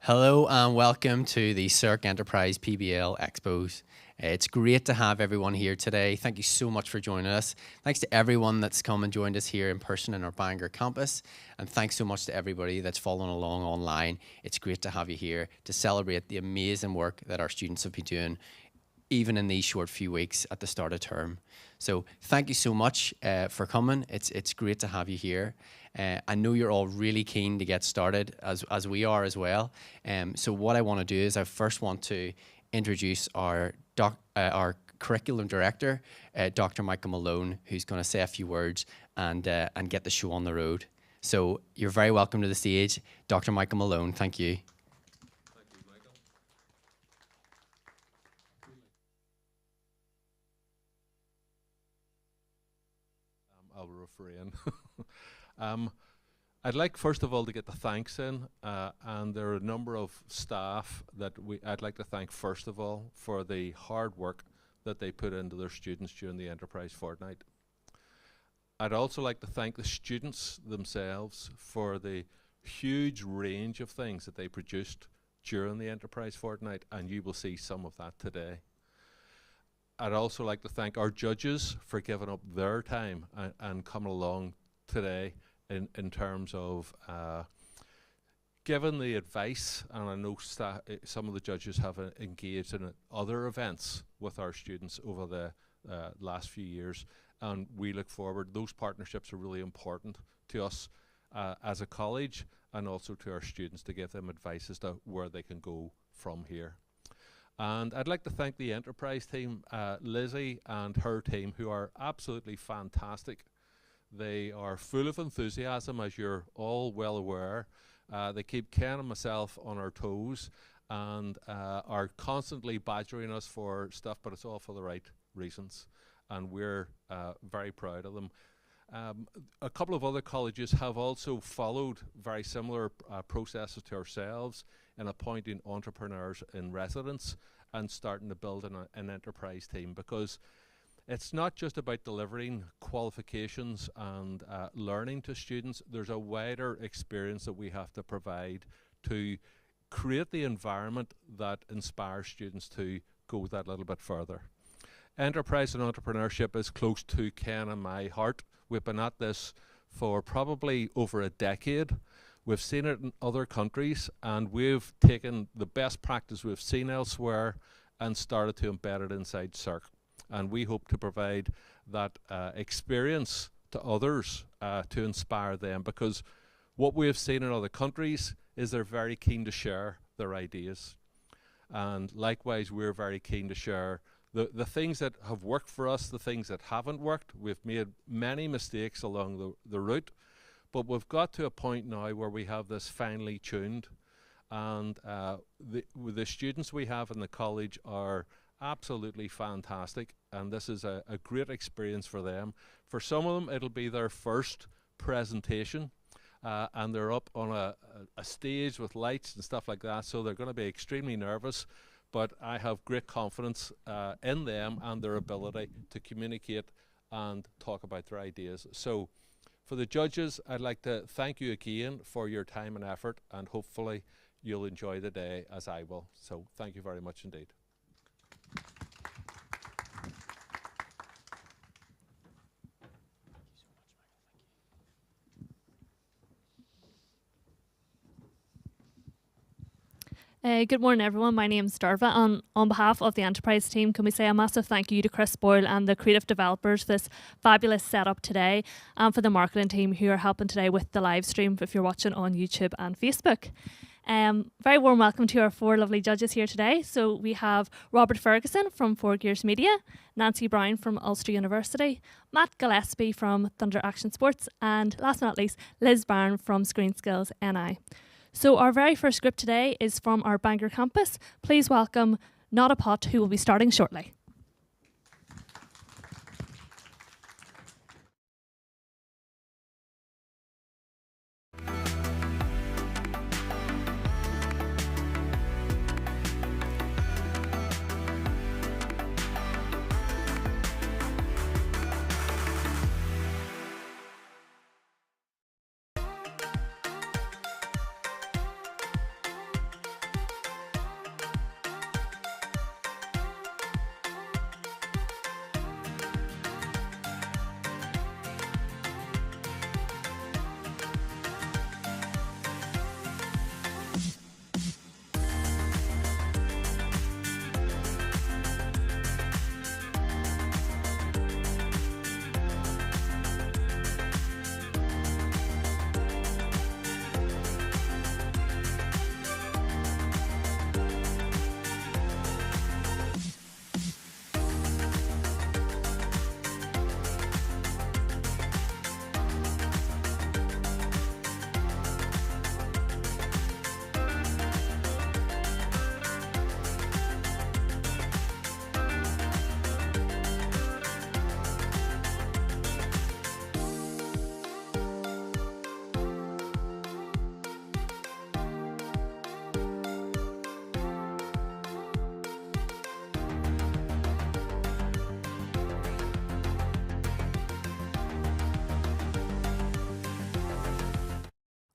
Hello and welcome to the SERC Enterprise PBL Expos. It's great to have everyone here today. Thank you so much for joining us. Thanks to everyone that's come and joined us here in person in our Bangor campus. And thanks so much to everybody that's following along online. It's great to have you here to celebrate the amazing work that our students have been doing, even in these short few weeks at the start of term. So thank you so much for coming. It's great to have you here. I know you're all really keen to get started, as we are as well. So what I want to do is I first want to introduce our curriculum director, Dr. Michael Malone, who's going to say a few words and get the show on the road. So you're very welcome to the stage, Dr. Michael Malone. Thank you. Thank you, Michael. I'll refrain. I'd like, first of all, to get the thanks in, and there are a number of staff that I'd like to thank, first of all, for the hard work that they put into their students during the Enterprise Fortnight. I'd also like to thank the students themselves for the huge range of things that they produced during the Enterprise Fortnight, and you will see some of that today. I'd also like to thank our judges for giving up their time and coming along today in terms of giving the advice, and I know some of the judges have engaged in other events with our students over the last few years, and we look forward. Those partnerships are really important to us as a college, and also to our students, to give them advice as to where they can go from here. And I'd like to thank the Enterprise team, Lizzie and her team, who are absolutely fantastic. They are full of enthusiasm, as you're all well aware. They keep Ken and myself on our toes and are constantly badgering us for stuff, but it's all for the right reasons. And we're very proud of them. A couple of other colleges have also followed very similar processes to ourselves in appointing entrepreneurs in residence and starting to build an enterprise team, because it's not just about delivering qualifications and learning to students. There's a wider experience that we have to provide to create the environment that inspires students to go that little bit further. Enterprise and entrepreneurship is close to Ken and my heart. We've been at this for probably over a decade. We've seen it in other countries, and we've taken the best practice we've seen elsewhere and started to embed it inside SERC. And we hope to provide that experience to others to inspire them, because what we have seen in other countries is they're very keen to share their ideas. And likewise, we're very keen to share the things that have worked for us, the things that haven't worked. We've made many mistakes along the route, but we've got to a point now where we have this finely tuned, and the students we have in the college are absolutely fantastic, and this is a great experience for them. For some of them, it'll be their first presentation, and they're up on a stage with lights and stuff like that, so they're going to be extremely nervous, but I have great confidence in them and their ability to communicate and talk about their ideas. So for the judges, I'd like to thank you again for your time and effort, and hopefully you'll enjoy the day as I will. So thank you very much indeed. Good morning, everyone. My name is Darva, and on behalf of the Enterprise team, can we say a massive thank you to Chris Boyle and the creative developers for this fabulous setup today, and for the marketing team who are helping today with the live stream if you're watching on YouTube and Facebook. Very warm welcome to our four lovely judges here today. So we have Robert Ferguson from 4 Gears Media, Nancy Brown from Ulster University, Matt Gillespie from Thunder Action Sports, and last but not least, Liz Byrne from Screen Skills NI. So our very first group today is from our Bangor campus. Please welcome Not a Pot, who will be starting shortly.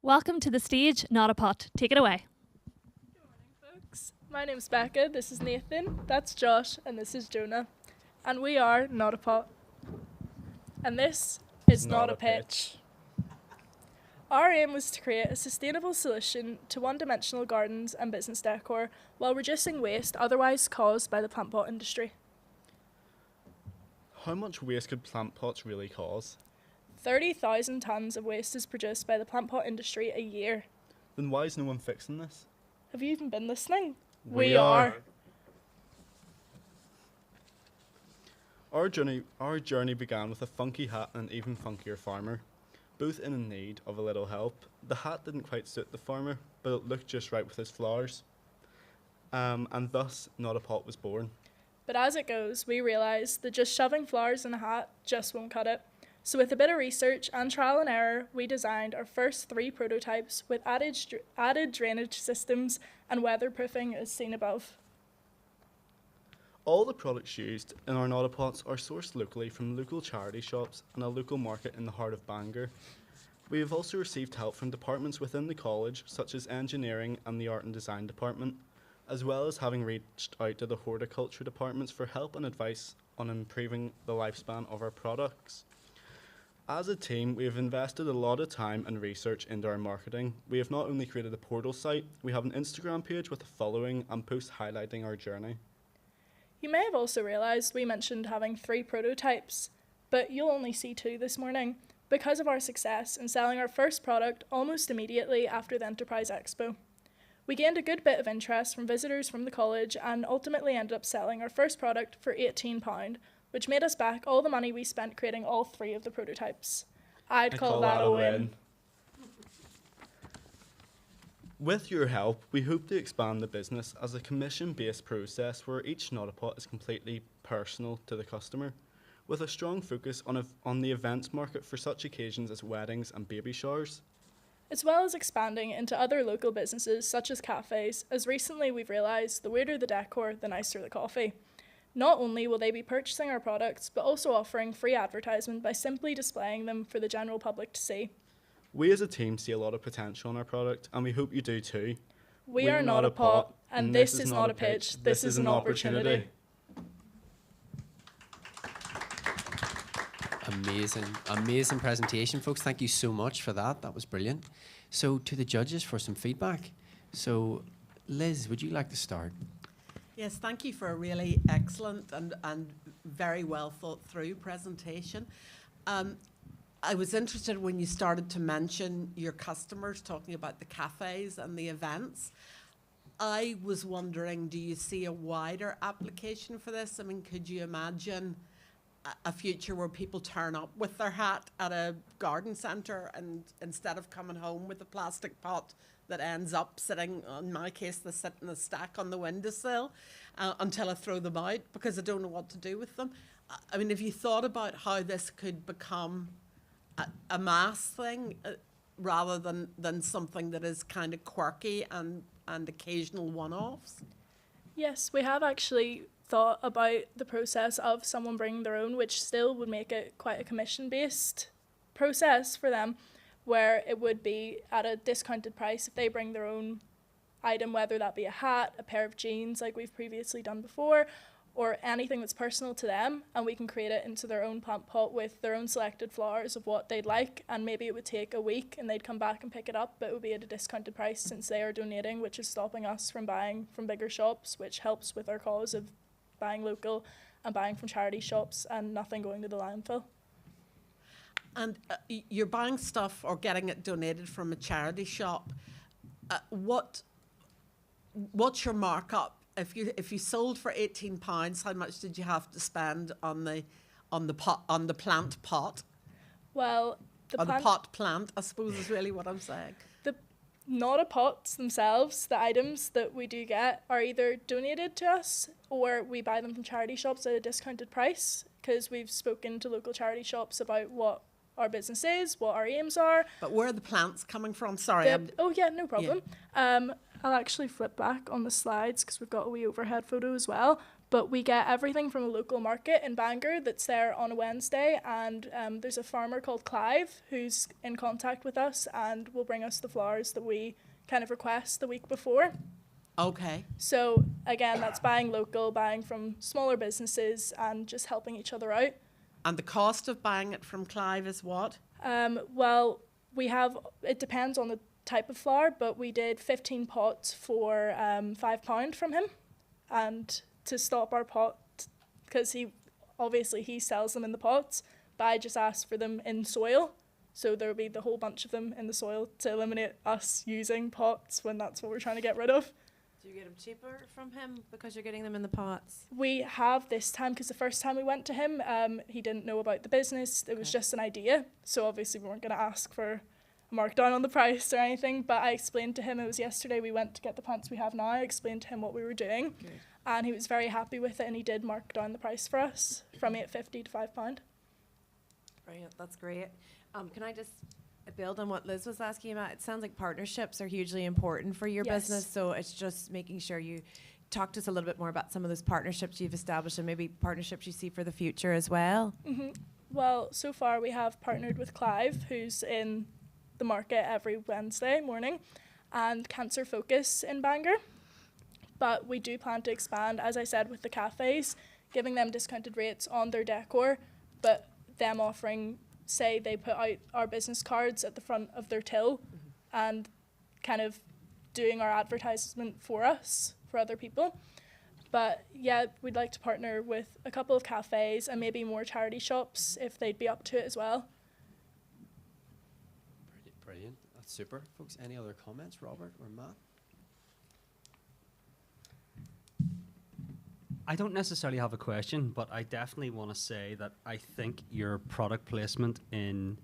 Welcome to the stage, Not a Pot. Take it away. Folks, my name's Becca, this is Nathan, that's Josh, and this is Jonah. And we are Not a Pot. And this is Not a Pitch. Our aim was to create a sustainable solution to one-dimensional gardens and business decor while reducing waste otherwise caused by the plant pot industry. How much waste could plant pots really cause? 30,000 tonnes of waste is produced by the plant pot industry a year. Then why is no one fixing this? Have you even been listening? We are. Our journey began with a funky hat and an even funkier farmer, both in need of a little help. The hat didn't quite suit the farmer, but it looked just right with his flowers. And thus, Not a Pot was born. But as it goes, we realised that just shoving flowers in a hat just won't cut it. So with a bit of research and trial and error, we designed our first 3 prototypes with added drainage systems and weatherproofing as seen above. All the products used in our Not a Pots are sourced locally from local charity shops and a local market in the heart of Bangor. We have also received help from departments within the college, such as engineering and the art and design department, as well as having reached out to the horticulture departments for help and advice on improving the lifespan of our products. As a team, we have invested a lot of time and research into our marketing. We have not only created a portal site, we have an Instagram page with a following and posts highlighting our journey. You may have also realised we mentioned having 3 prototypes, but you'll only see 2 this morning because of our success in selling our first product almost immediately after the Enterprise Expo. We gained a good bit of interest from visitors from the college and ultimately ended up selling our first product for £18, which made us back all the money we spent creating all 3 of the prototypes. I'd call that a win. With your help, we hope to expand the business as a commission-based process where each Not a Pot is completely personal to the customer, with a strong focus on the events market for such occasions as weddings and baby showers. As well as expanding into other local businesses such as cafes, as recently we've realised the weirder the decor, the nicer the coffee. Not only will they be purchasing our products, but also offering free advertisement by simply displaying them for the general public to see. We as a team see a lot of potential in our product, and we hope you do too. We are Not a Pot, and this is not a pitch, this is an opportunity. Amazing presentation, folks. Thank you so much for that. That was brilliant. So to the judges for some feedback. So Liz, would you like to start? Yes, thank you for a really excellent and very well thought through presentation. I was interested when you started to mention your customers, talking about the cafes and the events. I was wondering, do you see a wider application for this? I mean, could you imagine a future where people turn up with their hat at a garden centre and instead of coming home with a plastic pot that ends up sitting, in my case, they sit in a stack on the windowsill until I throw them out because I don't know what to do with them. I mean, have you thought about how this could become a mass thing rather than something that is kind of quirky and occasional one-offs? Yes, we have actually thought about the process of someone bringing their own, which still would make it quite a commission-based process for them, where it would be at a discounted price if they bring their own item, whether that be a hat, a pair of jeans like we've previously done before, or anything that's personal to them, and we can create it into their own plant pot with their own selected flowers of what they'd like, and maybe it would take a week and they'd come back and pick it up, but it would be at a discounted price since they are donating, which is stopping us from buying from bigger shops, which helps with our cause of buying local and buying from charity shops and nothing going to the landfill. And you're buying stuff or getting it donated from a charity shop. What's your markup? If you sold for £18, how much did you have to spend on the plant pot? Well, the pot plant, I suppose, is really what I'm saying. The Not a Pots themselves, the items that we do get, are either donated to us or we buy them from charity shops at a discounted price, because we've spoken to local charity shops about what our business is, what our aims are. But where are the plants coming from? Sorry. Oh yeah, no problem. Yeah. I'll actually flip back on the slides because we've got a wee overhead photo as well. But we get everything from a local market in Bangor that's there on a Wednesday, and there's a farmer called Clive who's in contact with us and will bring us the flowers that we kind of request the week before. Okay. So again, that's buying local, buying from smaller businesses and just helping each other out. And the cost of buying it from Clive is what? Well, it depends on the type of flower, but we did 15 pots for £5 from him. And to stop our pot, because he sells them in the pots, but I just asked for them in soil. So there will be the whole bunch of them in the soil to eliminate us using pots when that's what we're trying to get rid of. Do you get them cheaper from him because you're getting them in the pots? We have this time, because the first time we went to him, he didn't know about the business. It was just an idea. So obviously we weren't going to ask for a markdown on the price or anything. But I explained to him, it was yesterday we went to get the plants we have now. I explained to him what we were doing. Good. And he was very happy with it, and he did mark down the price for us from £8.50 to £5. Brilliant, that's great. Can I just build on what Liz was asking about? It sounds like partnerships are hugely important for your Yes. business, so it's just making sure you talk to us a little bit more about some of those partnerships you've established and maybe partnerships you see for the future as well. Well, so far we have partnered with Clive, who's in the market every Wednesday morning, and Cancer Focus in Bangor. But we do plan to expand, as I said, with the cafes, giving them discounted rates on their decor, but them offering, say they put out our business cards at the front of their till and kind of doing our advertisement for us, for other people. But yeah, we'd like to partner with a couple of cafes and maybe more charity shops if they'd be up to it as well. Brilliant. That's super. Folks, any other comments, Robert or Matt? I don't necessarily have a question, but I definitely want to say that I think your product placement in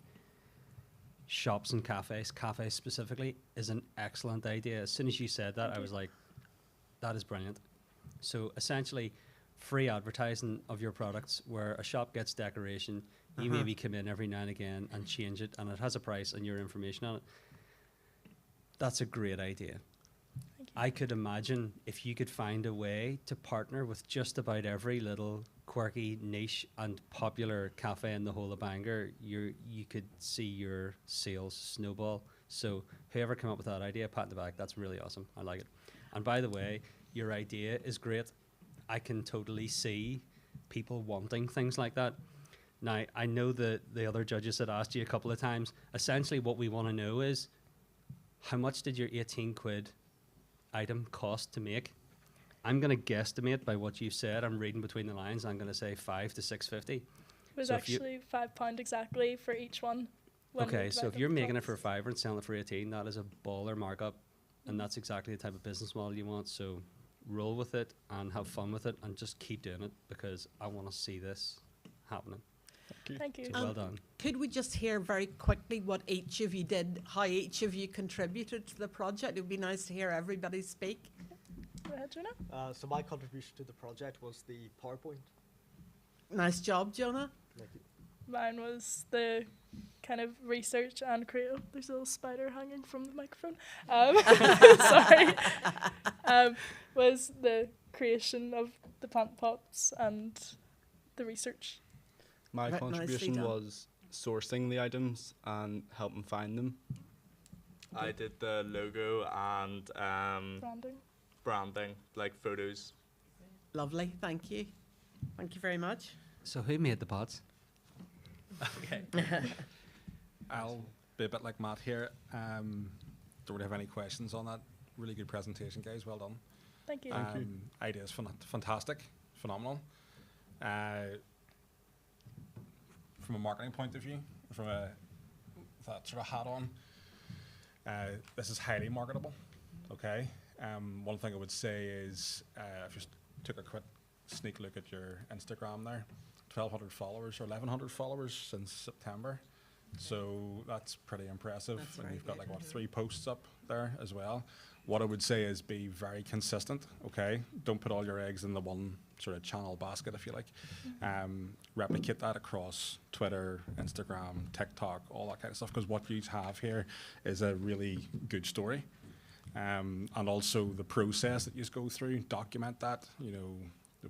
shops and cafes specifically, is an excellent idea. As soon as you said that, I was like, that is brilliant. So essentially, free advertising of your products where a shop gets decoration, you maybe come in every now and again and change it, and it has a price and your information on it. That's a great idea. I could imagine if you could find a way to partner with just about every little quirky, niche and popular cafe in the whole of Bangor, you could see your sales snowball. So whoever came up with that idea, pat in the back, that's really awesome. I like it. And by the way, your idea is great. I can totally see people wanting things like that. Now, I know that the other judges had asked you a couple of times. Essentially, what we want to know is, how much did your 18 quid item cost to make? I'm going to guesstimate by what you've said. I'm reading between the lines. I'm going to say $5 to $6.50. It was So actually £5 exactly for each one. Okay, so if you're making it for $5 and selling it for 18, that is a baller markup, and that's exactly the type of business model you want. So roll with it and have fun with it, and just keep doing it, because I want to see this happening. Thank you. So well done. Could we just hear very quickly what each of you did, how each of you contributed to the project? It would be nice to hear everybody speak. Go ahead, Jonah. So my contribution to the project was the PowerPoint. Nice job, Jonah. Thank you. Mine was the kind of research and creative. There's a little spider hanging from the microphone. Sorry. Was the creation of the plant pots and the research. My Right, nicely contribution done. was sourcing the items and helping find them. I did the logo and Branding. branding, like photos. Lovely, thank you. Thank you very much. So who made the pots? Okay. I'll be a bit like Matt here. Don't really have any questions on that. Really good presentation, guys. Well done. Thank you. Ideas fantastic, phenomenal. From a marketing point of view, from that sort of hat on, this is highly marketable. Okay. One thing I would say is, I just took a quick sneak look at your Instagram there. 1,200 followers or 1,100 followers since September. So that's pretty impressive. That's and very you've got good. like 3 posts up there as well. What I would say is be very consistent, okay? Don't put all your eggs in the one sort of channel basket, if you like. Replicate that across Twitter, Instagram, TikTok, all that kind of stuff, because what you have here is a really good story. And also the process that you go through, document that,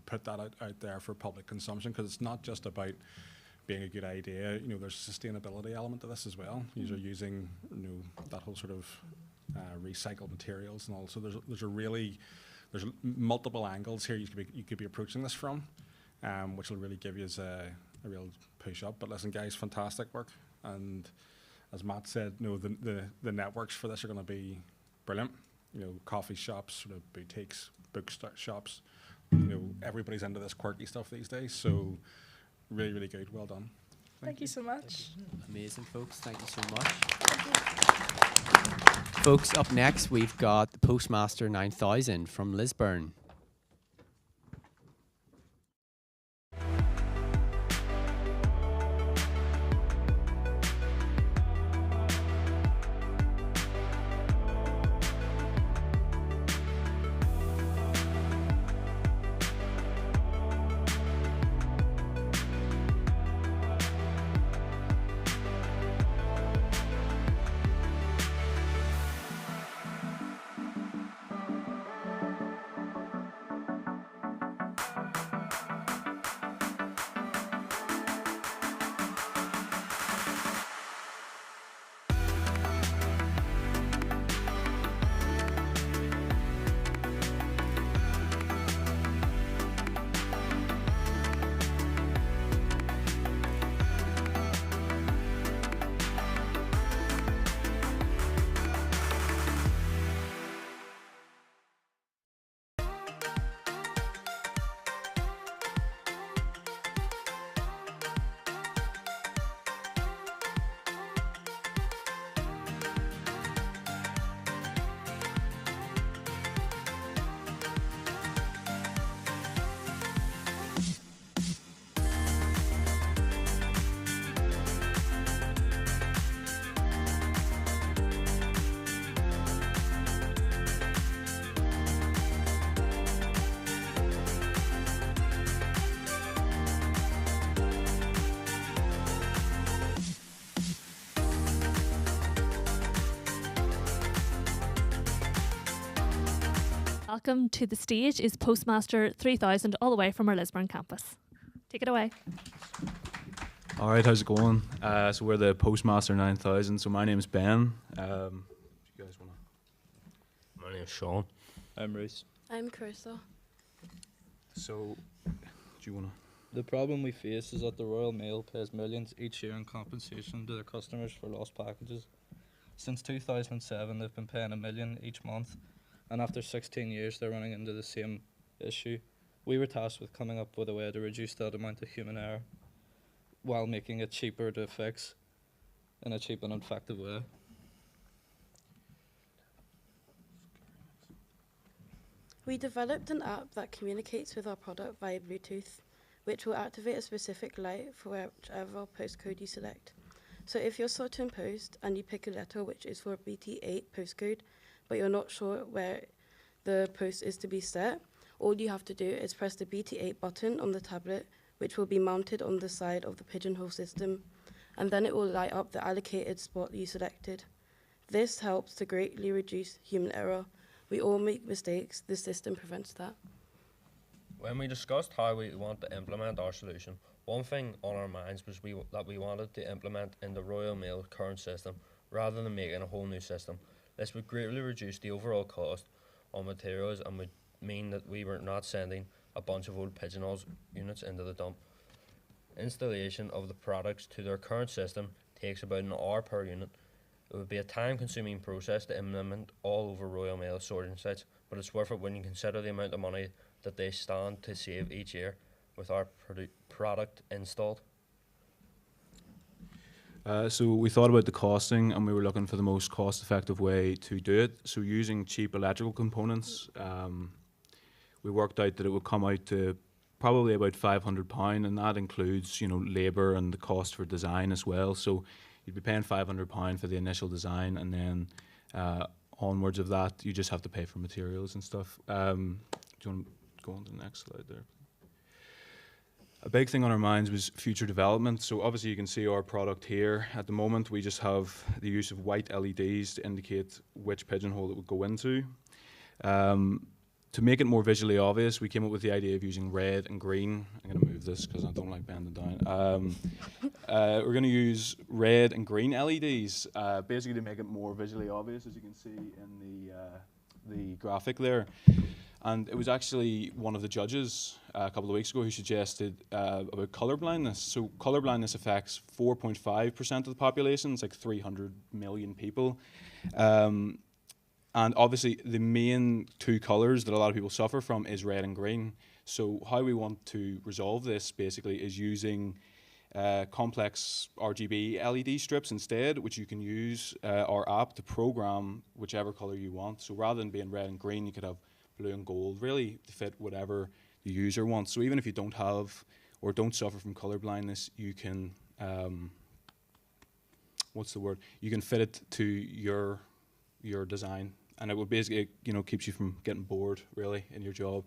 put that out there for public consumption, because it's not just about being a good idea. You know, there's a sustainability element to this as well. You're using, you know, that whole sort of recycled materials and all. So there's multiple angles here you could be approaching this from, which will really give you a real push up. But listen, guys, fantastic work. And as Matt said, you know, the networks for this are going to be brilliant. You know, coffee shops, sort of boutiques, shops. You know, everybody's into this quirky stuff these days. So really, really good. Well done. Thank you so much. Amazing, folks. Thank you so much. Folks, up next, we've got the Postmaster 9000 from Lisburn. Welcome to the stage is Postmaster 3000, all the way from our Lisburn campus. Take it away. All right, how's it going? So we're the Postmaster 9000. So my name's Ben. Do you guys wanna? My name's Sean. I'm Reese. I'm Carissa. So, do you wanna? The problem we face is that the Royal Mail pays millions each year in compensation to their customers for lost packages. Since 2007, they've been paying $1 million each month, and after 16 years, they're running into the same issue. We were tasked with coming up with a way to reduce that amount of human error while making it cheaper to fix in a cheap and effective way. We developed an app that communicates with our product via Bluetooth, which will activate a specific light for whichever postcode you select. So if you're sorting post and you pick a letter which is for a BT8 postcode, but you're not sure where the post is to be set, all you have to do is press the BT8 button on the tablet, which will be mounted on the side of the pigeonhole system, and then it will light up the allocated spot you selected. This helps to greatly reduce human error. We all make mistakes, the system prevents that. When we discussed how we want to implement our solution, one thing on our minds was that we wanted to implement in the Royal Mail current system rather than making a whole new system. This would greatly reduce the overall cost on materials and would mean that we were not sending a bunch of old pigeonholes units into the dump. Installation of the products to their current system takes about an hour per unit. It would be a time-consuming process to implement all over Royal Mail sorting sites, but it's worth it when you consider the amount of money that they stand to save each year with our product installed. So we thought about the costing, and we were looking for the most cost-effective way to do it. So using cheap electrical components, we worked out that it would come out to probably about £500, and that includes, you know, labour and the cost for design as well. So you'd be paying £500 for the initial design, and then onwards of that, you just have to pay for materials and stuff. Do you want to go on to the next slide there? A big thing on our minds was future development. So obviously you can see our product here. At the moment, we just have the use of white LEDs to indicate which pigeonhole it would go into. to make it more visually obvious, we came up with the idea of using red and green. I'm going to move this because I don't like bending down. We're going to use red and green LEDs, basically to make it more visually obvious, as you can see in the graphic there. And it was actually one of the judges a couple of weeks ago who suggested about colour blindness. So colour blindness affects 4.5% of the population. It's like 300 million people. And obviously the main two colours that a lot of people suffer from is red and green. So how we want to resolve this basically is using complex RGB LED strips instead, which you can use our app to program whichever colour you want. So rather than being red and green, you could have blue and gold, really to fit whatever the user wants. So even if you don't have or don't suffer from colour blindness, you can, what's the word? You can fit it to your design, and it will basically, keeps you from getting bored really in your job.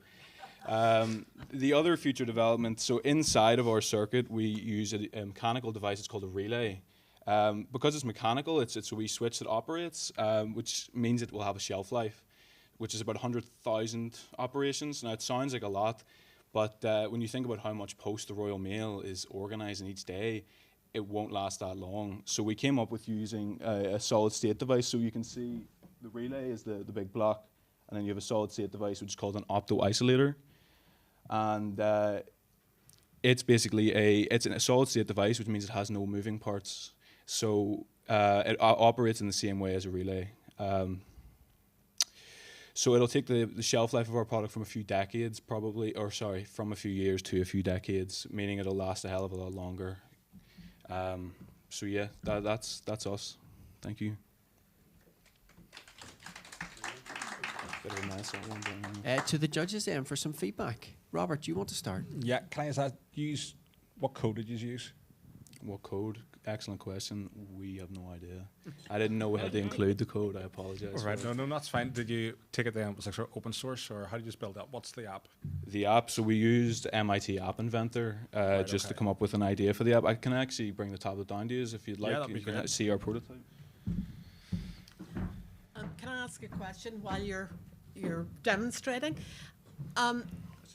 The other future development, so inside of our circuit, we use a mechanical device. It's called a relay. Because it's mechanical, it's a wee switch that operates, which means it will have a shelf life, which is about 100,000 operations. Now, it sounds like a lot, but when you think about how much post the Royal Mail is organising each day, it won't last that long. So we came up with using a solid-state device. So you can see the relay is the big block, and then you have a solid-state device, which is called an opto-isolator. And it's basically it's a solid-state device, which means it has no moving parts. So it operates in the same way as a relay. So it'll take the shelf life of our product from a few decades from a few years to a few decades, meaning it'll last a hell of a lot longer. So yeah, that's us. Thank you. To the judges then for some feedback. Robert, do you want to start? Yeah, can I use what code did you use? What code? Excellent question. We have no idea. I didn't know we had to include the code. I apologize. All right, no, that's fine. Did you take it down? Was it sort of open source, or how did you build that? What's the app? The app, so we used MIT App Inventor just to come up with an idea for the app. I can actually bring the tablet down to you if you'd like. Yeah, that'd be you can great. see our prototype. Can I ask a question while you're demonstrating?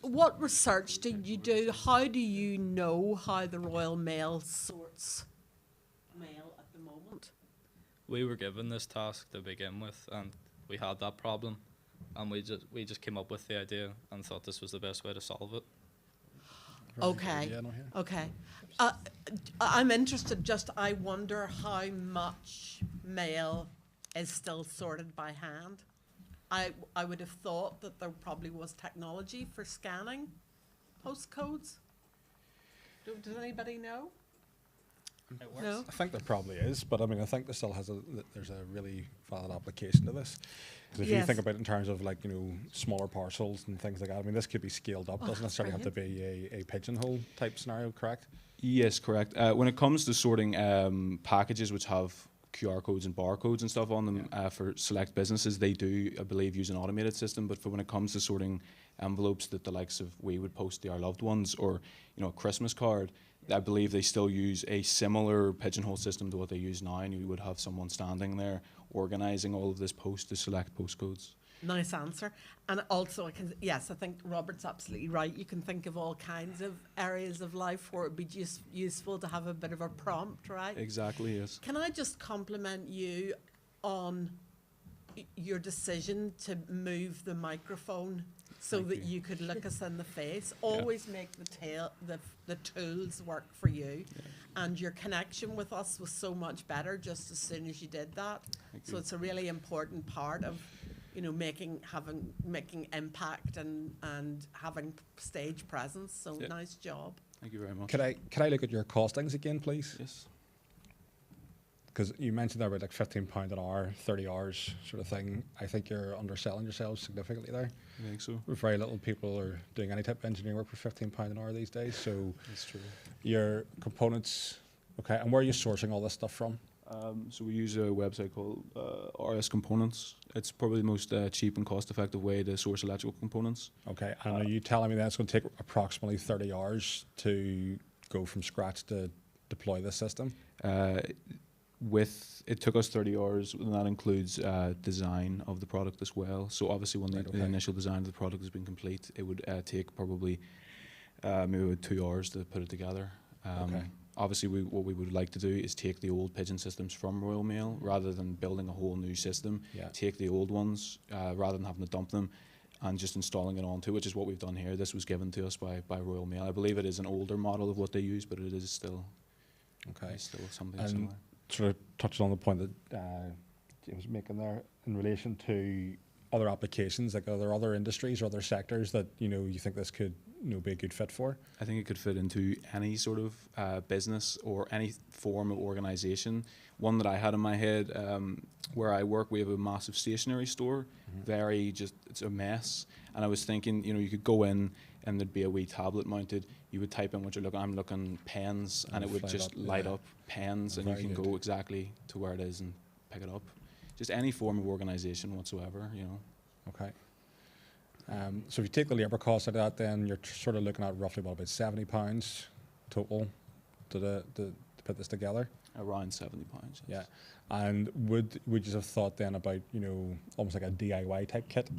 What research did you do? How do you know how the Royal Mail sorts mail at the moment? We were given this task to begin with, and we had that problem, and we just came up with the idea and thought this was the best way to solve it. Okay. Okay. I'm interested. I wonder how much mail is still sorted by hand. I would have thought that there probably was technology for scanning postcodes. Does anybody know? It works. No? I think there probably is, but I mean, I think there's a really valid application to this. Because if you think about it in terms of smaller parcels and things like that, I mean, this could be scaled up. Doesn't necessarily have to be a pigeonhole type scenario, correct? Yes, correct. When it comes to sorting packages which have QR codes and barcodes and stuff on them for select businesses, they do, I believe, use an automated system. But for when it comes to sorting envelopes that the likes of we would post to our loved ones, or a Christmas card, I believe they still use a similar pigeonhole system to what they use now, and you would have someone standing there organising all of this post to select postcodes. Nice answer. And also, I think Robert's absolutely right. You can think of all kinds of areas of life where it would be just useful to have a bit of a prompt, right? Exactly, yes. Can I just compliment you on your decision to move the microphone so that you could look us in the face? Always make the tools work for you. And your connection with us was so much better just as soon as you did that. So it's a really important part of making impact and having stage presence. So nice job. Thank you very much. Could I look at your costings again, please? Yes. Because you mentioned there about like £15 an hour, 30 hours sort of thing. I think you're underselling yourselves significantly there. I think so. Very little people are doing any type of engineering work for £15 an hour these days. So that's true. Your components, okay, and where are you sourcing all this stuff from? So we use a website called RS Components. It's probably the most cheap and cost-effective way to source electrical components. Okay, and are you telling me that it's going to take approximately 30 hours to go from scratch to deploy this system? it took us 30 hours, and that includes design of the product as well. So obviously when the initial design of the product has been complete, it would take probably maybe about 2 hours to put it together. Obviously what we would like to do is take the old pigeon systems from Royal Mail, rather than building a whole new system, take the old ones rather than having to dump them and just installing it onto, which is what we've done here. This was given to us by Royal Mail. I believe it is an older model of what they use, but it is still still something And similar. sort of touching on the point that James was making there in relation to other applications, like are there other industries or other sectors that you think this could be a good fit for? I think it could fit into any sort of business or any form of organisation. One that I had in my head, where I work, we have a massive stationery store. It's a mess. And I was thinking, you could go in and there'd be a wee tablet mounted. You would type in what you're looking. I'm looking pens, and it would just light up pens, and you can go exactly to where it is and pick it up. Just any form of organisation whatsoever, Okay. So if you take the labour cost of that, then you're sort of looking at roughly about £70 total to put this together. Around £70. Yes. Yeah. And would you have thought then about almost like a DIY type kit?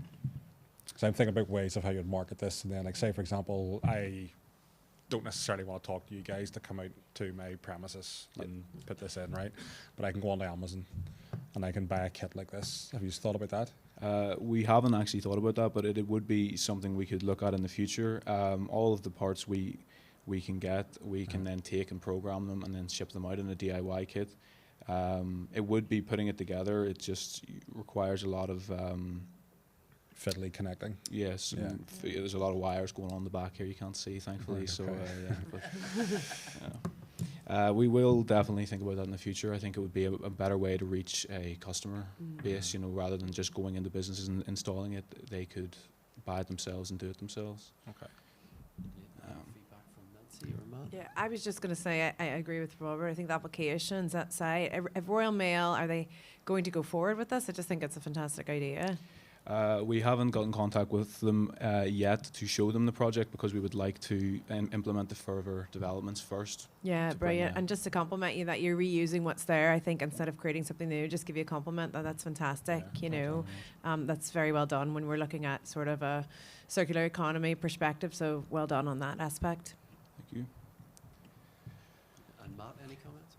So I'm thinking about ways of how you'd market this, and then like say for example, I don't necessarily want to talk to you guys to come out to my premises and put this in, right? But I can go onto Amazon and I can buy a kit like this. Have you thought about that? We haven't actually thought about that, but it would be something we could look at in the future. All of the parts we can get, we can then take and program them and then ship them out in a DIY kit. It would be putting it together. It just requires a lot of fiddly connecting. Yes, there's a lot of wires going on the back here you can't see, thankfully. Right, so okay. we will definitely think about that in the future. I think it would be a better way to reach a customer base, rather than just going into businesses and installing it. They could buy it themselves and do it themselves. Okay. Feedback from Nancy or Matt? Yeah, I was just going to say I agree with Robert. I think the applications that side, if Royal Mail, are they going to go forward with this? I just think it's a fantastic idea. We haven't got in contact with them yet to show them the project, because we would like to implement the further developments first. Yeah, brilliant. And just to compliment you that you're reusing what's there, I think instead of creating something new, just give you a compliment. That's fantastic. That's very well done when we're looking at sort of a circular economy perspective. So well done on that aspect. Thank you. And Matt, any comments?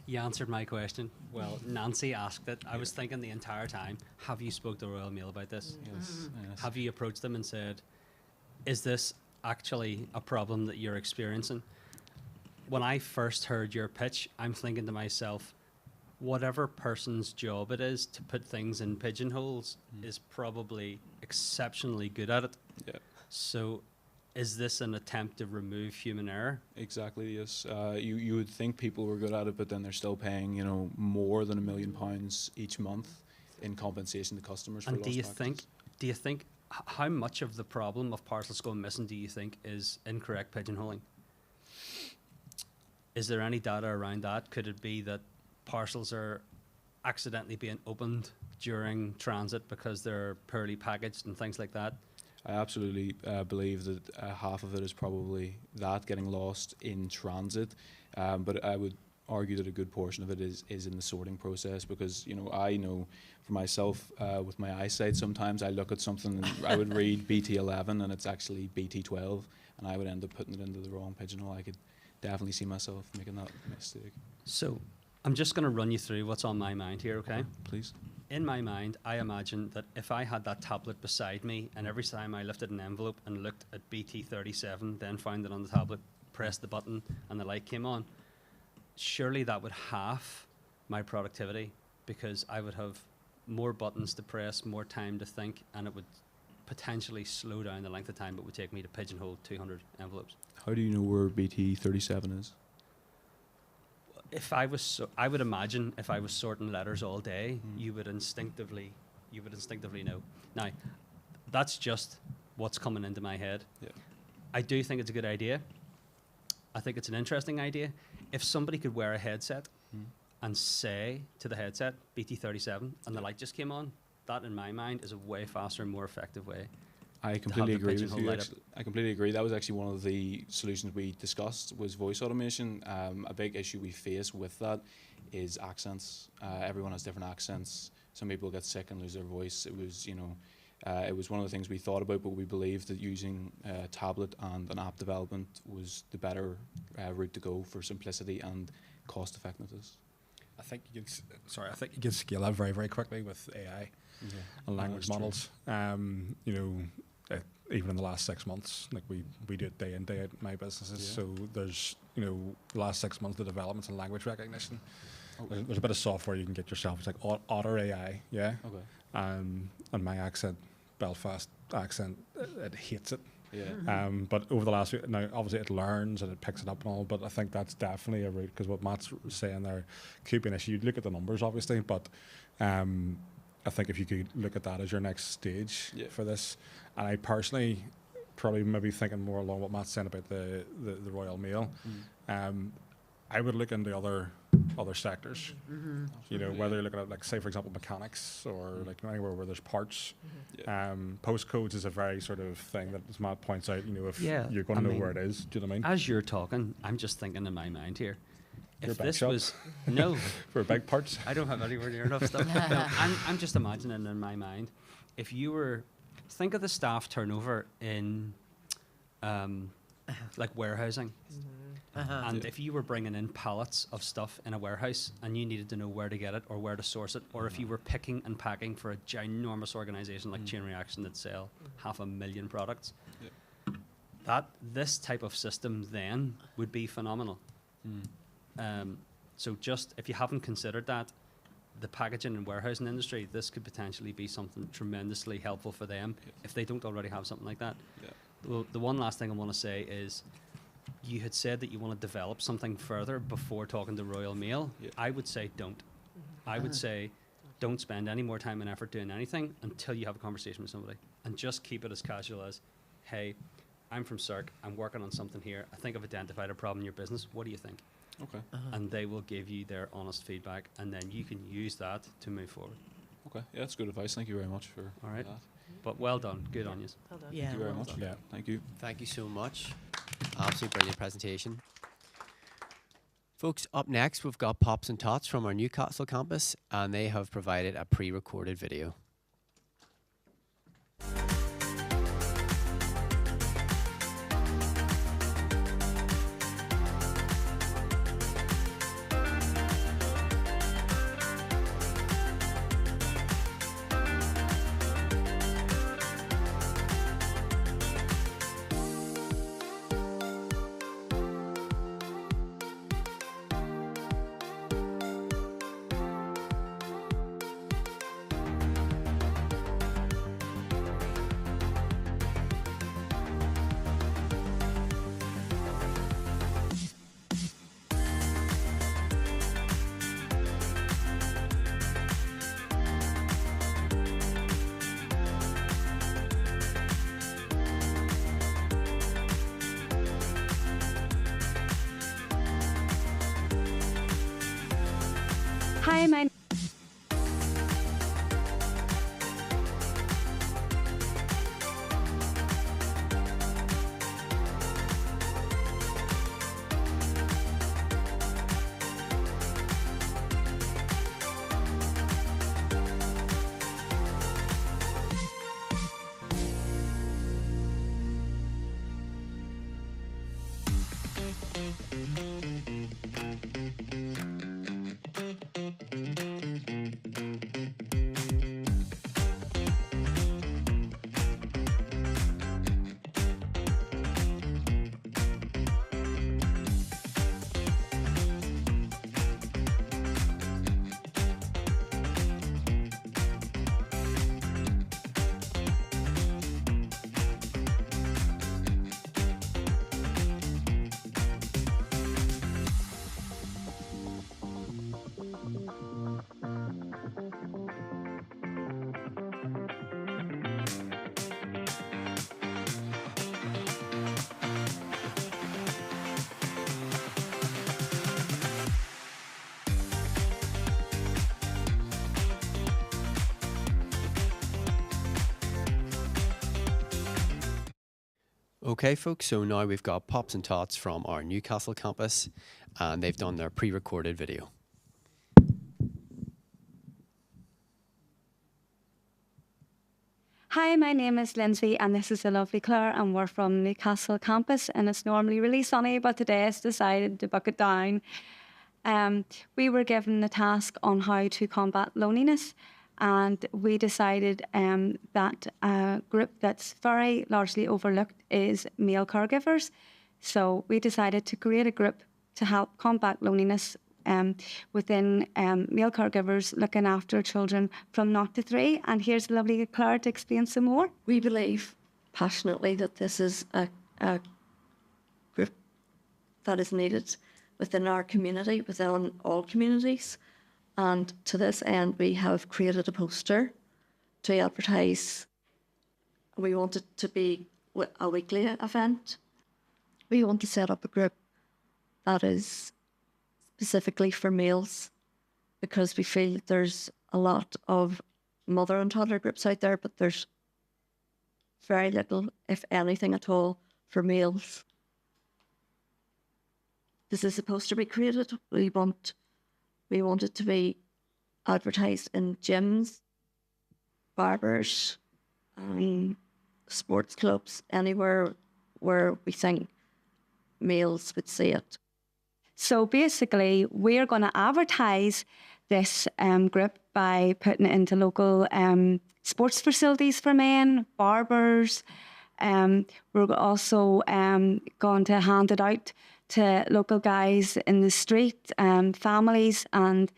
You answered my question. Well, Nancy asked it. I was thinking the entire time, have you spoke to Royal Mail about this? Yes. Have you approached them and said, is this actually a problem that you're experiencing? When I first heard your pitch, I'm thinking to myself, whatever person's job it is to put things in pigeonholes is probably exceptionally good at it. Yeah. So is this an attempt to remove human error? Exactly, yes. You would think people were good at it, but then they're still paying, more than £1 million each month in compensation to customers for And lost packages. do you think how much of the problem of parcels going missing do you think is incorrect pigeonholing? Is there any data around that? Could it be that parcels are accidentally being opened during transit because they're poorly packaged and things like that? I absolutely believe that half of it is probably that getting lost in transit, but I would argue that a good portion of it is in the sorting process, because I know for myself with my eyesight, sometimes I look at something and I would read BT11 and it's actually BT12, and I would end up putting it into the wrong pigeonhole. I could definitely see myself making that mistake. So I'm just going to run you through what's on my mind here, okay? Please. In my mind, I imagine that if I had that tablet beside me and every time I lifted an envelope and looked at BT37, then found it on the tablet, pressed the button and the light came on, surely that would half my productivity, because I would have more buttons to press, more time to think, and it would potentially slow down the length of time it would take me to pigeonhole 200 envelopes. How do you know where BT37 is? I would imagine if I was sorting letters all day, you would instinctively know. Now, that's just what's coming into my head. Yeah. I do think it's a good idea. I think it's an interesting idea. If somebody could wear a headset and say to the headset, BT37, and the light just came on, that in my mind is a way faster and more effective way I completely the agree with pigeonhole you. light up. I completely agree. That was actually one of the solutions we discussed was voice automation. A big issue we face with that is accents. Everyone has different accents. Some people get sick and lose their voice. It was, it was one of the things we thought about, but we believed that using a tablet and an app development was the better route to go for simplicity and cost effectiveness. I think you can scale that very, very quickly with AI and language models. Even in the last 6 months, like we do it day in, day out in my businesses. So there's, the last 6 months, the developments in language recognition. There's a bit of software you can get yourself. It's like Otter AI, yeah. Okay. And my accent, Belfast accent, it hates it. Yeah. But over the last week, now obviously it learns and it picks it up and all, but I think that's definitely a route, because what Matt's saying there could be an issue. You'd look at the numbers obviously, but I think if you could look at that as your next stage for this, and I personally probably maybe thinking more along what Matt's saying about the Royal Mail, I would look into other sectors. Whether you're looking at, like, say for example mechanics, or like anywhere where there's parts. Postcodes is a very sort of thing that, as Matt points out, if you're going to know where it is. Do you know what I mean? As you're talking, I'm just thinking in my mind here. Your If bike this shop? was no for bike parts. I don't have anywhere near enough stuff. No, I'm just imagining in my mind, if you were, think of the staff turnover in like warehousing. And if you were bringing in pallets of stuff in a warehouse and you needed to know where to get it or where to source it, or if you were picking and packing for a ginormous organization like Chain Reaction that sell 500,000 products, this type of system then would be phenomenal. So just, if you haven't considered that, the packaging and warehousing industry, this could potentially be something tremendously helpful for them if they don't already have something like that. Well, the one last thing I want to say is, you had said that you want to develop something further before talking to Royal Mail. I would say don't. I would say don't spend any more time and effort doing anything until you have a conversation with somebody, and just keep it as casual as, hey, I'm from SERC, I'm working on something here, I think I've identified a problem in your business, what do you think? Okay. And they will give you their honest feedback, and then you can use that to move forward. Okay, yeah, that's good advice. Thank you very much for that. But well done, good on you. Well done. Thank you very much. Yeah, thank you. Thank you so much. Absolutely brilliant presentation. Folks, up next we've got Pops and Tots from our Newcastle campus, and they have provided a pre-recorded video. Hi, my Okay, folks, so now we've got Pops and Tots from our Newcastle campus, and they've done their pre-recorded video. Hi, my name is Lindsay and this is the lovely Claire and we're from Newcastle campus and it's normally really sunny but today it's decided to buck it down. We were given the task on how to combat loneliness and we decided that a group that's very largely overlooked is male caregivers. So we decided to create a group to help combat loneliness within male caregivers looking after children from 0 to 3. And here's the lovely Claire to explain some more. We believe passionately that this is a group that is needed within our community, within all communities. And to this end, we have created a poster to advertise. We want it to be a weekly event. We want to set up a group that is specifically for males because we feel there's a lot of mother and toddler groups out there, but there's very little, if anything at all, for males. This is supposed to be created. We want it to be advertised in gyms, barbers, sports clubs, anywhere where we think males would see it. So basically, we're going to advertise this group by putting it into local sports facilities for men, barbers. We're also going to hand it out to local guys in the street, families, and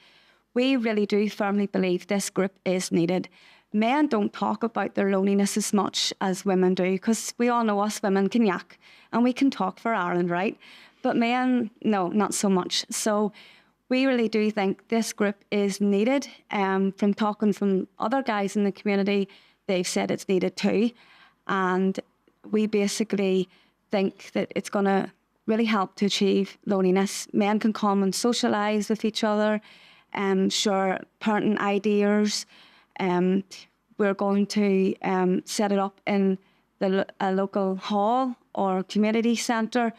we really do firmly believe this group is needed. Men don't talk about their loneliness as much as women do, because we all know us women can yak, and we can talk for Ireland, right? But men, no, not so much. So we really do think this group is needed. From talking from other guys in the community, they've said it's needed too. And we basically think that it's going to really help to achieve loneliness. Men can come and socialise with each other, share parenting ideas. We're going to set it up in a local hall or community centre,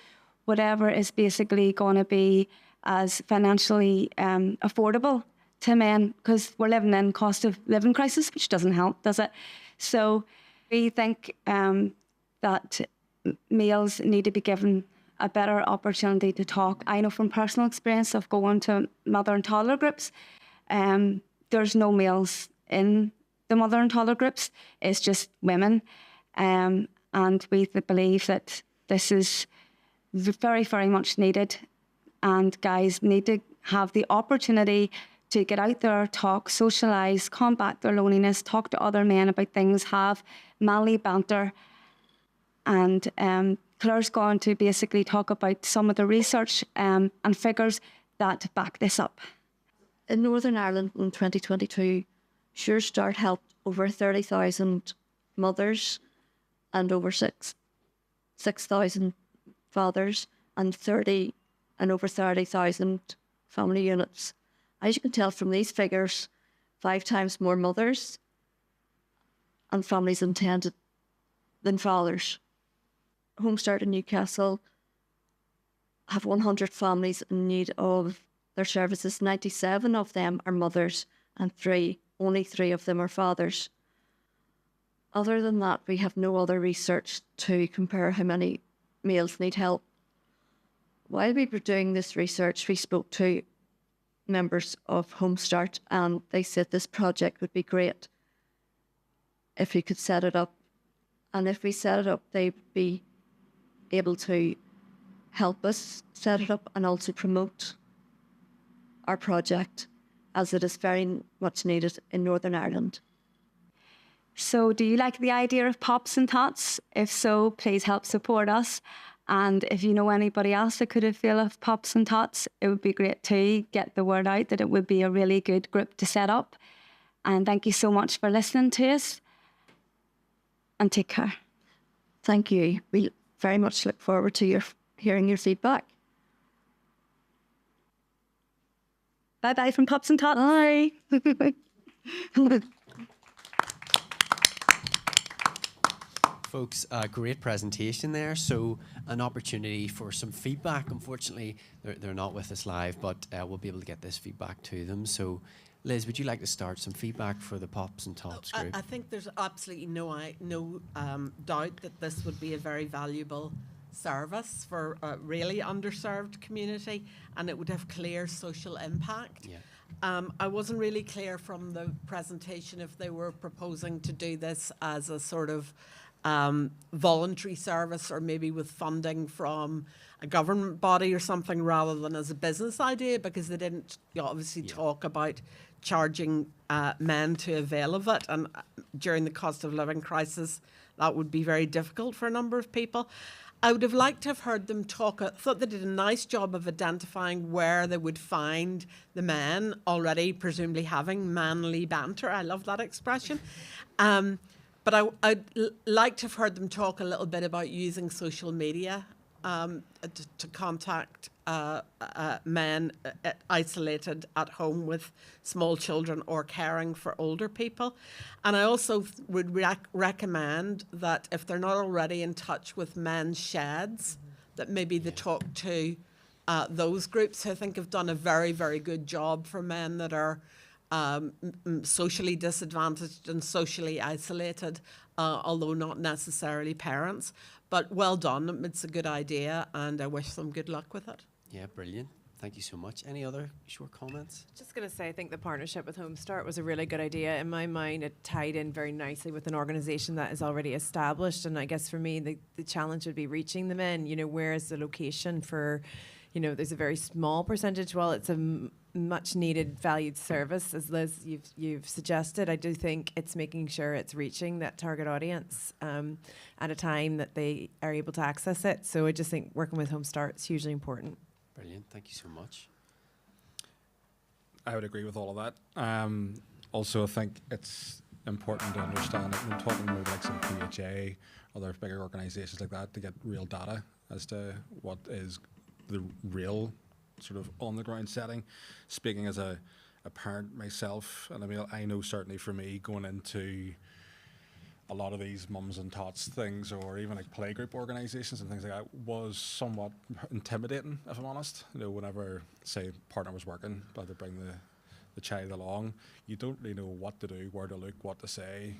whatever is basically going to be as financially affordable to men, because we're living in cost of living crisis, which doesn't help, does it? So we think that males need to be given a better opportunity to talk. I know from personal experience of going to mother and toddler groups, there's no males in the mother and toddler groups, it's just women. And we believe that this is very, very much needed. And guys need to have the opportunity to get out there, talk, socialise, combat their loneliness, talk to other men about things, have manly banter. And Claire's going to basically talk about some of the research and figures that back this up. In Northern Ireland in 2022, Sure Start helped over 30,000 mothers and over 6,000 fathers and over 30,000 family units. As you can tell from these figures, 5 times more mothers and families intended than fathers. Home Start in Newcastle have 100 families in need of their services. 97 of them are mothers and only 3 of them are fathers. Other than that, we have no other research to compare how many males need help. While we were doing this research, we spoke to members of Home Start and they said this project would be great if we could set it up. And if we set it up, they'd be able to help us set it up and also promote our project, as it is very much needed in Northern Ireland. So do you like the idea of Pops and Tots? If so, please help support us. And if you know anybody else that could have feel of Pops and Tots, it would be great to get the word out that it would be a really good group to set up. And thank you so much for listening to us. And take care. Thank you. We very much look forward to hearing your feedback. Bye-bye from Pops and Tots. Bye. folks. Great presentation there. So an opportunity for some feedback. Unfortunately, they're not with us live, but we'll be able to get this feedback to them. So Liz, would you like to start some feedback for the Pops and Tots group? I think there's absolutely no doubt that this would be a very valuable service for a really underserved community, and it would have clear social impact. Yeah. I wasn't really clear from the presentation if they were proposing to do this as a sort of voluntary service or maybe with funding from a government body or something rather than as a business idea, because they didn't obviously talk about charging men to avail of it. And during the cost of living crisis, that would be very difficult for a number of people. I would have liked to have heard them talk. I thought they did a nice job of identifying where they would find the men already presumably having manly banter. I love that expression. But I'd like to have heard them talk a little bit about using social media to contact men isolated at home with small children or caring for older people. And I also would recommend that if they're not already in touch with men's sheds, that maybe they talk to those groups who I think have done a very, very good job for men that are socially disadvantaged and socially isolated, although not necessarily parents. But well done. It's a good idea, and I wish them good luck with it. Yeah, brilliant. Thank you so much. Any other short comments? Just going to say, I think the partnership with Home Start was a really good idea. In my mind, it tied in very nicely with an organisation that is already established. And I guess for me, the challenge would be reaching them in. You know, where is the location for, you know, there's a very small percentage. Well, it's a much needed, valued service, as Liz, you've suggested. I do think it's making sure it's reaching that target audience at a time that they are able to access it. So I just think working with Home Start is hugely important. Brilliant. Thank you so much. I would agree with all of that. Also, I think it's important to understand that when talking about like some PHA, other bigger organisations like that, to get real data as to what is the real sort of on the ground setting. Speaking as a parent myself, and I mean, I know certainly for me going into a lot of these mums and tots things, or even like playgroup organisations and things like that, was somewhat intimidating, if I'm honest. You know, whenever, say, partner was working, but to bring the child along, you don't really know what to do, where to look, what to say.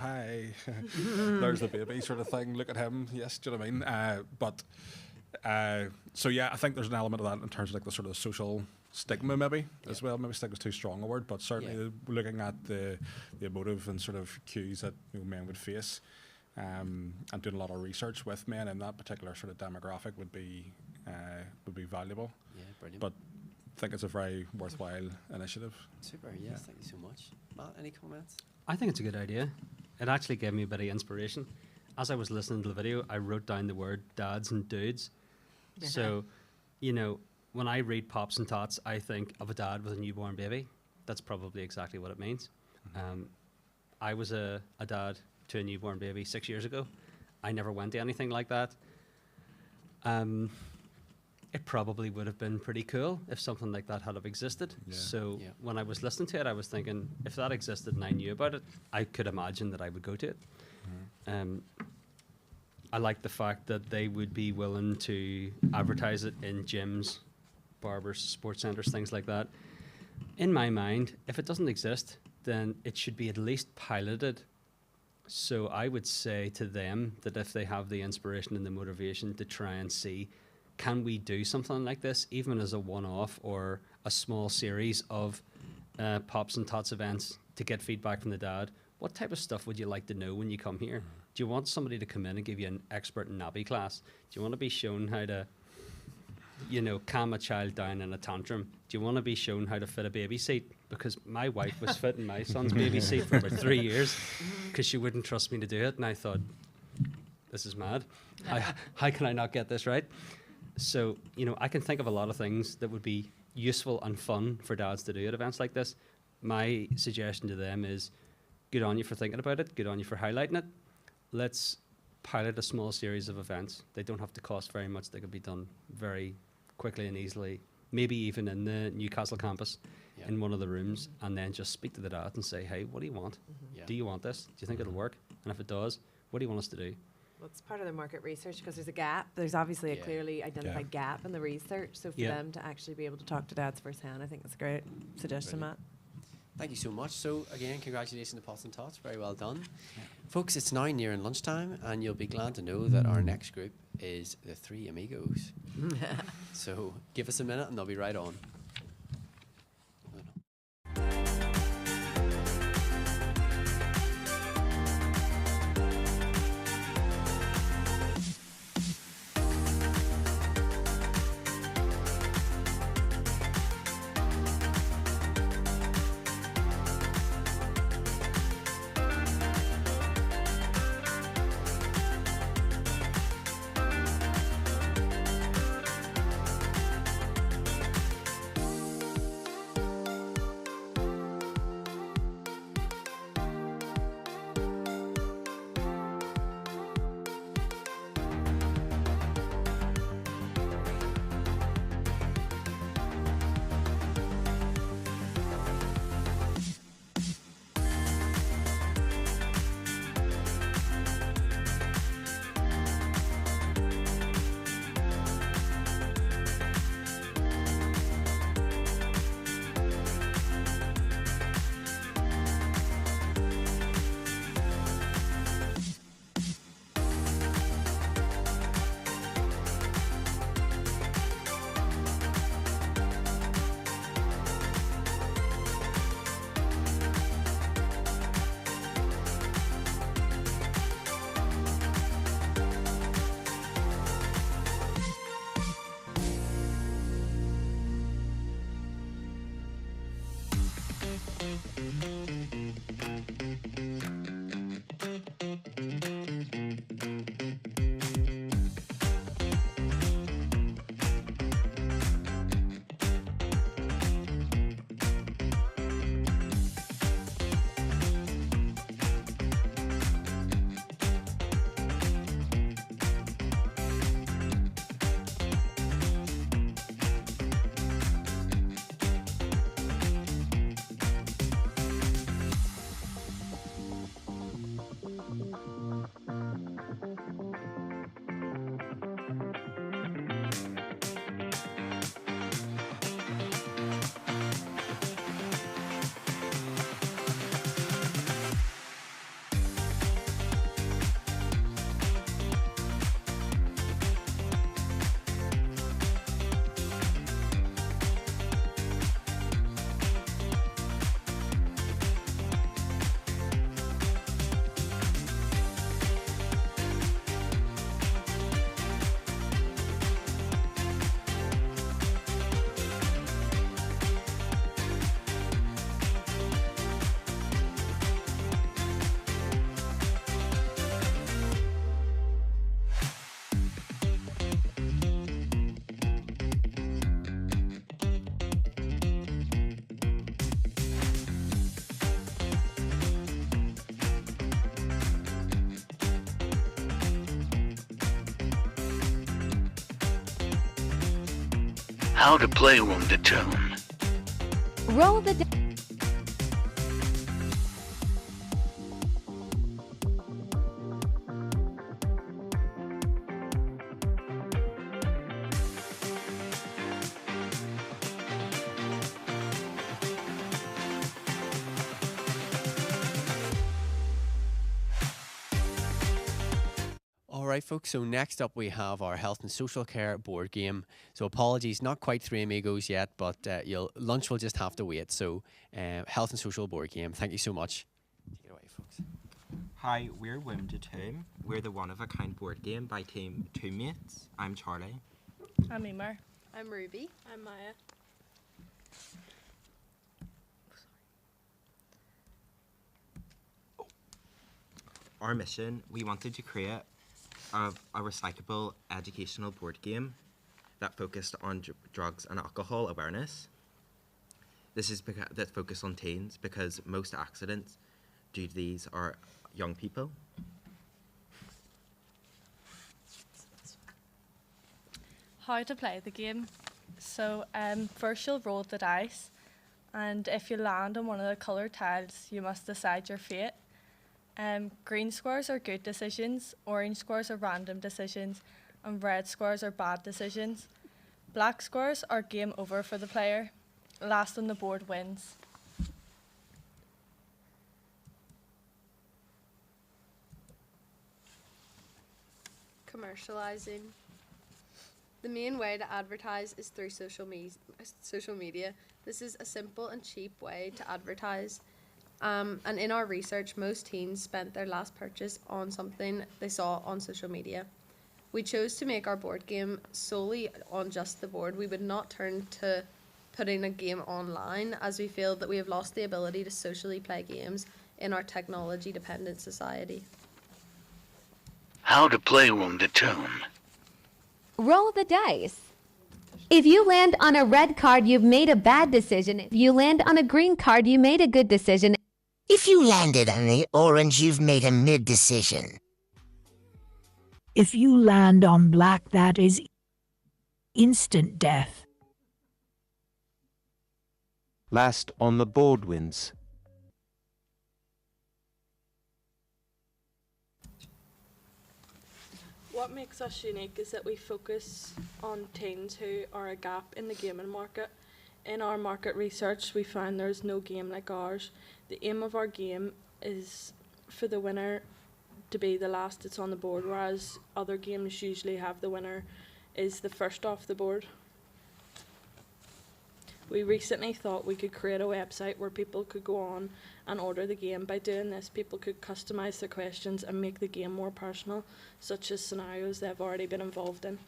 Hi, there's the baby sort of thing. Look at him. Yes, do you know what I mean? So yeah, I think there's an element of that in terms of like the sort of social stigma maybe as well. Maybe stigma is too strong a word, but certainly looking at the emotive and sort of cues that men would face, and doing a lot of research with men in that particular sort of demographic would be valuable. Yeah, brilliant. But I think it's a very worthwhile initiative. Super, yes, thank you so much. Matt, any comments? I think it's a good idea. It actually gave me a bit of inspiration. As I was listening to the video, I wrote down the word dads and dudes. So, you know, when I read Pops and Tots, I think of a dad with a newborn baby. That's probably exactly what it means. I was a dad to a newborn baby 6 years ago. I never went to anything like that. It probably would have been pretty cool if something like that had have existed. So when I was listening to it, I was thinking, if that existed and I knew about it, I could imagine that I would go to it. I like the fact that they would be willing to advertise it in gyms, barbers, sports centres, things like that. In my mind, if it doesn't exist, then it should be at least piloted. So I would say to them that if they have the inspiration and the motivation to try and see, can we do something like this, even as a one-off or a small series of Pops and Tots events to get feedback from the dad? What type of stuff would you like to know when you come here? Do you want somebody to come in and give you an expert nappy class? Do you want to be shown how to, you know, calm a child down in a tantrum? Do you want to be shown how to fit a baby seat? Because my wife was fitting my son's baby seat for about 3 years because she wouldn't trust me to do it. And I thought, this is mad. How can I not get this right? So, you know, I can think of a lot of things that would be useful and fun for dads to do at events like this. My suggestion to them is, good on you for thinking about it. Good on you for highlighting it. Let's pilot a small series of events. They don't have to cost very much. They could be done very quickly and easily, maybe even in the Newcastle campus in one of the rooms, and then just speak to the dad and say, hey, what do you want? Do you want this? Do you think it'll work? And if it does, what do you want us to do? Well, it's part of the market research because there's a gap. There's obviously a Yeah. clearly identified gap in the research. So for them to actually be able to talk to dads firsthand, I think that's a great suggestion, Matt. Thank you so much. So again, congratulations to Pots and Tots. Very well done. Folks, it's now nearing lunchtime, and you'll be glad to know that our next group is the 3 Amigos. So give us a minute and they'll be right on. How to play Roll the Tone. Roll the All right, folks, so next up we have our health and social care board game. So apologies, not quite 3 Amigos yet, but lunch will just have to wait. So health and social board game. Thank you so much. Take it away, folks. Hi, we're Wounded Tomb. We're the one-of-a-kind board game by Team Two Mates. I'm Charlie. I'm Emer. I'm Ruby. I'm Maya. Our mission, we wanted to create a recyclable educational board game that focused on drugs and alcohol awareness. This is that focused on teens because most accidents due to these are young people. How to play the game. So first you'll roll the dice, and if you land on one of the coloured tiles, you must decide your fate. Green squares are good decisions, orange squares are random decisions, and red squares are bad decisions. Black squares are game over for the player. Last on the board wins. Commercializing. The main way to advertise is through social media. This is a simple and cheap way to advertise. And in our research, most teens spent their last purchase on something they saw on social media. We chose to make our board game solely on just the board. We would not turn to putting a game online, as we feel that we have lost the ability to socially play games in our technology-dependent society. How to play Room the Tomb. Roll the dice. If you land on a red card, you've made a bad decision. If you land on a green card, you made a good decision. If you landed on the orange, you've made a mid-decision. If you land on black, that is instant death. Last on the board wins. What makes us unique is that we focus on teens who are a gap in the gaming market. In our market research, we found there's no game like ours. The aim of our game is for the winner to be the last that's on the board, whereas other games usually have the winner is the first off the board. We recently thought we could create a website where people could go on and order the game. By doing this, people could customise their questions and make the game more personal, such as scenarios they've already been involved in.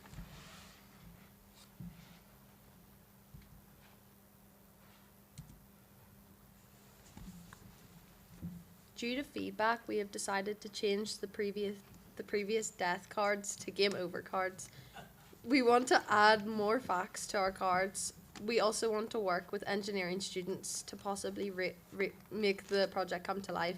Due to feedback, we have decided to change the previous death cards to game over cards. We want to add more facts to our cards. We also want to work with engineering students to possibly make the project come to life.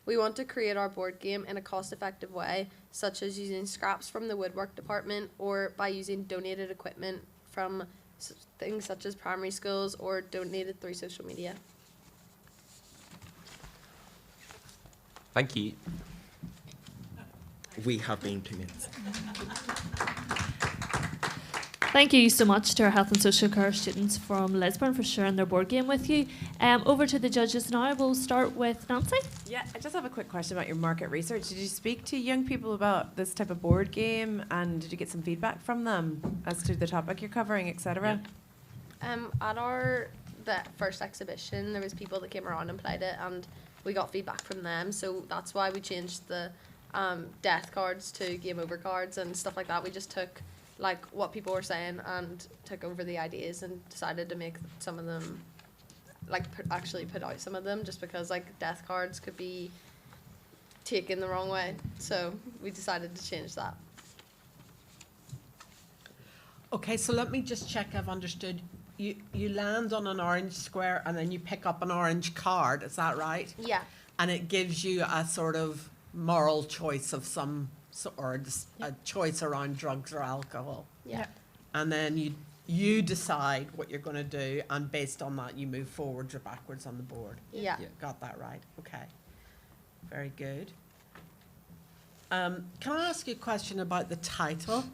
We want to create our board game in a cost-effective way, such as using scraps from the woodwork department or by using donated equipment from things such as primary schools or donated through social media. Thank you. We have been 2 minutes. Thank you so much to our health and social care students from Lisburn for sharing their board game with you. Over to the judges now. We'll start with Nancy. Yeah, I just have a quick question about your market research. Did you speak to young people about this type of board game, and did you get some feedback from them as to the topic you're covering, etc.? At the first exhibition, there was people that came around and played it, and we got feedback from them. So that's why we changed the death cards to game over cards and stuff like that. We just took like what people were saying and took over the ideas and decided to make some of them, like actually put out some of them, just because like death cards could be taken the wrong way. So we decided to change that. Okay, so let me just check I've understood. You land on an orange square and then you pick up an orange card, is that right? Yeah. And it gives you a sort of moral choice of some or a choice around drugs or alcohol. Yeah. And then you decide what you're going to do, and based on that you move forwards or backwards on the board. Yeah. Got that right. Okay. Very good. Can I ask you a question about the title?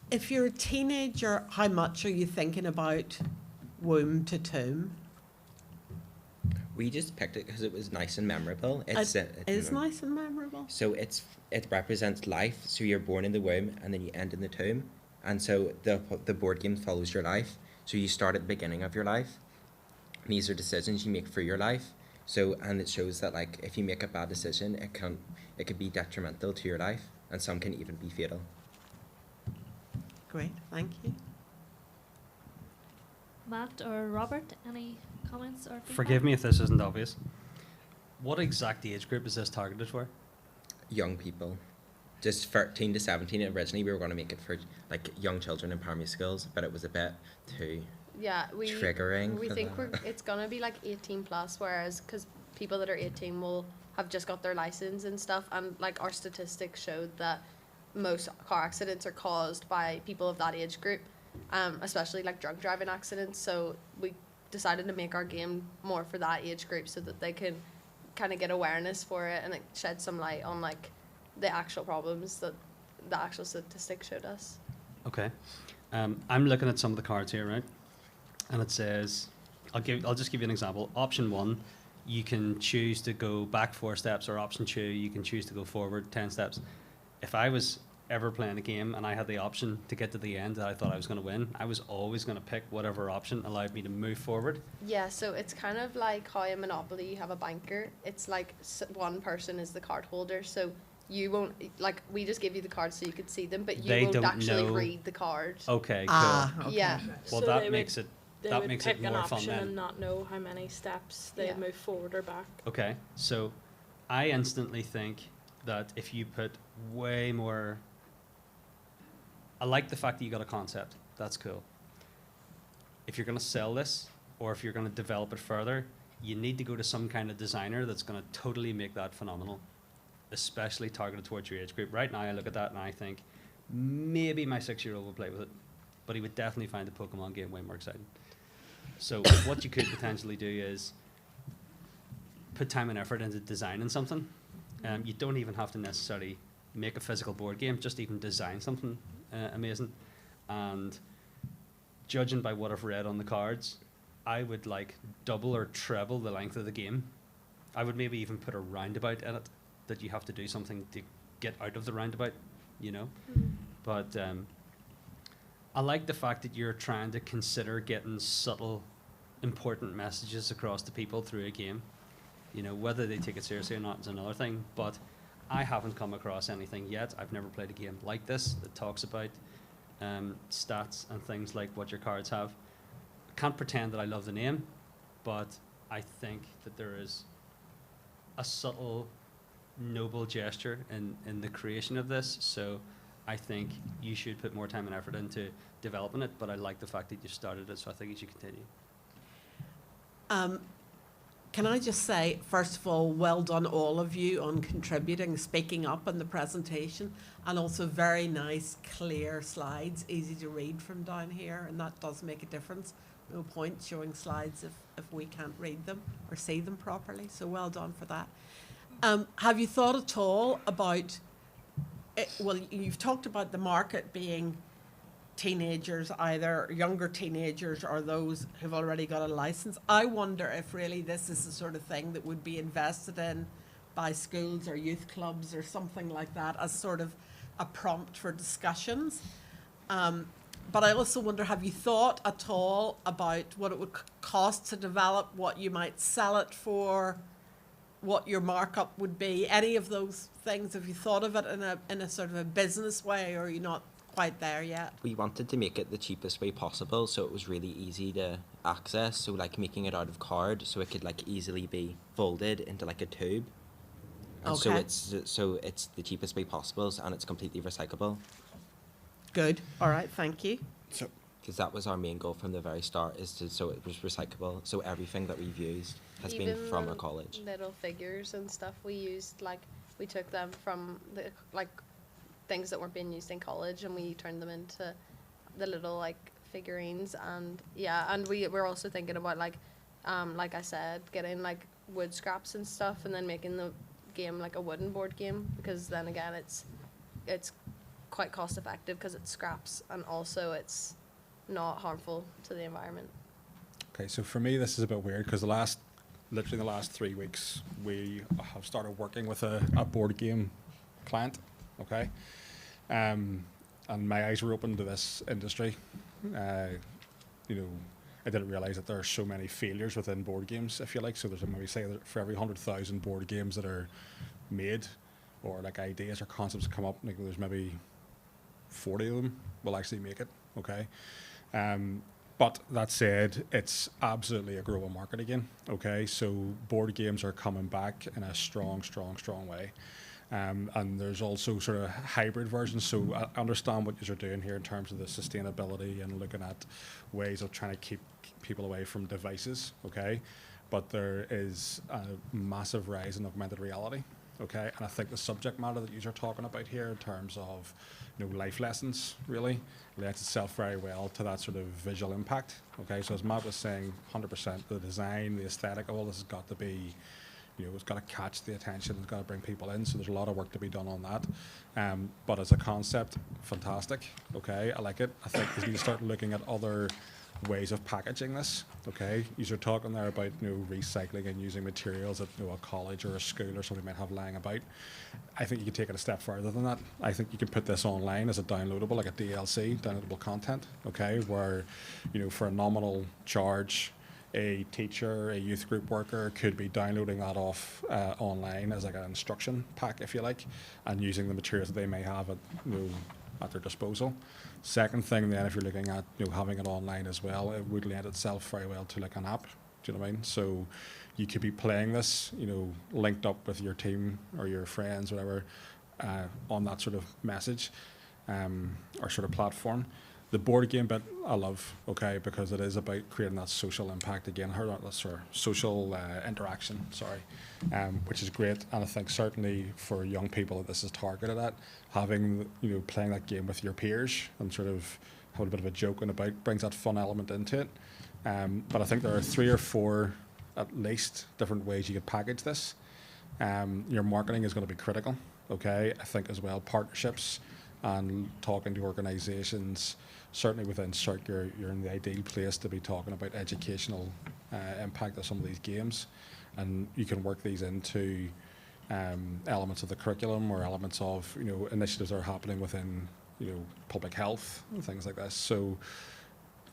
If you're a teenager, how much are you thinking about womb to tomb? We just picked it because it was nice and memorable. It is nice and memorable. So it represents life. So you're born in the womb and then you end in the tomb. And so the board game follows your life. So you start at the beginning of your life. And these are decisions you make for your life. So, and it shows that like if you make a bad decision, it could be detrimental to your life, and some can even be fatal. Great, thank you. Matt or Robert, any comments or feedback? Forgive me if this isn't obvious. What exact age group is this targeted for? Young people. Just 13 to 17. Originally we were going to make it for like young children in primary schools, but it was a bit too triggering. We think it's going to be like 18 plus, whereas because people that are 18 will have just got their license and stuff, and like our statistics showed that most car accidents are caused by people of that age group, especially like drunk driving accidents. So we decided to make our game more for that age group so that they can kind of get awareness for it and like shed some light on like the actual problems that the actual statistics showed us. Okay. I'm looking at some of the cards here, right? And it says, I'll just give you an example. Option 1, you can choose to go back 4 steps, or option 2, you can choose to go forward 10 steps. If I was ever playing a game and I had the option to get to the end that I thought I was going to win, I was always going to pick whatever option allowed me to move forward. Yeah, so it's kind of like how in Monopoly you have a banker. It's like one person is the card holder, so you won't, like, we just give you the cards so you could see them, but you They won't don't actually know. read the card. Okay, cool. Okay. Yeah. Well, So that they makes would- it They that would makes pick it an more fun option then. and not know how many steps they Yeah. move forward or back. Okay, so I instantly think that if you put way more, I like the fact that you got a concept. That's cool. If you're going to sell this, or if you're going to develop it further, you need to go to some kind of designer that's going to totally make that phenomenal, especially targeted towards your age group. Right now, I look at that and I think maybe my 6-year-old would play with it, but he would definitely find the Pokemon game way more exciting. So what you could potentially do is put time and effort into designing something. You don't even have to necessarily make a physical board game, just even design something amazing. And judging by what I've read on the cards, I would like double or treble the length of the game. I would maybe even put a roundabout in it, that you have to do something to get out of the roundabout, you know? But I like the fact that you're trying to consider getting subtle, important messages across to people through a game. You know, whether they take it seriously or not is another thing, but I haven't come across anything yet. I've never played a game like this that talks about stats and things like what your cards have. I can't pretend that I love the name, but I think that there is a subtle, noble gesture in the creation of this. So I think you should put more time and effort into developing it, but I like the fact that you started it, so I think you should continue. Can I just say, first of all, well done all of you on contributing, speaking up in the presentation, and also very nice, clear slides, easy to read from down here, and that does make a difference. No point showing slides if we can't read them or see them properly, so well done for that. Have you thought at all about, well, you've talked about the market being teenagers, either younger teenagers or those who've already got a license. I wonder if really this is the sort of thing that would be invested in by schools or youth clubs or something like that as sort of a prompt for discussions. But I also wonder, have you thought at all about what it would cost to develop, what you might sell it for, what your markup would be, any of those things? Have you thought of it in a sort of a business way, or are you not quite there yet? We wanted to make it the cheapest way possible, so it was really easy to access. So like making it out of card, so it could like easily be folded into like a tube. And Okay. so it's the cheapest way possible, and it's completely recyclable. Good. All right. Thank you. So, because that was our main goal from the very start, so it was recyclable. So everything that we've used has been Even from the our college. little figures and stuff we used, like we took them from the like things that weren't being used in college, and we turned them into the little like figurines. And yeah, and we're also thinking about like I said, getting like wood scraps and stuff, and then making the game like a wooden board game, because then again it's quite cost effective because it's scraps, and also it's not harmful to the environment. Okay, so for me this is a bit weird because literally the last 3 weeks we have started working with a board game client. Okay, and my eyes were open to this industry. You know, I didn't realize that there are so many failures within board games, if you like. So there's maybe say that for every 100,000 board games that are made, or like ideas or concepts that come up, like there's maybe 40 of them will actually make it. Okay, but that said, it's absolutely a growing market again. Okay, so board games are coming back in a strong way. And there's also sort of hybrid versions. So I understand what you're doing here in terms of the sustainability and looking at ways of trying to keep people away from devices, okay? But there is a massive rise in augmented reality, okay? And I think the subject matter that you're talking about here in terms of, you know, life lessons really lends itself very well to that sort of visual impact, okay? So as Matt was saying, 100% the design, the aesthetic, all this has got to be it's got to catch the attention, it's got to bring people in. So there's a lot of work to be done on that. But as a concept, fantastic. Okay, I like it. I think we need to start looking at other ways of packaging this. Okay, you're talking there about recycling and using materials that a college or a school or something might have lying about. I think you can take it a step further than that. I think you can put this online as a downloadable, like a DLC, downloadable content. Okay, where for a nominal charge, a teacher, a youth group worker could be downloading that off online as like an instruction pack, if you like, and using the materials that they may have at their disposal. Second thing then, if you're looking at having it online as well, it would lend itself very well to like an app. Do you know what I mean? So you could be playing this, linked up with your team or your friends, whatever, on that sort of message or sort of platform. The board game bit I love, okay, because it is about creating that social impact again, social interaction, which is great. And I think certainly for young people that this is targeted at, having, playing that game with your peers and sort of having a bit of a joke and about brings that fun element into it. But I think there are 3 or 4 at least different ways you could package this. Your marketing is going to be critical, okay? I think as well partnerships and talking to organisations. Certainly within SERC, you're in the ideal place to be talking about educational impact of some of these games, and you can work these into elements of the curriculum or elements of initiatives that are happening within public health and things like this. So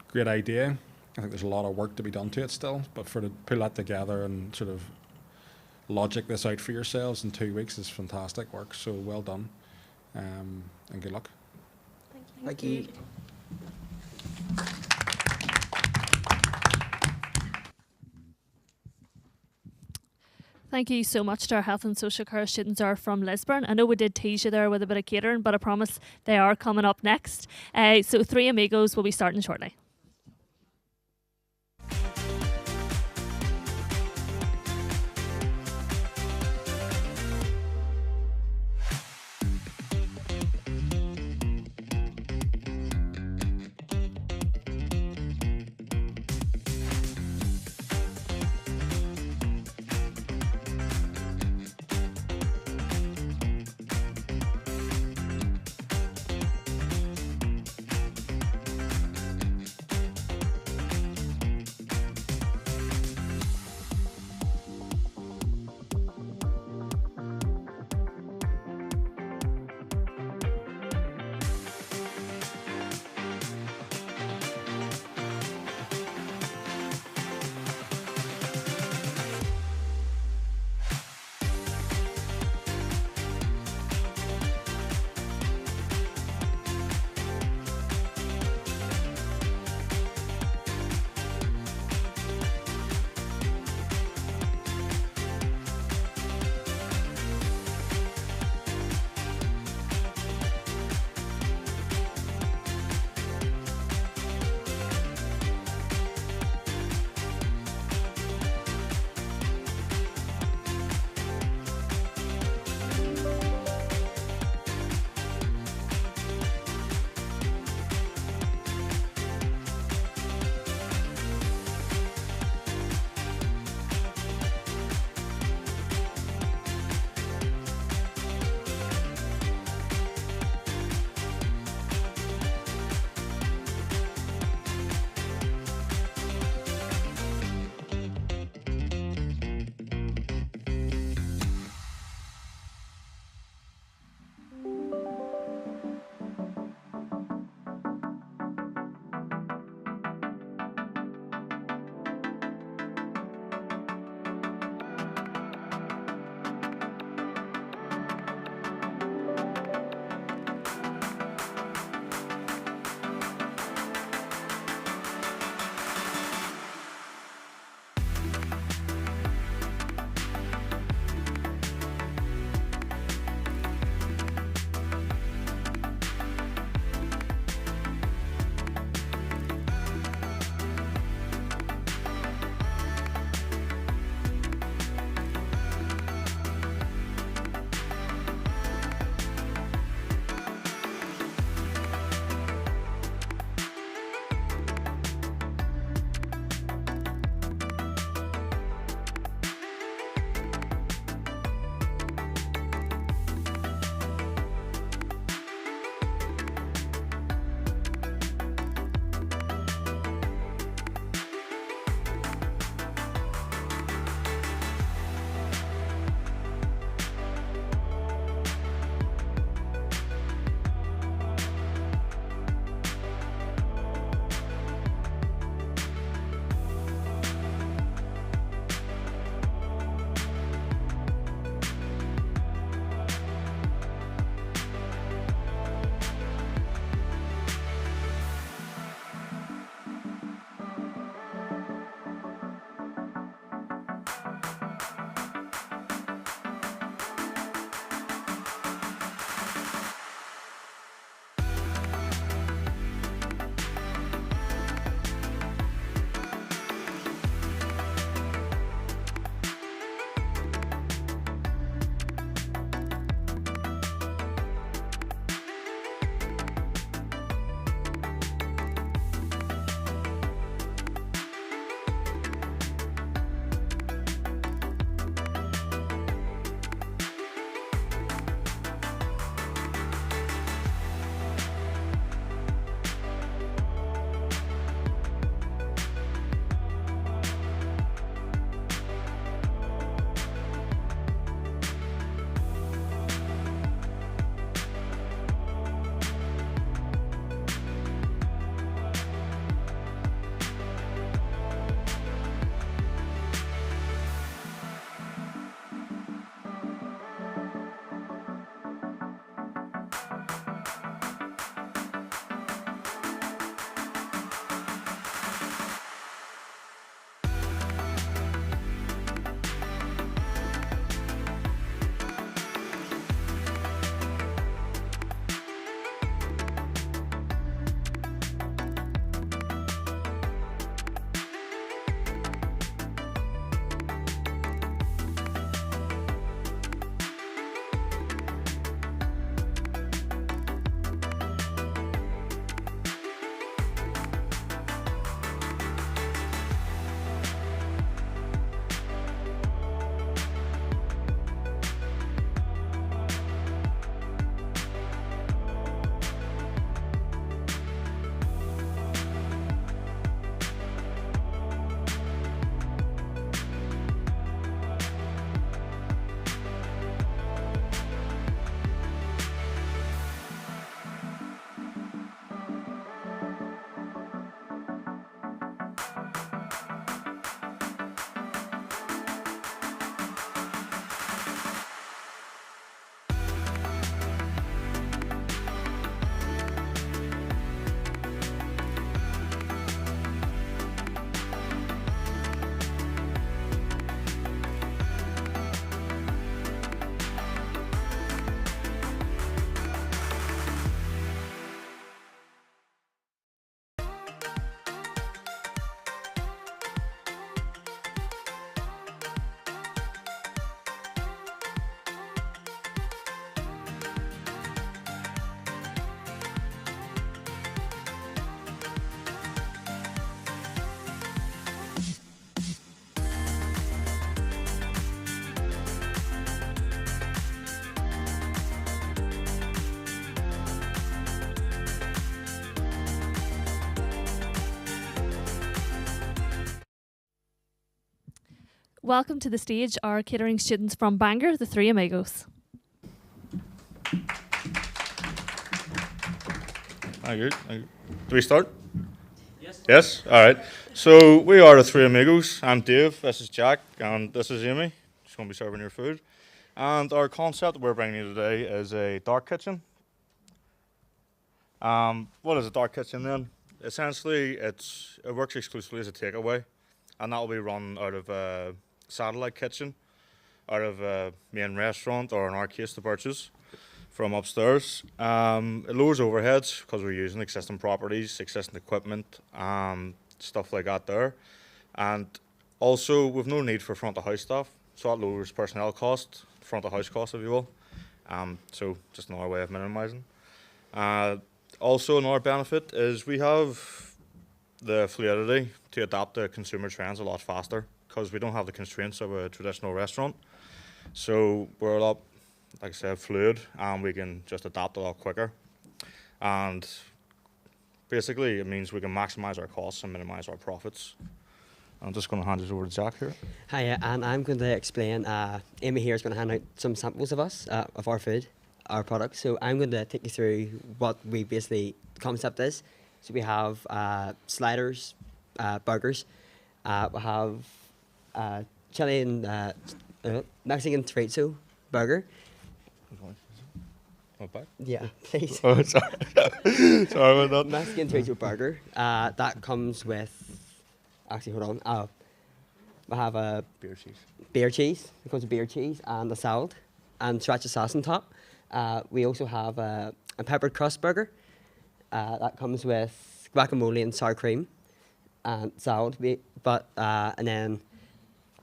great idea. I think there's a lot of work to be done to it still, but to pull that together and sort of logic this out for yourselves in 2 weeks is fantastic work. So well done, and good luck. Thank you. Thank you so much to our health and social care students are from Lisburn. I know we did tease you there with a bit of catering, but I promise they are coming up next. So 3 Amigos will be starting shortly. welcome to the stage our catering students from Bangor, the three Amigos. Thank you. Do we start? Yes? All right. So we are the three Amigos. I'm Dave, this is Jack, and this is Amy. She's going to be serving your food. And our concept that we're bringing you today is a dark kitchen. What is a dark kitchen then? Essentially, it works exclusively as a takeaway, and that will be run out of a satellite kitchen, out of a main restaurant, or in our case, the Birches, from upstairs. It lowers overheads because we're using existing properties, existing equipment, stuff like that there. And also, we've no need for front of house staff, so that lowers personnel cost, front of house cost, if you will. So just another way of minimising. Also, another benefit is we have the fluidity to adapt to consumer trends a lot faster because we don't have the constraints of a traditional restaurant. So we're a lot, like I said, fluid, and we can just adapt a lot quicker. And basically, it means we can maximise our costs and minimise our profits. I'm just going to hand it over to Jack here. Hi, and I'm going to explain. Amy here is going to hand out some samples of us, of our food, our products. So I'm going to take you through what we basically, the concept is. So we have sliders, burgers. We have chili and Mexican chorizo burger. Back? Yeah, please. Oh, sorry. Sorry about that. Mexican chorizo burger. That comes with. Actually, hold on. We have a beer cheese. Beer cheese. It comes with beer cheese and a salad and sriracha sauce on top. We also have a peppered crust burger. That comes with guacamole and sour cream and salad. And then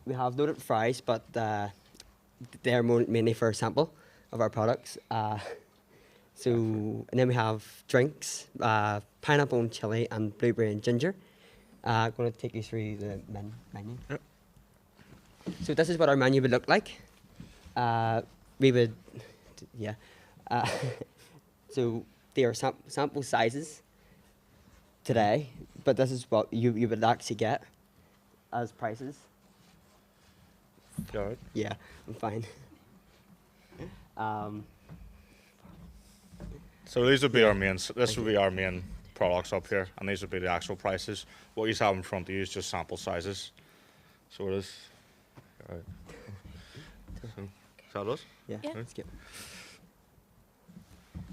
we have loaded fries, but they're mainly for a sample of our products. And then we have drinks, pineapple and chili and blueberry and ginger. I'm going to take you through the menu. Yep. So this is what our menu would look like. We would, yeah. So they are sample sizes today, but this is what you would actually get as prices. You all right? Yeah, I'm fine. So these would be our main. This would be our main products up here, and these would be the actual prices. What you have in front of you is just sample sizes. So it is. All right. So, is that us? Yeah. Yeah. Let's get.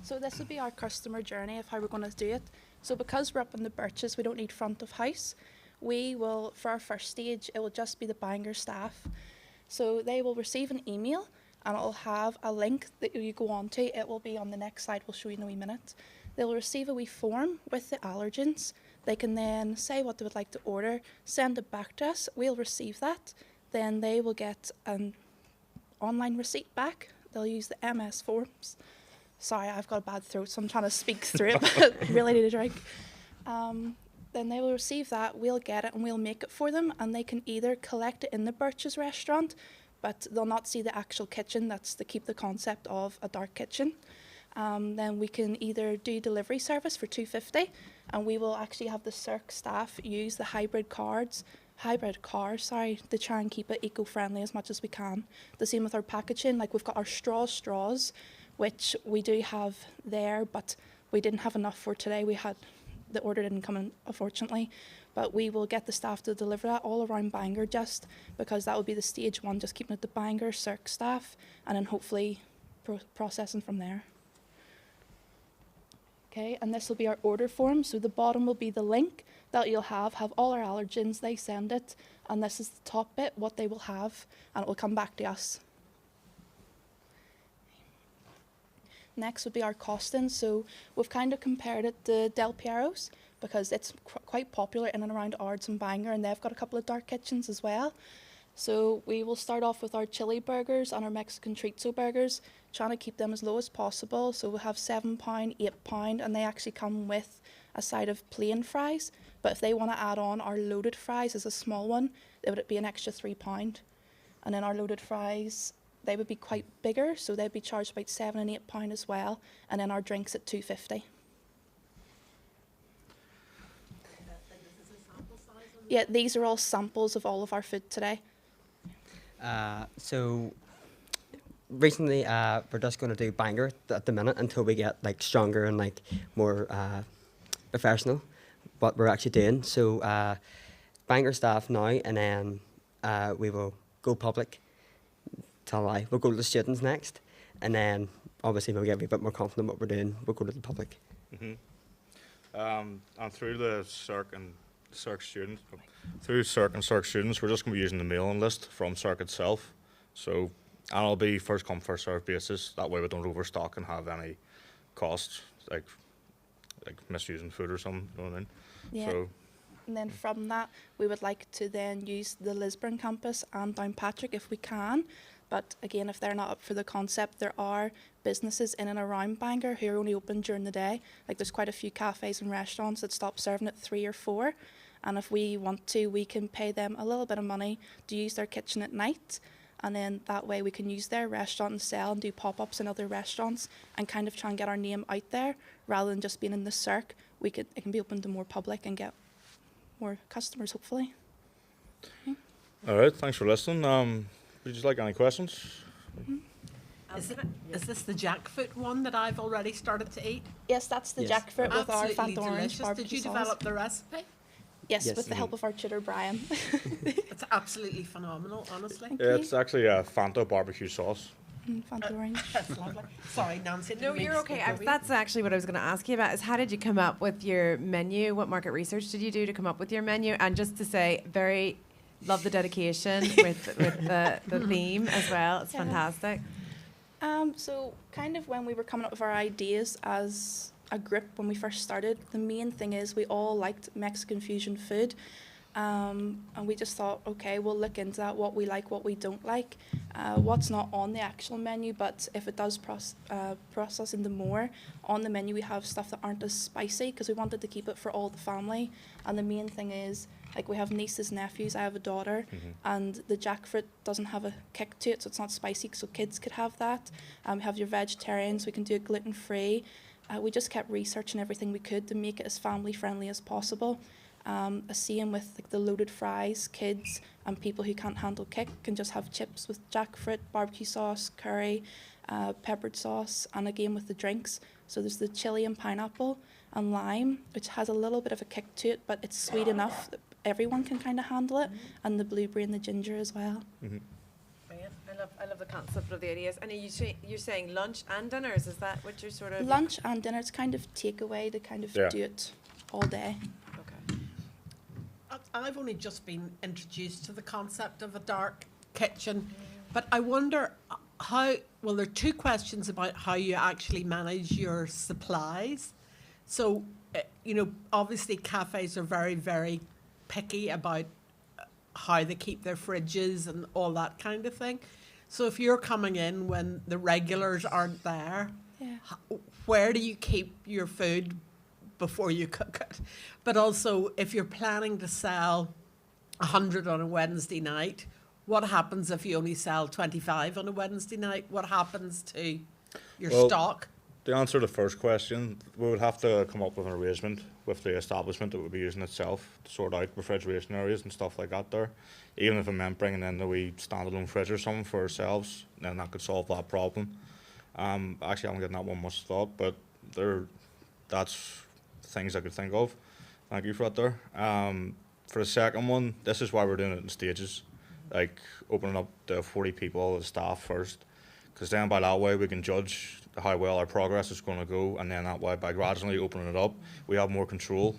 So this would be our customer journey of how we're going to do it. So because we're up in the Birches, we don't need front of house. We will, for our first stage, it will just be the Bangor staff. So they will receive an email, and it will have a link that you go on to. It will be on the next slide. We'll show you in a wee minute. They'll receive a wee form with the allergens. They can then say what they would like to order, send it back to us. We'll receive that. Then they will get an online receipt back. They'll use the MS forms. Sorry, I've got a bad throat, so I'm trying to speak through it, but really need a drink. Then they will receive that, we'll get it, and we'll make it for them, and they can either collect it in the Birches restaurant, but they'll not see the actual kitchen. That's to keep the concept of a dark kitchen. Then we can either do delivery service for $2.50, and we will actually have the SERC staff use the hybrid cars, to try and keep it eco-friendly as much as we can. The same with our packaging, like we've got our straws, which we do have there, but we didn't have enough for today. The order didn't come in, unfortunately, but we will get the staff to deliver that all around Bangor, just because that will be the stage one, just keeping it the Bangor SERC staff, and then hopefully processing from there. Okay, and this will be our order form. So the bottom will be the link that you'll have all our allergens. They send it, and this is the top bit, what they will have, and it will come back to us. Next would be our costing. So we've kind of compared it to Del Piero's because it's quite popular in and around Ards and Bangor, and they've got a couple of dark kitchens as well. So we will start off with our chili burgers and our Mexican chorizo burgers, trying to keep them as low as possible. So we'll have £7, £8, and they actually come with a side of plain fries. But if they want to add on our loaded fries as a small one, it would be an extra £3. And then our loaded fries, they would be quite bigger, so they'd be charged about £7 and £8 as well. And then our drinks at $2.50. Yeah, these are all samples of all of our food today. So recently, we're just going to do banger at the minute until we get like stronger and like more professional. What we're actually doing. So banger staff now, and then we will go public. Tell a lie. We'll go to the students next, and then obviously we'll get a bit more confident what we're doing. We'll go to the public. And through the SERC and SERC students, through SERC and SERC students, we're just going to be using the mailing list from SERC itself. So, and it'll be first come, first served basis. That way we don't overstock and have any costs, like misusing food or something, you know what I mean? Yeah. So, and then from that, we would like to then use the Lisburn campus and Downpatrick if we can. But again, if they're not up for the concept, there are businesses in and around Bangor who are only open during the day. Like there's quite a few cafes and restaurants that stop serving at 3 or 4. And if we want to, we can pay them a little bit of money to use their kitchen at night. And then that way we can use their restaurant and sell and do pop-ups in other restaurants and kind of try and get our name out there rather than just being in the SERC. It can be open to more public and get more customers, hopefully. all right, thanks for listening. Would you like any questions? Is this the jackfruit one that I've already started to eat? Yes, that's the Yes. jackfruit with our Absolutely Fanta orange delicious. barbecue Did you sauce. develop the recipe? Yes, Yes. with the help of our tutor Brian. It's absolutely phenomenal, honestly. Yeah, it's actually a Fanta barbecue sauce. Fanta orange. That's lovely. Sorry, Nancy. No, you're okay. That's actually what I was going to ask you about. Is how did you come up with your menu? What market research did you do to come up with your menu? And just to say, love the dedication with the theme as well. It's fantastic. So kind of when we were coming up with our ideas as a group when we first started, the main thing is we all liked Mexican fusion food. And we just thought, okay, we'll look into that, what we like, what we don't like, what's not on the actual menu, but if it does process into more, on the menu we have stuff that aren't as spicy because we wanted to keep it for all the family. And the main thing is, like we have nieces, nephews, I have a daughter, and the jackfruit doesn't have a kick to it, so it's not spicy, so kids could have that. We have your vegetarians, we can do it gluten-free. We just kept researching everything we could to make it as family-friendly as possible. Same with like the loaded fries, kids and people who can't handle kick can just have chips with jackfruit, barbecue sauce, curry, peppered sauce, and again with the drinks. So there's the chili and pineapple and lime, which has a little bit of a kick to it, but it's sweet enough that everyone can kind of handle it, and the blueberry and the ginger as well. Brilliant. I love the concept of the ideas. And you're saying lunch and dinners? Is that what you're sort of Lunch and dinner, it's kind of takeaway to kind of Yeah. do it all day. I've only just been introduced to the concept of a dark kitchen, but I wonder well, there are two questions about how you actually manage your supplies. So, obviously cafes are very, very picky about how they keep their fridges and all that kind of thing. So if you're coming in when the regulars aren't there, where do you keep your food before you cook it? But also, if you're planning to sell 100 on a Wednesday night, what happens if you only sell 25 on a Wednesday night? What happens to your stock? To answer the first question, we would have to come up with an arrangement with the establishment that would be using itself to sort out refrigeration areas and stuff like that there. Even if it meant bringing in the wee standalone fridge or something for ourselves, then that could solve that problem. Actually, I haven't given that one much thought, but that's things I could think of. Thank you for that there. For the second one, this is why we're doing it in stages, like opening up to 40 people as staff first, because then by that way we can judge how well our progress is going to go, and then that way by gradually opening it up, we have more control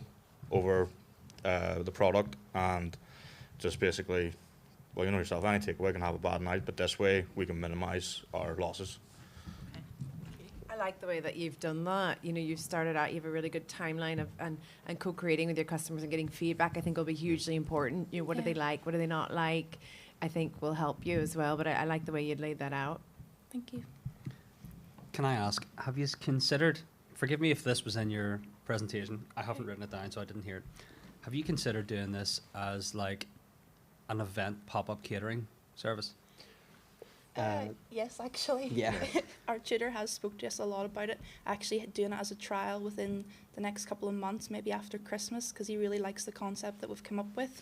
over the product, and just basically, well, you know yourself, any takeaway can have a bad night, but this way we can minimise our losses. I like the way that you've done that. You've started out, you have a really good timeline of and co-creating with your customers and getting feedback. I think will be hugely important. What do they like? What do they not like? I think will help you as well. But I like the way you laid that out. Thank you. Can I ask, have you considered, forgive me if this was in your presentation, I haven't written it down so I didn't hear it. Have you considered doing this as like an event pop-up catering service? Yes, actually. Yeah. Our tutor has spoke to us a lot about it, actually doing it as a trial within the next couple of months, maybe after Christmas, because he really likes the concept that we've come up with.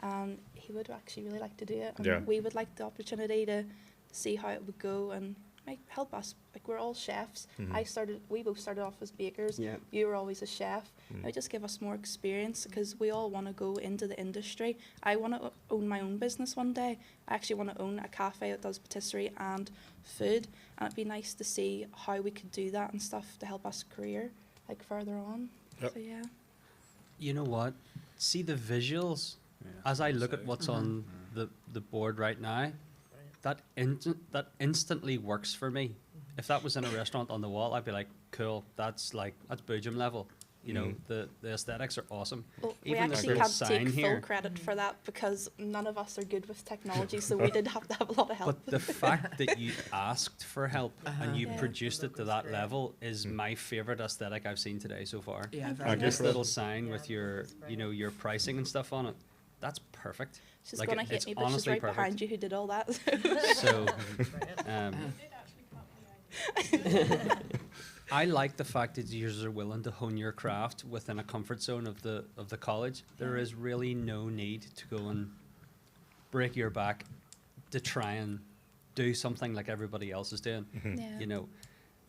and he would actually really like to do it. And Yeah. we would like the opportunity to see how it would go and help us. Like, we're all chefs. We both started off as bakers. Yeah. You were always a chef. It would just give us more experience because we all want to go into the industry. I want to own my own business one day. I actually want to own a cafe that does patisserie and food, and it'd be nice to see how we could do that and stuff to help us career further on. Yep. So yeah. You know what? See the visuals as I look at what's on the board right now. That instantly works for me. If that was in a restaurant on the wall, I'd be like, cool. That's Boojum level. You know, the aesthetics are awesome. Well, we Even this actually little can't sign take here. full credit for that because none of us are good with technology, so we did have to have a lot of help. But the fact that you asked for help and you Yeah. produced it to that level is my favorite aesthetic I've seen today so far. Yeah, very And this nice. little sign with your, your pricing and stuff on it, that's perfect. She's Like, gonna hit it's me, but she's honestly right perfect. behind you who did all that. So, I like the fact that you are willing to hone your craft within a comfort zone of the college. There is really no need to go and break your back to try and do something like everybody else is doing. Yeah. You know,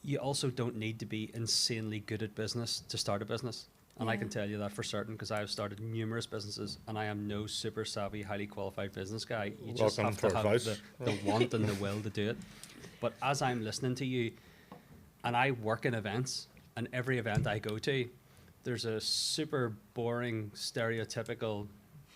you also don't need to be insanely good at business to start a business. And I can Yeah. tell you that for certain because I have started numerous businesses and I am no super savvy, highly qualified business guy. You just Welcome have to to our have advice. the want and the will to do it. But as I'm listening to you, and I work in events, and every event I go to, there's a super boring, stereotypical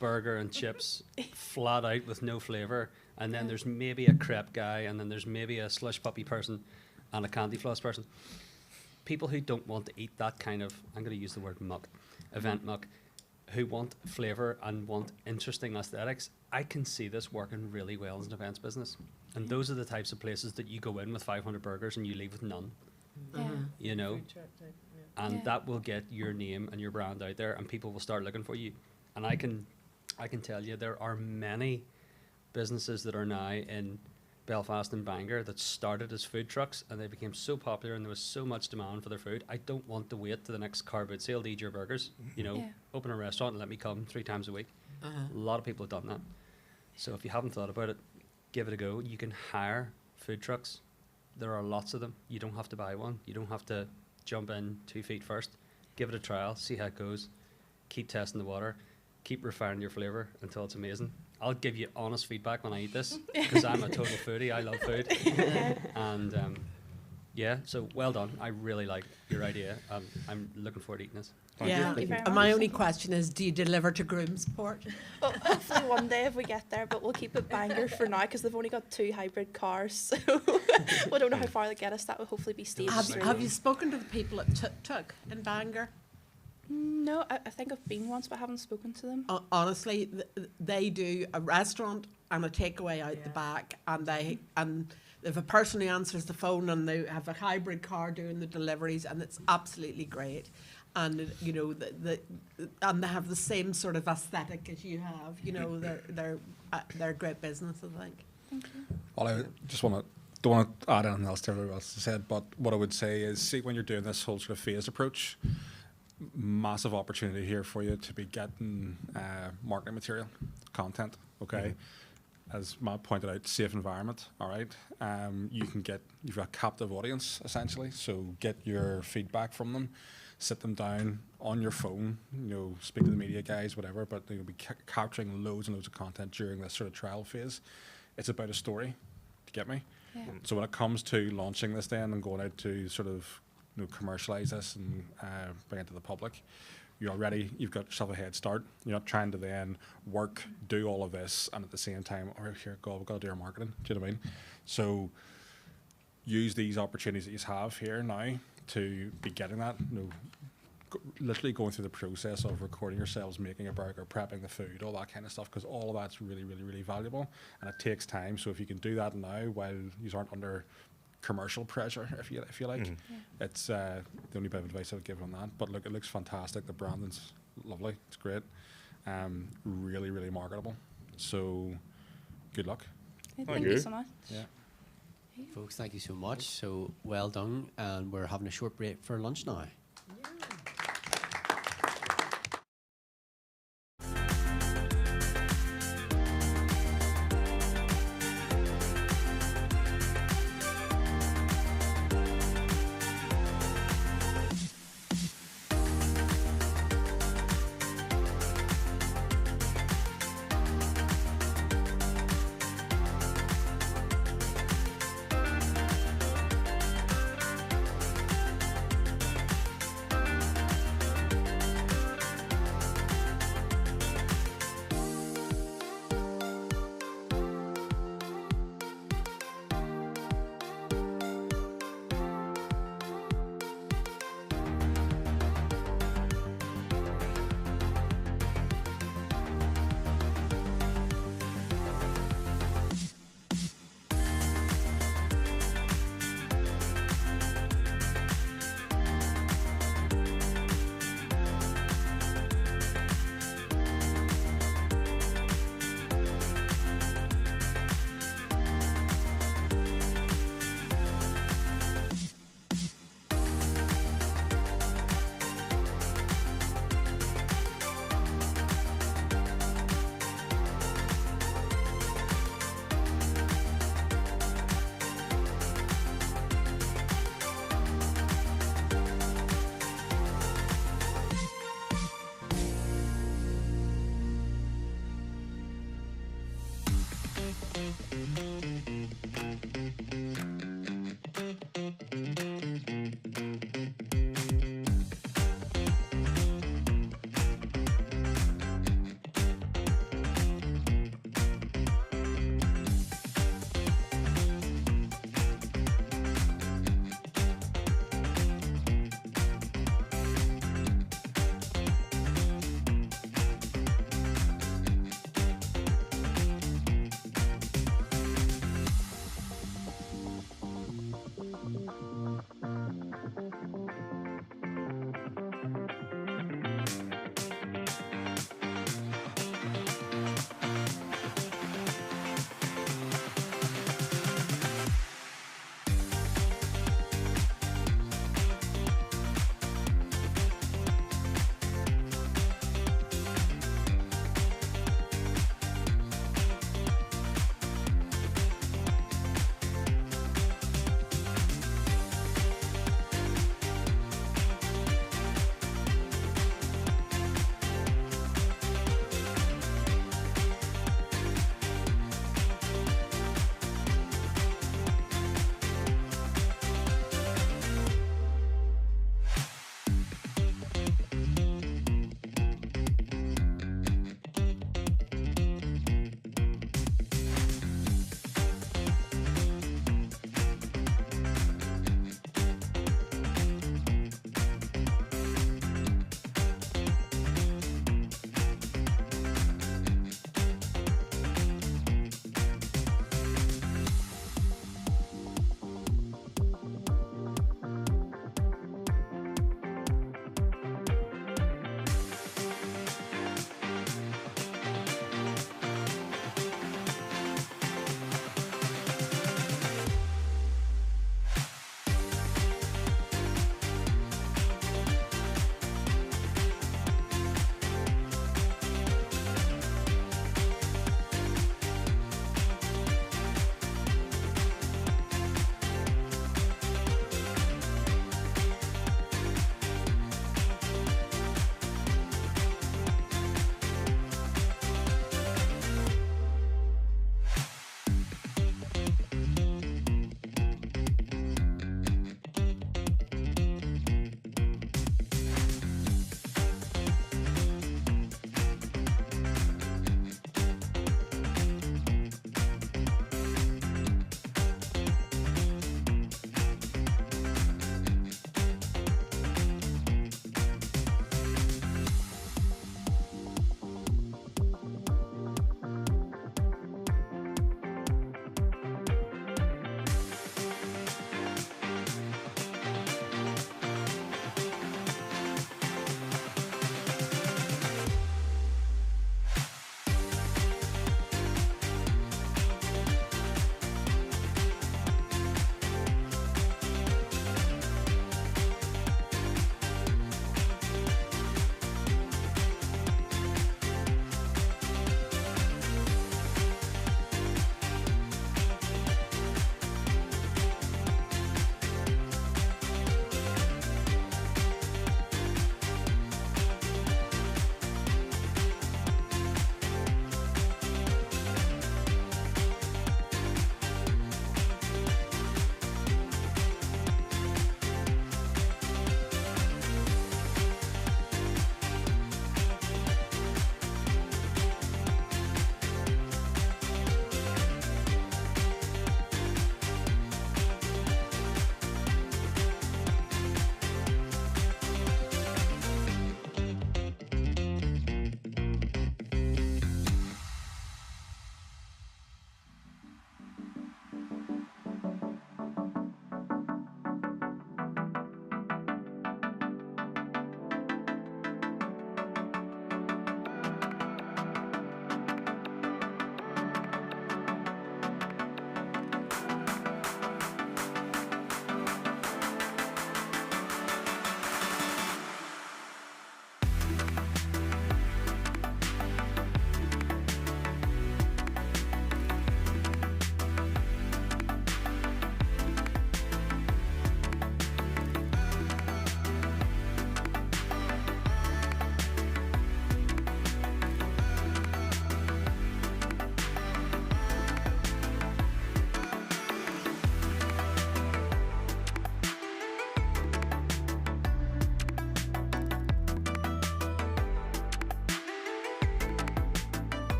burger and chips flat out with no flavour. And then there's maybe a crepe guy, and then there's maybe a slush puppy person and a candy floss person. People who don't want to eat that kind of, I'm going to use the word muck, event muck, who want flavour and want interesting aesthetics, I can see this working really well as an events business. And those are the types of places that you go in with 500 burgers and you leave with none. Yeah. You know, and Yeah. that will get your name and your brand out there, and people will start looking for you. And I can tell you there are many businesses that are now in Belfast and Bangor that started as food trucks, and they became so popular, and there was so much demand for their food. I don't want to wait to the next car boot sale to eat your burgers. You know, Yeah. open a restaurant and let me come 3 times a week. Uh-huh. A lot of people have done that. So if you haven't thought about it, give it a go. You can hire food trucks. There are lots of them. You don't have to buy one. You don't have to jump in 2 feet first. Give it a trial, see how it goes. Keep testing the water. Keep refining your flavour until it's amazing. I'll give you honest feedback when I eat this because I'm a total foodie. I love food. And yeah, so well done. I really like your idea. I'm looking forward to eating this. Yeah, Thank you very and my much. only question is, do you deliver to Groomsport? Well, hopefully one day if we get there, but we'll keep it Bangor for now because they've only got 2 hybrid cars, so we don't know how far they get us. That will hopefully be staged. Have you spoken to the people at Tuk in Bangor? No, I think I've been once, but I haven't spoken to them. Honestly, they do a restaurant and a takeaway out the back, and they if a person who answers the phone, and they have a hybrid car doing the deliveries, and it's absolutely great. And you know and they have the same sort of aesthetic as you have. You know, they're a great business, I think. Thank you. Well, I just don't want to add anything else to everyone else said, but what I would say is, see, when you're doing this whole sort of phased approach, massive opportunity here for you to be getting marketing material, content, okay? As Matt pointed out, safe environment, all right? You've got a captive audience, essentially, so get your feedback from them, sit them down on your phone, you know, speak to the media guys, whatever, but you'll be capturing loads and loads of content during this sort of trial phase. It's about a story, do you get me? Yeah. So when it comes to launching this then and going out to sort of, you know, commercialize this and bring it to the public, you've got yourself a head start. You're not trying to then do all of this, and at the same time, we've got to do our marketing. Do you know what I mean? So use these opportunities that you have here now to be getting that. You know, literally going through the process of recording yourselves, making a burger, prepping the food, all that kind of stuff, because all of that's really, really, really valuable, and it takes time. So if you can do that now while you aren't under commercial pressure, if you like, it's the only bit of advice I would give on that. But look, it looks fantastic. The branding's lovely. It's great. Really, really marketable. So good luck. Thank you so much. Yeah. Folks, thank you so much. So well done, and we're having a short break for lunch now.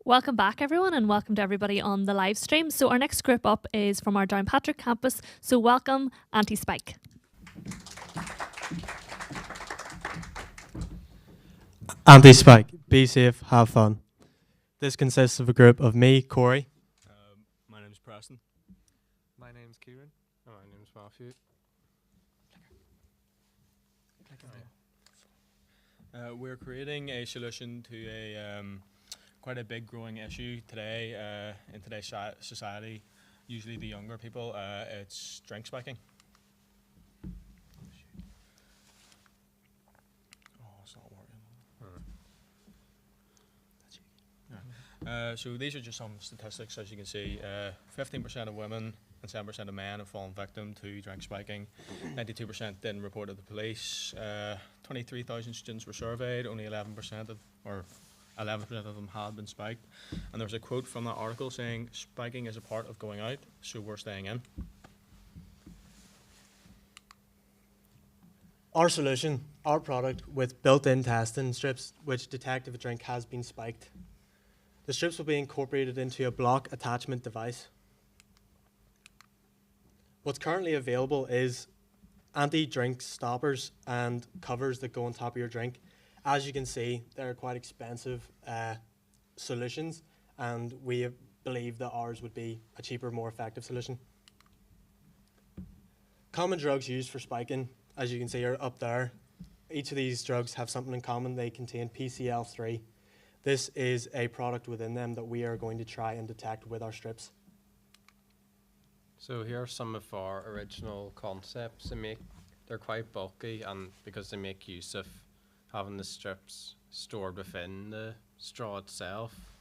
Welcome back, everyone, and welcome to everybody on the live stream. So our next group up is from our Downpatrick campus. So welcome, Anti-Spike. Anti-Spike, be safe, have fun. This consists of a group of me, Corey. My name's Preston. My name's Kieran. My name's Matthew. We're creating a solution to a quite a big growing issue today in today's society. Usually the younger people, it's drink spiking. So these are just some statistics, as you can see. 15% of women and 7% of men have fallen victim to drink spiking. 92% didn't report to the police. 23,000 students were surveyed. Only 11% of them had been spiked. And there's a quote from that article saying, "Spiking is a part of going out, so we're staying in." Our solution, our product with built-in testing strips which detect if a drink has been spiked. The strips will be incorporated into a block attachment device. What's currently available is anti-drink stoppers and covers that go on top of your drink. As you can see, they're quite expensive solutions, and we believe that ours would be a cheaper, more effective solution. Common drugs used for spiking, as you can see, are up there. Each of these drugs have something in common. They contain PCL3. This is a product within them that we are going to try and detect with our strips. So here are some of our original concepts. They're quite bulky, and because they make use of having the strips stored within the straw itself.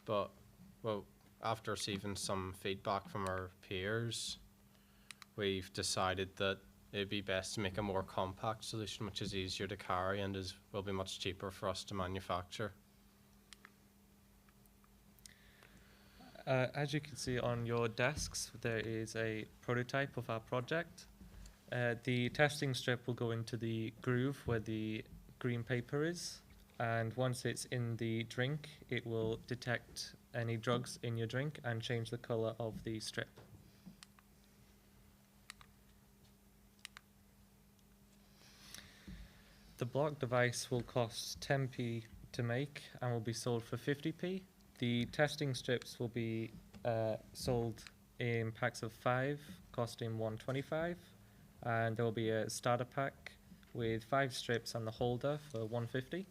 But well, after receiving some feedback from our peers, we've decided that it'd be best to make a more compact solution, which is easier to carry and will be much cheaper for us to manufacture. As you can see on your desks, there is a prototype of our project. The testing strip will go into the groove where the green paper is, and once it's in the drink, it will detect any drugs in your drink and change the color of the strip. The block device will cost 10p to make and will be sold for 50p. The testing strips will be sold in packs of 5, costing 125, and there will be a starter pack with 5 strips and the holder for 150.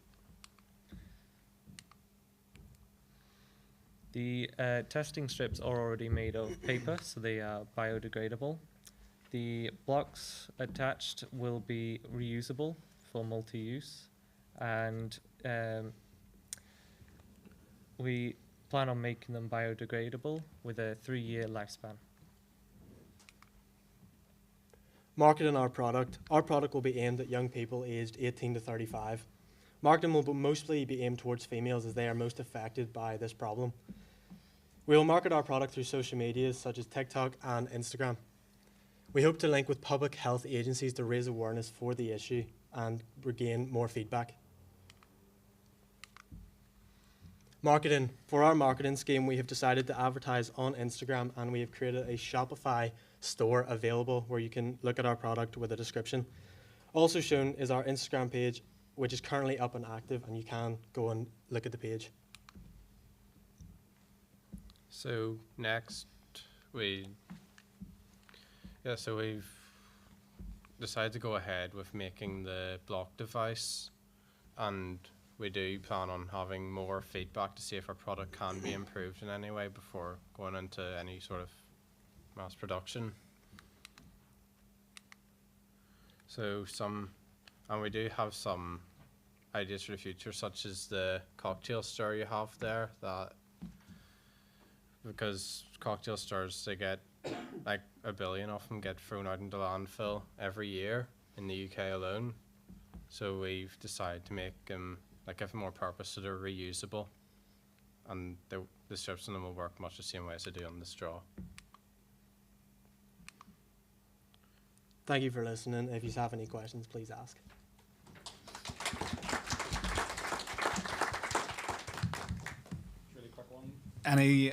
The testing strips are already made of paper, so they are biodegradable. The blocks attached will be reusable for multi-use, and we plan on making them biodegradable with a 3-year lifespan. Marketing our product will be aimed at young people aged 18 to 35. Marketing will mostly be aimed towards females as they are most affected by this problem. We will market our product through social medias such as TikTok and Instagram. We hope to link with public health agencies to raise awareness for the issue and regain more feedback. Marketing. For our marketing scheme, we have decided to advertise on Instagram, and we have created a Shopify store available where you can look at our product with a description. Also shown is our Instagram page, which is currently up and active, and you can go and look at the page. So next, we've decided to go ahead with making the block device, and we do plan on having more feedback to see if our product can be improved in any way before going into any sort of mass production. So we do have some ideas for the future, such as the cocktail stir you have there, because cocktail stirs, they get like 1 billion of them get thrown out into landfill every year in the UK alone. So we've decided to make them give them more purpose, so they're reusable, and the strips on them will work much the same way as they do on the straw. Thank you for listening. If you have any questions, please ask. Any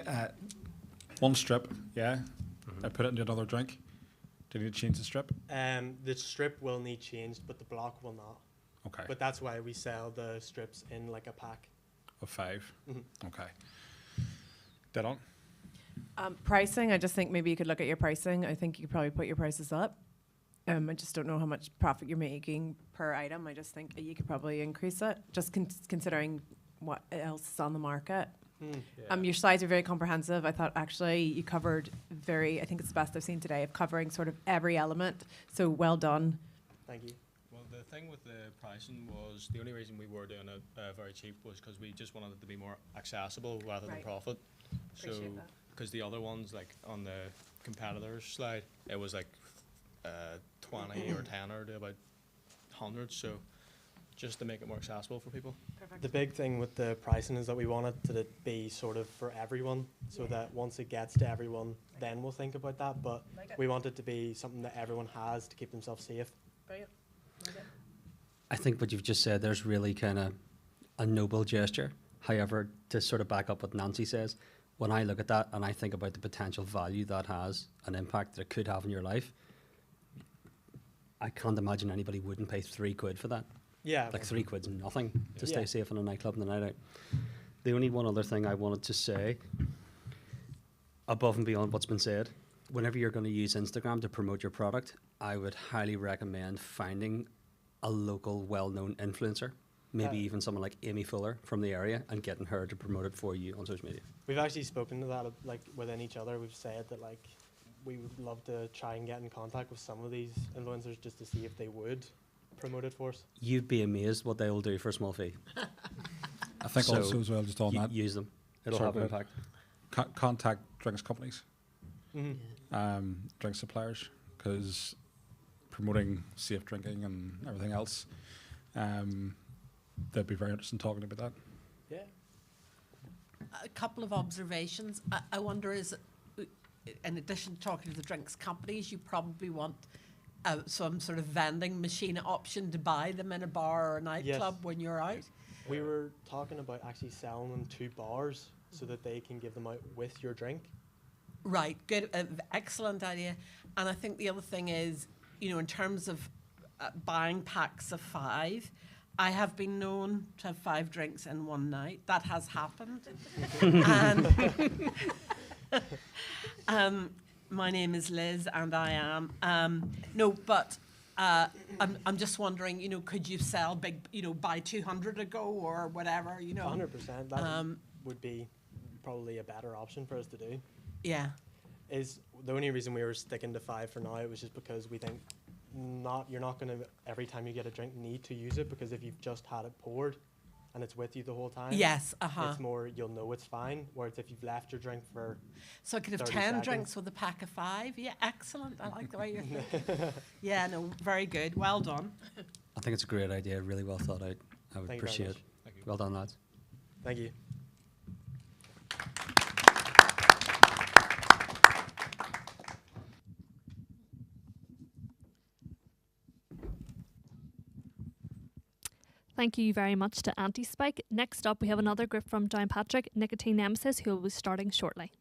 one strip, yeah. I put it into another drink. Do you need to change the strip? The strip will need changed, but the block will not. Okay. But that's why we sell the strips in like a pack. Of 5. Mhm. Okay. Dead on. Pricing, I just think maybe you could look at your pricing. I think you could probably put your prices up. I just don't know how much profit you're making per item. I just think you could probably increase it, just considering what else is on the market. Your slides are very comprehensive. I thought actually you covered I think it's the best I've seen today of covering sort of every element. So well done. Thank you. Well, the thing with the pricing was the only reason we were doing it very cheap was because we just wanted it to be more accessible rather than Right. profit. Appreciate that. Because the other ones, like on the competitors slide, it was like 20 or 10 or to about 100. So just to make it more accessible for people. Perfect. The big thing with the pricing is that we want it to be sort of for everyone, so that once it gets to everyone, then we'll think about that. But Like it. we want it to be something that everyone has to keep themselves safe. Brilliant. Like it. I think what you've just said there's really kind of a noble gesture. However, to sort of back up what Nancy says, when I look at that and I think about the potential value that has, an impact that it could have in your life, I can't imagine anybody wouldn't pay £3 for that. Yeah. Like £3 nothing to stay Yeah. safe in a nightclub in the night out. The only one other thing I wanted to say, above and beyond what's been said, whenever you're going to use Instagram to promote your product, I would highly recommend finding a local well-known influencer, maybe even someone like Amy Fuller from the area, and getting her to promote it for you on social media. We've actually spoken to that like within each other. We've said that like we would love to try and get in contact with some of these influencers just to see if they would promote it for us. You'd be amazed what they will do for a small fee. I think So also as well, just on that. use them. It'll Sorry, have go ahead. impact. Contact drinks companies, Mhm. drink suppliers, because promoting safe drinking and everything else, they'd be very interested in talking about that. Yeah. A couple of observations. I wonder is, in addition to talking to the drinks companies, you probably want some sort of vending machine option to buy them in a bar or a nightclub when you're out. We were talking about actually selling them to bars so that they can give them out with your drink. Right, good, excellent idea. And I think the other thing is, you know, in terms of buying packs of 5, I have been known to have 5 drinks in one night. That has happened. And my name is Liz, and I am. I'm just wondering, you know, could you sell big, you know, buy 200 to go or whatever, you know? 100%. That would be probably a better option for us to do. Yeah. Is the only reason we were sticking to 5 for now was just because we think you're not going to, every time you get a drink, need to use it, because if you've just had it poured and it's with you the whole time, yes, it's more, you'll know it's fine, whereas if you've left your drink for So I could have 30 10 seconds. drinks with a pack of 5. Yeah, excellent. I like the way you're thinking. Yeah, no, very good. Well done. I think it's a great idea, really well thought out. I would Thank you very appreciate much. it. Thank you. Well done, lads. Thank you. Thank you very much to Anti-Spike. Next up, we have another group from Downpatrick, Nicotine Nemesis, who will be starting shortly.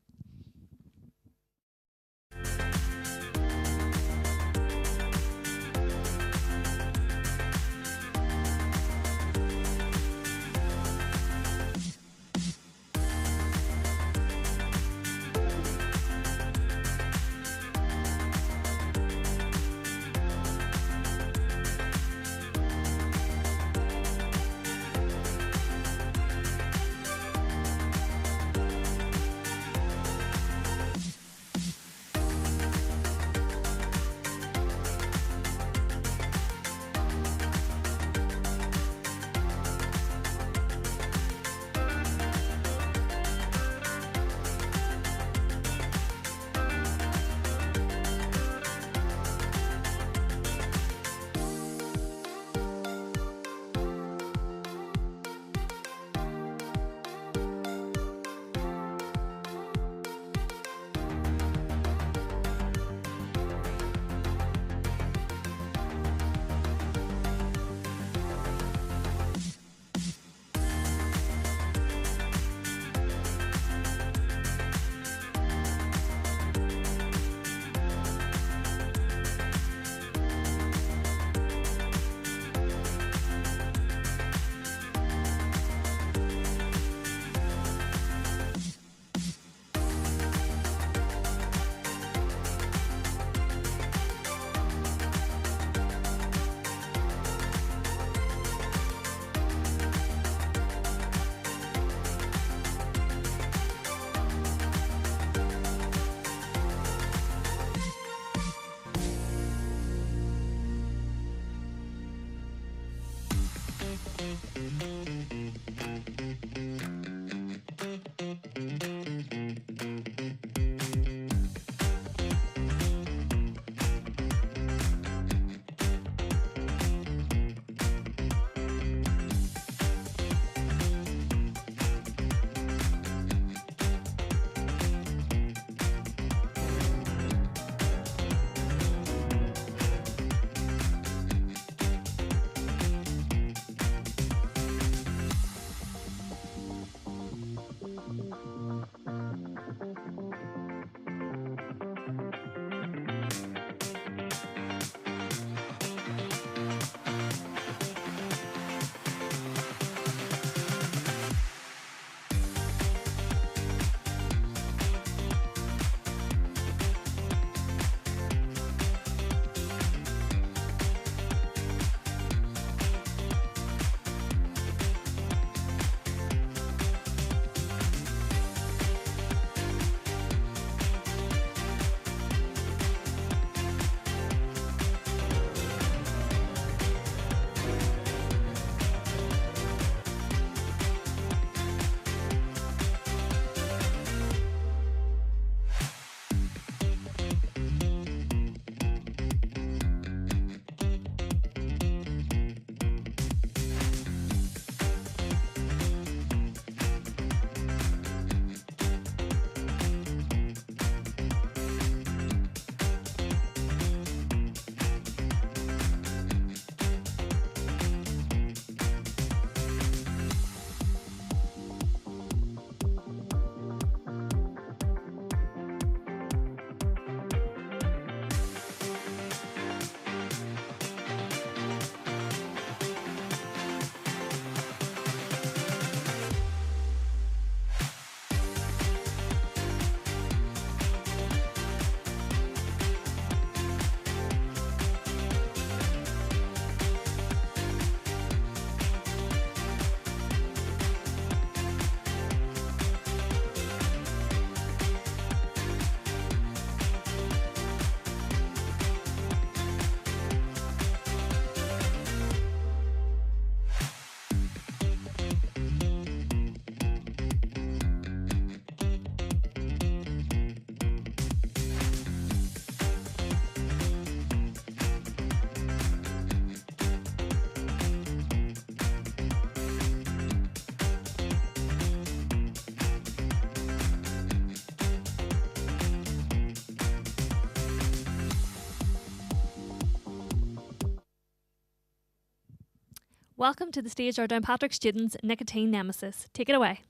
Welcome to the stage our Downpatrick students, Nicotine Nemesis. Take it away.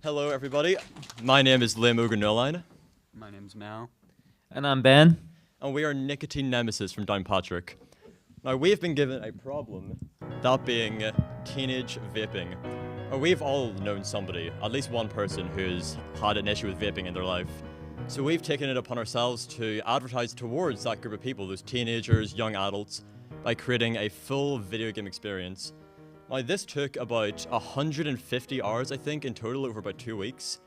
Hello, everybody. My name is Liam Ogunnoline. My name's Mel. And I'm Ben. And we are Nicotine Nemesis from Downpatrick. Now, we have been given a problem, that being teenage vaping. Now, we've all known somebody, at least one person, who's had an issue with vaping in their life. So we've taken it upon ourselves to advertise towards that group of people, those teenagers, young adults, by creating a full video game experience. Now, this took about 150 hours, I think, in total over about 2 weeks.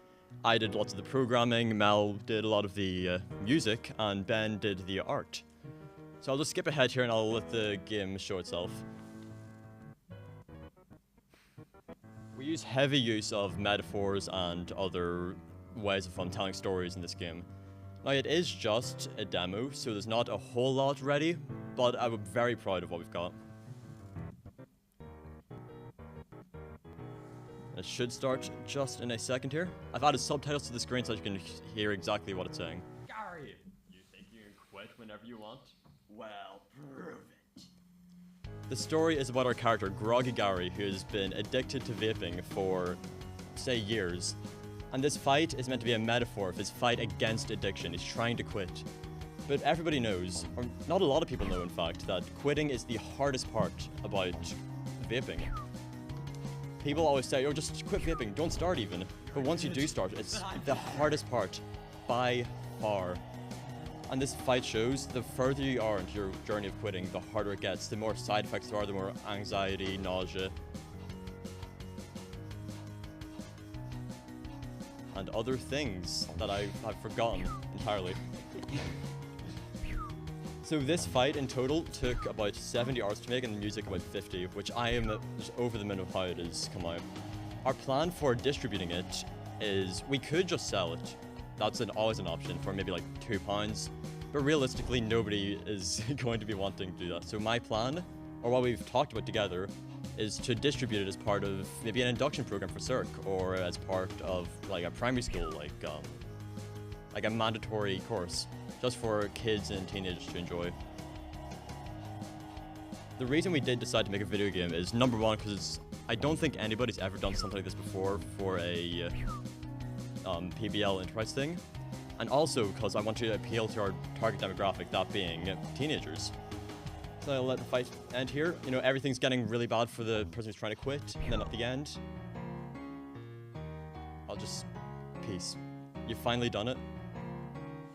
I did lots of the programming, Mel did a lot of the music, and Ben did the art. So I'll just skip ahead here and I'll let the game show itself. We use heavy use of metaphors and other ways of telling stories in this game. Now, it is just a demo, so there's not a whole lot ready, but I'm very proud of what we've got. It should start just in a second here. I've added subtitles to the screen so you can hear exactly what it's saying. Gary, you think you can quit whenever you want? Well, prove it. The story is about our character, Groggy Gary, who has been addicted to vaping for, say, years. And this fight is meant to be a metaphor of his fight against addiction. He's trying to quit. But everybody knows, or not a lot of people know in fact, that quitting is the hardest part about vaping. People always say, oh, just quit vaping, don't start even. But once you do start, it's the hardest part by far. And this fight shows the further you are into your journey of quitting, the harder it gets. The more side effects there are, the more anxiety, nausea, and other things that I've forgotten entirely. So this fight in total took about 70 hours to make and the music about 50, which I am just over the moon of how it has come out. Our plan for distributing it is we could just sell it. That's always an option for maybe like £2. But realistically, nobody is going to be wanting to do that. So my plan, or what we've talked about together, is to distribute it as part of maybe an induction program for SERC, or as part of like a primary school, like a mandatory course, just for kids and teenagers to enjoy. The reason we did decide to make a video game is number one, because I don't think anybody's ever done something like this before for a PBL Enterprise thing, and also because I want to appeal to our target demographic, that being teenagers. So I'll let the fight end here. You know, everything's getting really bad for the person who's trying to quit, and then at the end, I'll just, peace. You've finally done it,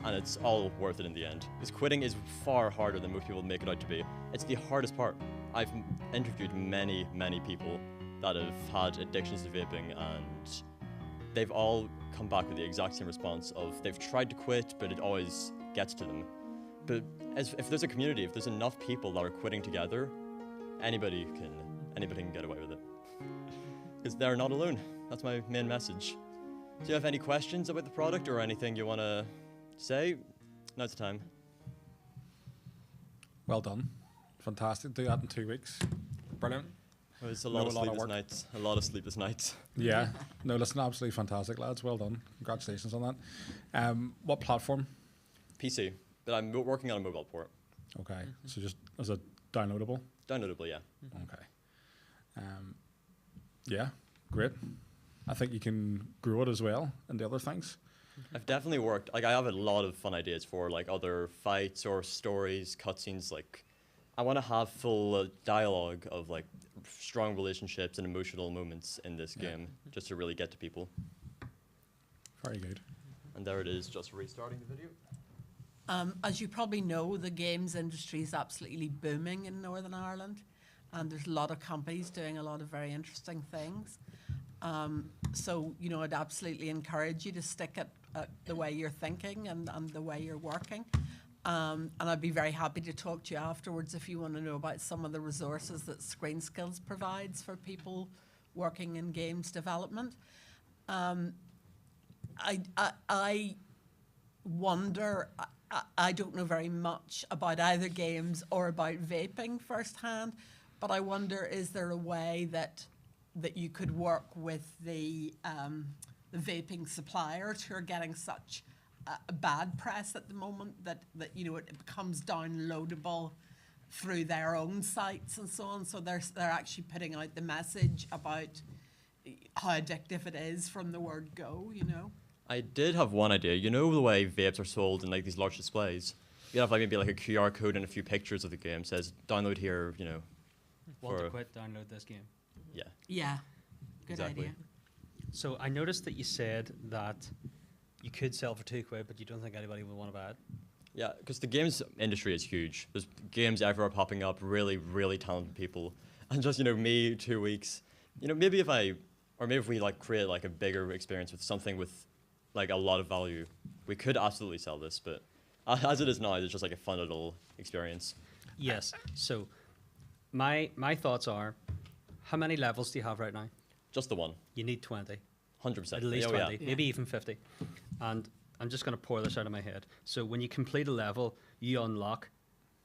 and it's all worth it in the end. Because quitting is far harder than most people make it out to be. It's the hardest part. I've interviewed many, many people that have had addictions to vaping, and they've all come back with the exact same response of they've tried to quit, but it always gets to them. But if there's a community, if there's enough people that are quitting together, anybody can get away with it. Because they're not alone. That's my main message. Do you have any questions about the product or anything you want to say? Now's the time. Well done. Fantastic. Do that in 2 weeks. Brilliant. Well, it's a lot of sleepless nights. A lot of sleepless nights. Yeah. No, listen, absolutely fantastic, lads. Well done. Congratulations on that. What platform? PC. But I'm working on a mobile port. Okay. So just as a downloadable? Downloadable, yeah. Okay. Yeah, great. I think you can grow it as well and the other things. I've definitely worked, I have a lot of fun ideas for like other fights or stories, cutscenes. Like, I want to have full dialogue of like strong relationships and emotional moments in this game, just to really get to people. Very good. And there it is, just restarting the video. As you probably know, the games industry is absolutely booming in Northern Ireland, and there's a lot of companies doing a lot of very interesting things. So, you know, I'd absolutely encourage you to stick at the way you're thinking and the way you're working. And I'd be very happy to talk to you afterwards if you want to know about some of the resources that Screen Skills provides for people working in games development. I wonder, I don't know very much about either games or about vaping firsthand, but I wonder, is there a way that you could work with the vaping suppliers who are getting such a bad press at the moment that you know it becomes downloadable through their own sites and so on, so they're actually putting out the message about how addictive it is from the word go, you know? I did have one idea. You know the way vapes are sold in like these large displays? You have like maybe like a QR code and a few pictures of the game. Says download here, you know. Want to quit, download this game. Yeah. Yeah. Good Exactly. idea. So I noticed that you said that you could sell for £2, but you don't think anybody would want to buy it. Yeah, because the games industry is huge. There's games everywhere popping up, really, really talented people. And just, you know, me, 2 weeks. You know, maybe if we like create like a bigger experience with something with like a lot of value, we could absolutely sell this, but as it is now, it's just like a fun little experience. Yes. So my thoughts are, how many levels do you have right now? Just the one. You need 20. 100%. At least Oh, 20, yeah. maybe even 50. And I'm just going to pour this out of my head. So when you complete a level, you unlock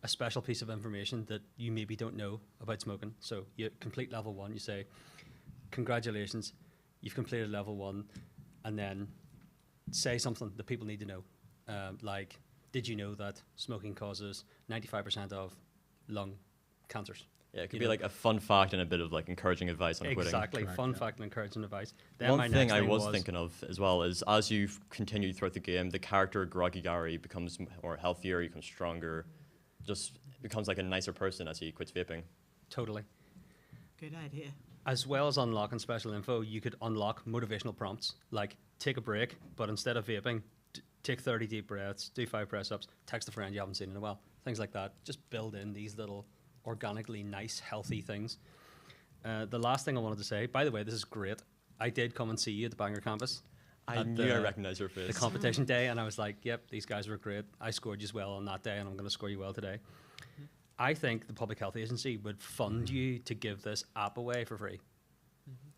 a special piece of information that you maybe don't know about smoking. So you complete level 1, you say, congratulations, you've completed level 1, and then say something that people need to know. Like, did you know that smoking causes 95% of lung cancers? Yeah, it could be like a fun fact and a bit of like encouraging advice on quitting. Exactly, fun fact and encouraging advice. Then One my thing next I thing was thinking of as well is as you continue throughout the game, the character Groggy Gary becomes more healthier, he becomes stronger, just becomes like a nicer person as he quits vaping. Totally. Good idea. As well as unlocking special info, you could unlock motivational prompts, like take a break, but instead of vaping, take 30 deep breaths, do 5 press-ups, text a friend you haven't seen in a while, things like that. Just build in these little organically nice, healthy things. The last thing I wanted to say, by the way, this is great. I did come and see you at the Bangor campus. I at knew I recognized your face. the competition day, and I was like, "Yep, these guys were great. I scored you well on that day, and I'm going to score you well today." I think the Public Health Agency would fund you to give this app away for free.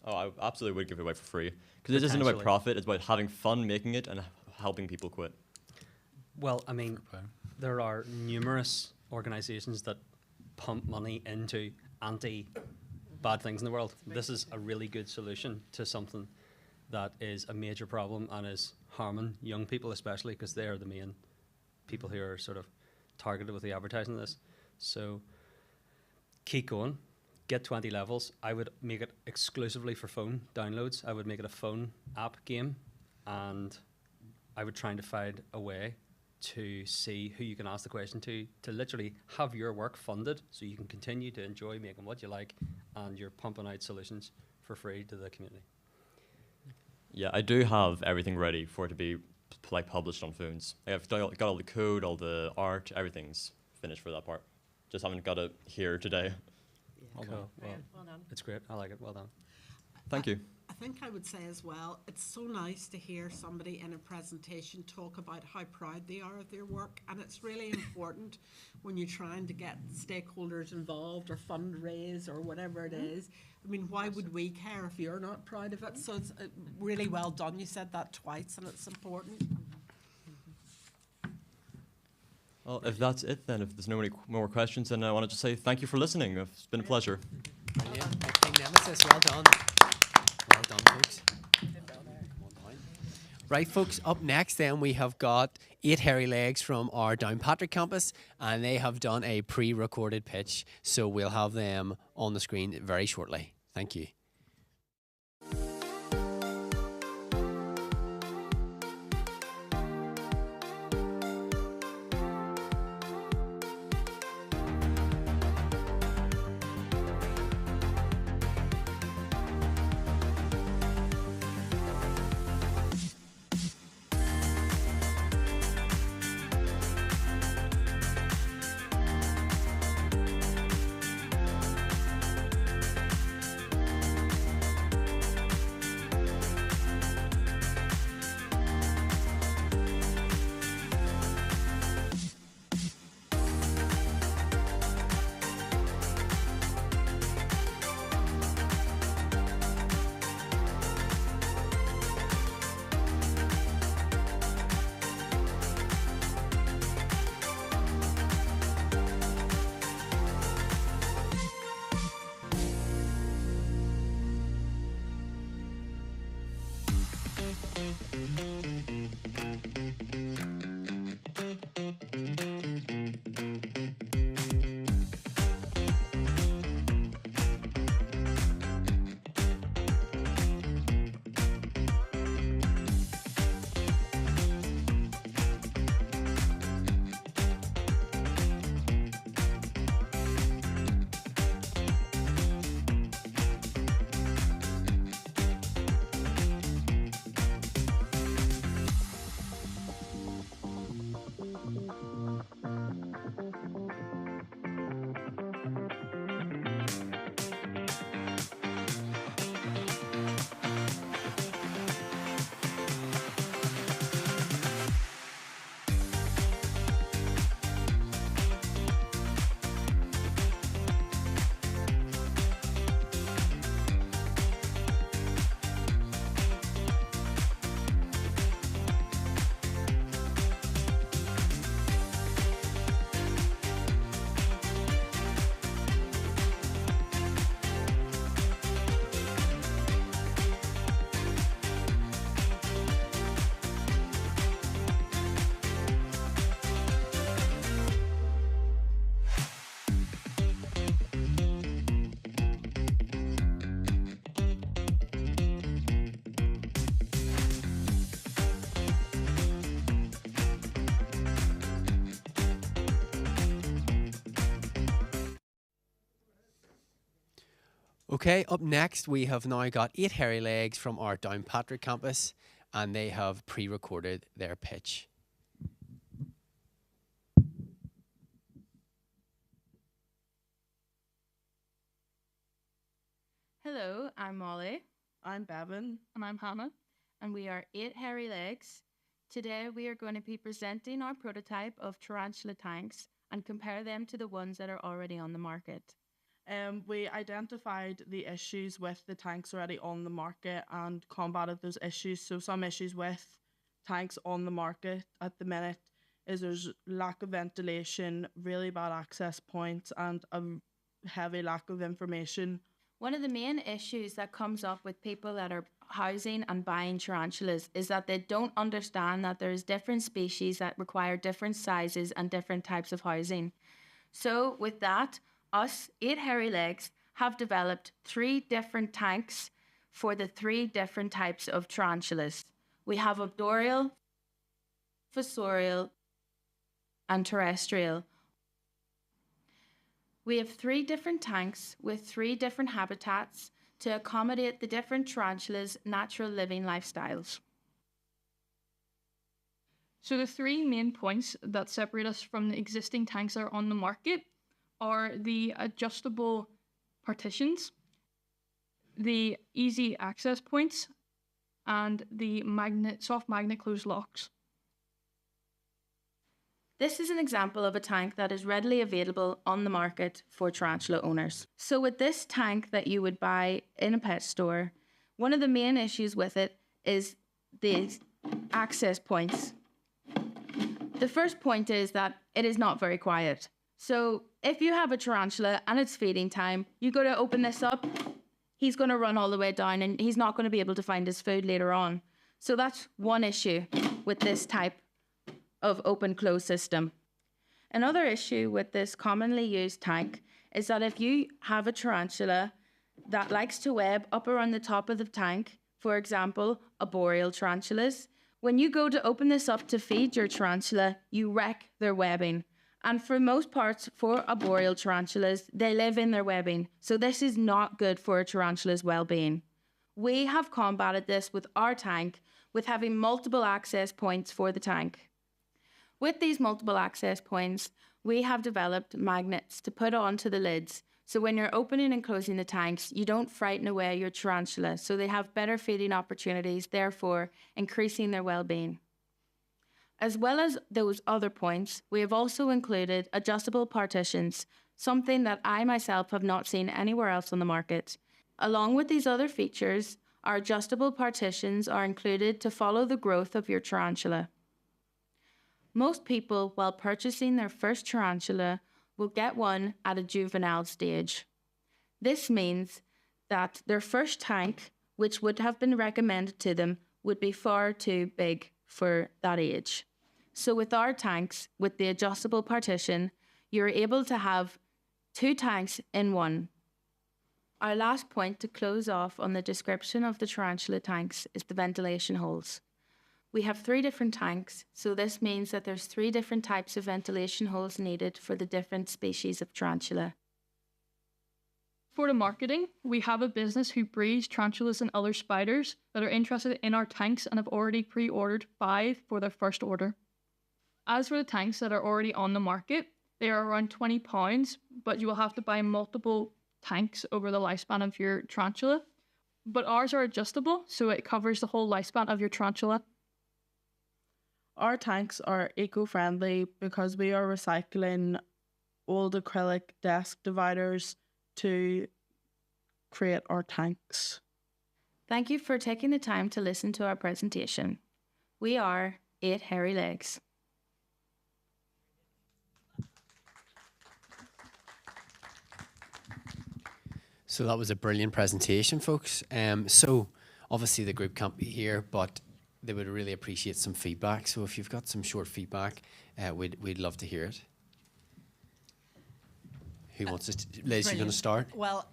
Oh, I absolutely would give it away for free. Because it isn't about Potentially. profit, it's about having fun making it and helping people quit. Well, I mean, there are numerous organisations that pump money into anti-bad things in the world. This is a really good solution to something that is a major problem and is harming young people, especially because they are the main people who are sort of targeted with the advertising of this. So keep going. Get 20 levels. I would make it exclusively for phone downloads. I would make it a phone app game, and I would try to find a way to see who you can ask the question to literally have your work funded so you can continue to enjoy making what you like, and you're pumping out solutions for free to the community. Yeah, I do have everything ready for it to be like published on phones. I've got all the code, all the art, everything's finished for that part. Just haven't got it here today. Cool. Well, Well done. it's great. I like it. Well done. Thank you. I think I would say as well, it's so nice to hear somebody in a presentation talk about how proud they are of their work, and it's really important when you're trying to get stakeholders involved or fundraise or whatever it is. I mean, why would we care if you're not proud of it? So it's really well done. You said that twice, and it's important. Well, if that's it, then if there's no more questions, then I wanted to say thank you for listening. It's been a pleasure. Brilliant. Nicotine Nemesis, well done. Well done, folks. Right, folks, up next then we have got 8 Hairy Legs from our Downpatrick campus, and they have done a pre-recorded pitch, so we'll have them on the screen very shortly. Thank you. Okay, up next we have now got 8 Hairy Legs from our Downpatrick campus, and they have pre-recorded their pitch. Hello, I'm Molly. I'm Bevan. And I'm Hannah. and we are 8 hairy legs. Today we are going to be presenting our prototype of tarantula tanks and compare them to the ones that are already on the market. We identified the issues with the tanks already on the market and combated those issues. So some issues with tanks on the market at the minute is there's lack of ventilation, really bad access points, and a heavy lack of information. One of the main issues that comes up with people that are housing and buying tarantulas is that they don't understand that there's different species that require different sizes and different types of housing. So with that, us 8 hairy legs have developed 3 different tanks for the 3 different types of tarantulas. We have arboreal, fossorial, and terrestrial. We have 3 different tanks with 3 different habitats to accommodate the different tarantulas' natural living lifestyles. So the 3 main points that separate us from the existing tanks that are on the market are the adjustable partitions, the easy access points, and the soft magnet closed locks. This is an example of a tank that is readily available on the market for tarantula owners. So with this tank that you would buy in a pet store, one of the main issues with it is the access points. The first point is that it is not very quiet. So if you have a tarantula and it's feeding time, you go to open this up, he's going to run all the way down and he's not going to be able to find his food later on. So that's one issue with this type of open-close system. Another issue with this commonly used tank is that if you have a tarantula that likes to web up around the top of the tank, for example, arboreal tarantulas, when you go to open this up to feed your tarantula, you wreck their webbing. And for most parts, for arboreal tarantulas, they live in their webbing. So this is not good for a tarantula's well-being. We have combated this with our tank with having multiple access points for the tank. With these multiple access points, we have developed magnets to put onto the lids. So when you're opening and closing the tanks, you don't frighten away your tarantula. So they have better feeding opportunities, therefore increasing their well-being. As well as those other points, we have also included adjustable partitions, something that I myself have not seen anywhere else on the market. Along with these other features, our adjustable partitions are included to follow the growth of your tarantula. Most people, while purchasing their first tarantula, will get one at a juvenile stage. This means that their first tank, which would have been recommended to them, would be far too big for that age. So with our tanks, with the adjustable partition, you're able to have 2 tanks in one. Our last point to close off on the description of the tarantula tanks is the ventilation holes. We have 3 different tanks, so this means that there's 3 different types of ventilation holes needed for the different species of tarantula. For the marketing, we have a business who breeds tarantulas and other spiders that are interested in our tanks and have already pre-ordered 5 for their first order. As for the tanks that are already on the market, they are around £20, but you will have to buy multiple tanks over the lifespan of your tarantula. But ours are adjustable, so it covers the whole lifespan of your tarantula. Our tanks are eco-friendly because we are recycling old acrylic desk dividers to create our tanks. Thank you for taking the time to listen to our presentation. We are 8 hairy legs. So that was a brilliant presentation, folks. So obviously the group can't be here, but they would really appreciate some feedback. So if you've got some short feedback, we'd love to hear it. Who wants to? Liz, you're going to start? Well,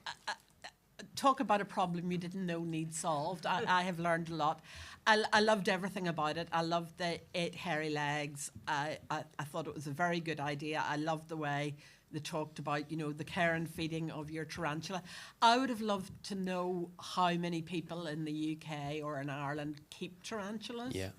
talk about a problem you didn't know needs solved. I have learned a lot. I loved everything about it. I loved the 8 hairy legs. I thought it was a very good idea. I loved the way they talked about, you know, the care and feeding of your tarantula. I would have loved to know how many people in the UK or in Ireland keep tarantulas. Yeah.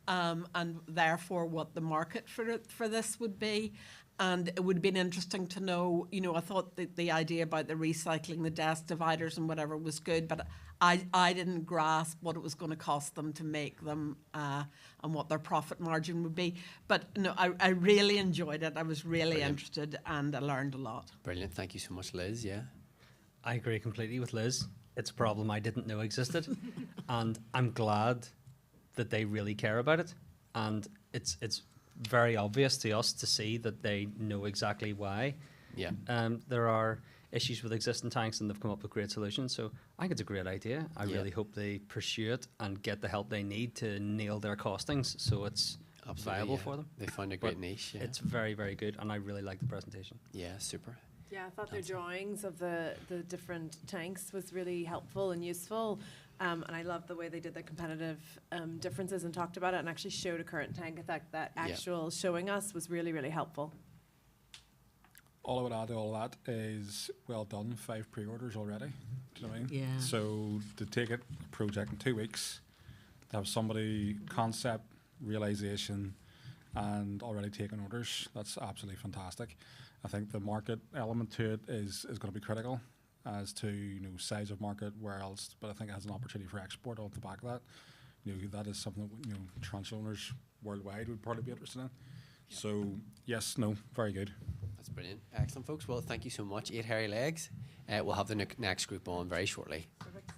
And therefore what the market for this would be. And it would have been interesting to know, you know, I thought that the idea about the recycling, the desk dividers and whatever was good, but I didn't grasp what it was going to cost them to make them and what their profit margin would be. But no, I really enjoyed it. I was really interested and I learned a lot. Brilliant. Thank you so much, Liz. Yeah. I agree completely with Liz. It's a problem I didn't know existed. And I'm glad that they really care about it. And it's very obvious to us to see that they know exactly why. Yeah. There are issues with existing tanks and they've come up with great solutions. So I think it's a great idea. I really hope they pursue it and get the help they need to nail their costings so it's viable for them. They found a great niche. Yeah. It's very, very good and I really like the presentation. Yeah, super. Yeah, I thought their drawings of the different tanks was really helpful and useful. And I love the way they did the competitive differences and talked about it and actually showed a current tank. I thought that actual showing us was really, really helpful. All I would add to all that is well done, 5 pre-orders already. Do you know what I mean? Yeah. So to take a project in 2 weeks, to have somebody concept, realization, and already taking orders, that's absolutely fantastic. I think the market element to it is going to be critical as to, you know, size of market, where else, but I think it has an opportunity for export off the back of that. You know, that is something that, you know, tarantula owners worldwide would probably be interested in. Yeah. So yes, no, very good. That's brilliant. Excellent, folks. Well, thank you so much. 8 hairy legs. We'll have the next group on very shortly. Perfect.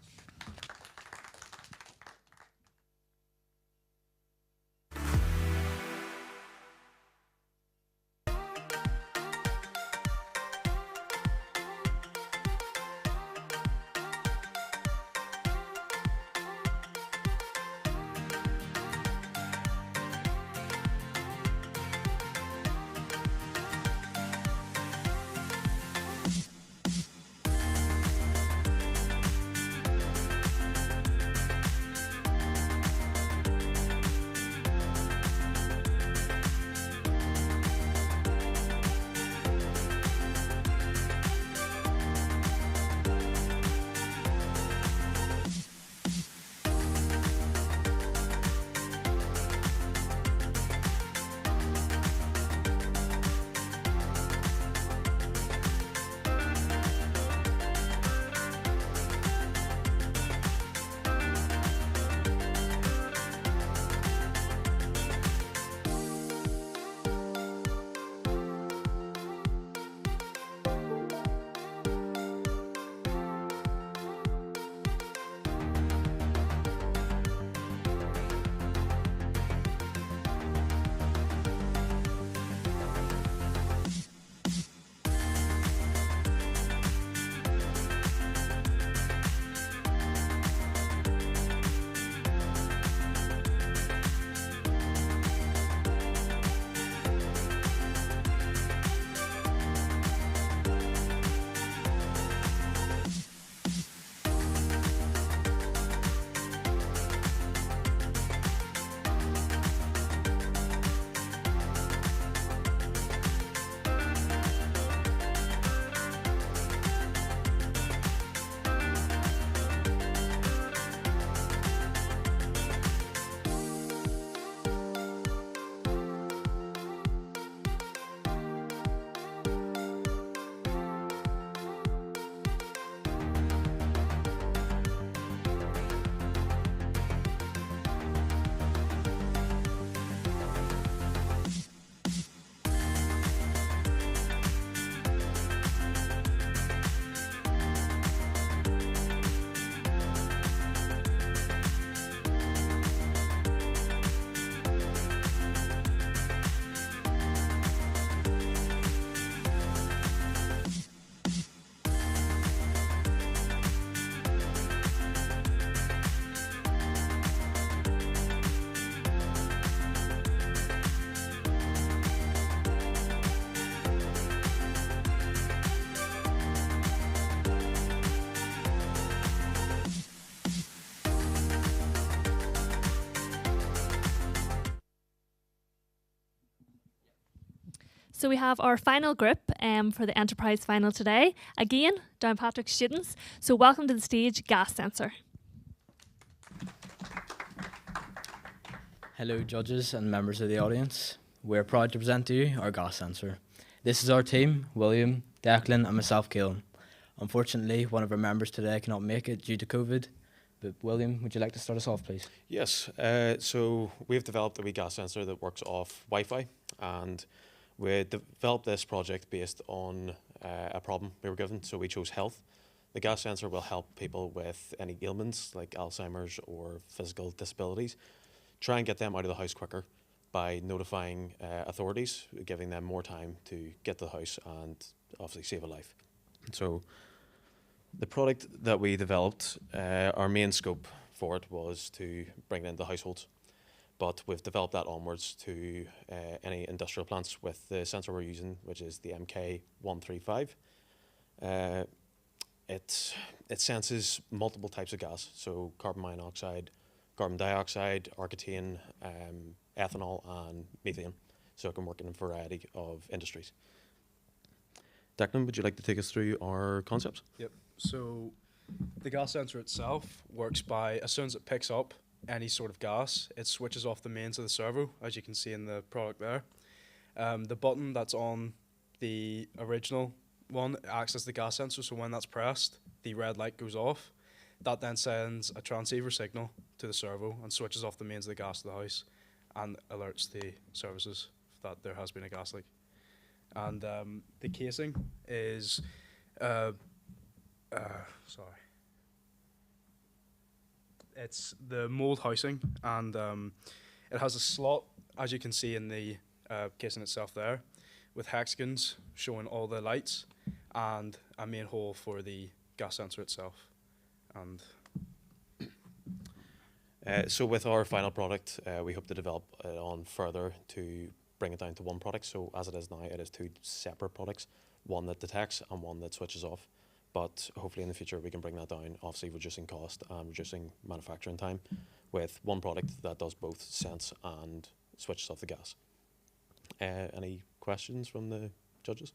So we have our final group for the Enterprise Final today. Again, Downpatrick students. So welcome to the stage, Gas Sensor. Hello judges and members of the audience. We're proud to present to you our gas sensor. This is our team, William, Declan and myself, Keelan. Unfortunately, one of our members today cannot make it due to COVID, but William, would you like to start us off, please? Yes, so we've developed a wee gas sensor that works off Wi-Fi, and we developed this project based on a problem we were given, so we chose health. The gas sensor will help people with any ailments like Alzheimer's or physical disabilities, try and get them out of the house quicker by notifying authorities, giving them more time to get to the house and obviously save a life. So the product that we developed, our main scope for it was to bring it into households, but we've developed that onwards to any industrial plants with the sensor we're using, which is the MK135. It senses multiple types of gas, so carbon monoxide, carbon dioxide, arcane, ethanol and methane, so it can work in a variety of industries. Declan, would you like to take us through our concepts? Yep. So the gas sensor itself works by, as soon as it picks up any sort of gas, it switches off the mains of the servo, as you can see in the product there. The button that's on the original one acts as the gas sensor, so when that's pressed, the red light goes off. That then sends a transceiver signal to the servo and switches off the mains of the gas to the house and alerts the services that there has been a gas leak. And the casing is, it's the mold housing, and it has a slot, as you can see in the casing itself there, with hexagons showing all the lights and a main hole for the gas sensor itself. And so with our final product, we hope to develop it on further to bring it down to one product. So as it is now, it is two separate products, one that detects and one that switches off. But hopefully in the future we can bring that down, obviously reducing cost and reducing manufacturing time with one product that does both sense and switches off the gas. Any questions from the judges?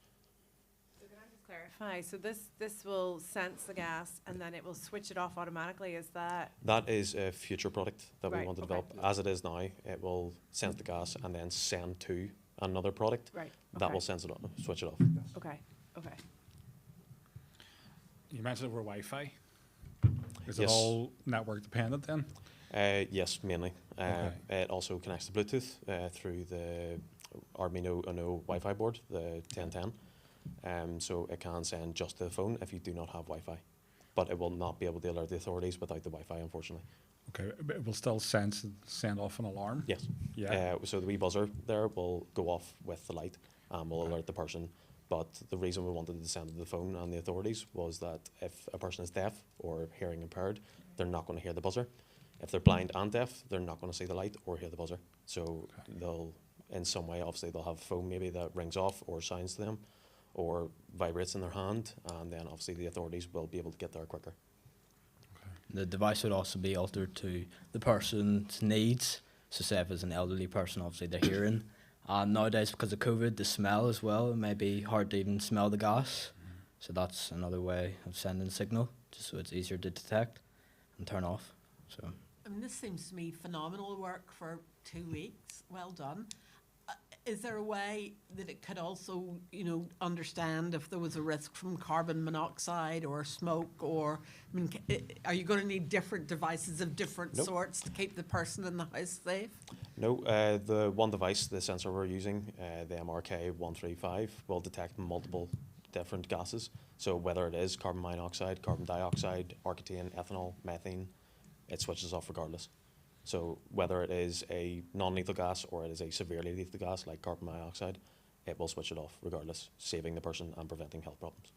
So can I just clarify? So this will sense the gas and then it will switch it off automatically. Is that? That is a future product that we Right, want to okay. develop. As it is now, it will sense the gas and then send to another product Right, that okay. will sense it off, switch it off. Okay. Okay. You mentioned over Wi-Fi. Is Yes. it all network dependent then? Yes, mainly. It also connects to Bluetooth through the Arduino Uno Wi-Fi board, the 1010. So it can send just to the phone if you do not have Wi-Fi. But it will not be able to alert the authorities without the Wi-Fi, unfortunately. Okay, but it will still sense and send off an alarm? Yes. Yeah. So the wee buzzer there will go off with the light and will alert the person. But the reason we wanted to send it to the phone and the authorities was that if a person is deaf or hearing impaired, they're not going to hear the buzzer. If they're blind and deaf, they're not going to see the light or hear the buzzer. So they'll, in some way, obviously they'll have a phone maybe that rings off or sounds to them or vibrates in their hand, and then obviously the authorities will be able to get there quicker. The device would also be altered to the person's needs. So say if it's an elderly person, obviously they're hearing. Nowadays, because of COVID, the smell as well, it may be hard to even smell the gas. So that's another way of sending a signal, just so it's easier to detect and turn off. So I mean, this seems to me phenomenal work for 2 weeks. Well done. Is there a way that it could also, you know, understand if there was a risk from carbon monoxide or smoke, or, I mean, are you going to need different devices of different Nope. sorts to keep the person in the house safe? No, the one device, the sensor we're using, the MRK135, will detect multiple different gases. So whether it is carbon monoxide, carbon dioxide, arcane, ethanol, methane, it switches off regardless. So whether it is a non-lethal gas or it is a severely lethal gas like carbon monoxide, it will switch it off regardless, saving the person and preventing health problems.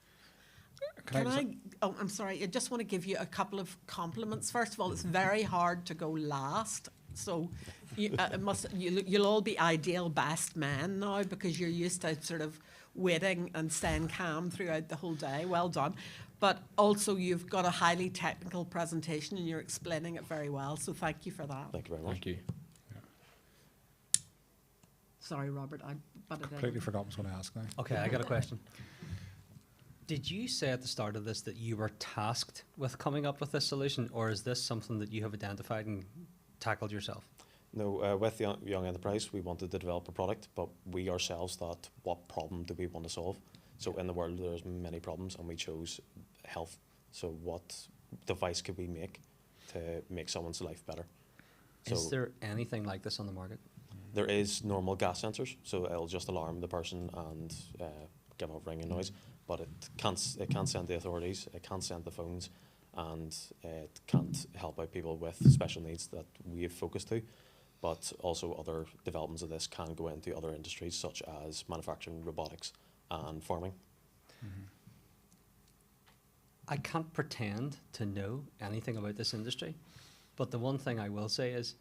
I'm sorry, I just want to give you a couple of compliments. First of all, it's very hard to go last. So you'll all be ideal best men now because you're used to sort of waiting and staying calm throughout the whole day. Well done. But also you've got a highly technical presentation and you're explaining it very well. So thank you for that. Thank you very much. thank you. Sorry, Robert, I butted in. Completely forgot what I was going to ask now. Okay, I got a question. Did you say at the start of this that you were tasked with coming up with this solution, or is this something that you have identified and tackled yourself? No, with the Young Enterprise, we wanted to develop a product, but we ourselves thought, what problem do we want to solve? So in the world, there's many problems, and we chose health. So what device could we make to make someone's life better? Is there anything like this on the market? There is normal gas sensors, so it'll just alarm the person and give a ringing noise, but it can't send the authorities, it can't send the phones, and it can't help out people with special needs that we have focused to. But also other developments of this can go into other industries such as manufacturing, robotics, and farming. I can't pretend to know anything about this industry, but the one thing I will say is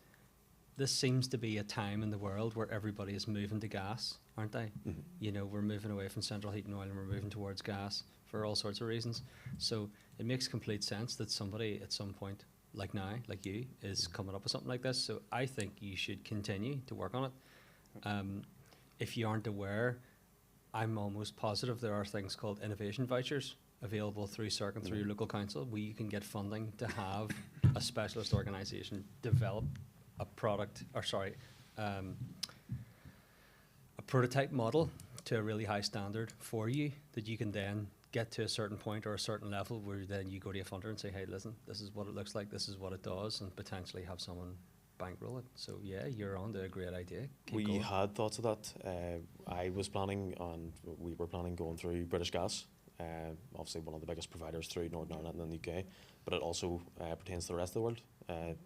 this seems to be a time in the world where everybody is moving to gas, aren't they? You know, we're moving away from central heat and oil and we're moving towards gas for all sorts of reasons. So it makes complete sense that somebody at some point, like now, like you, is coming up with something like this. So I think you should continue to work on it. If you aren't aware, I'm almost positive there are things called innovation vouchers available through SERC and through your local council where you can get funding to have a specialist organisation develop a product, or sorry, a prototype model to a really high standard for you that you can then get to a certain point or a certain level where then you go to a funder and say, hey, listen, this is what it looks like, this is what it does, and potentially have someone bankroll it. So yeah, you're on to a great idea. Keep We going. had thoughts of that. I was planning on, we were planning going through British Gas, obviously one of the biggest providers through Northern Ireland and the UK, but it also pertains to the rest of the world.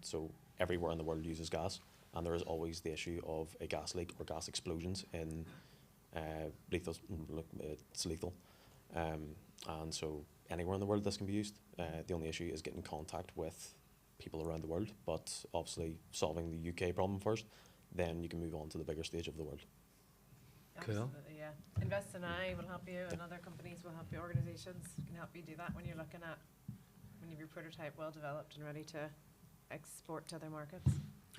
So everywhere in the world uses gas, and there is always the issue of a gas leak or gas explosions in lethal. It's lethal, and so anywhere in the world this can be used. The only issue is getting in contact with people around the world, but obviously solving the UK problem first, then you can move on to the bigger stage of the world. Cool. Absolutely, yeah. Invest in I will help you, and other companies will help you. Organizations can help you do that when you're looking at when you have your prototype well developed and ready to export to other markets.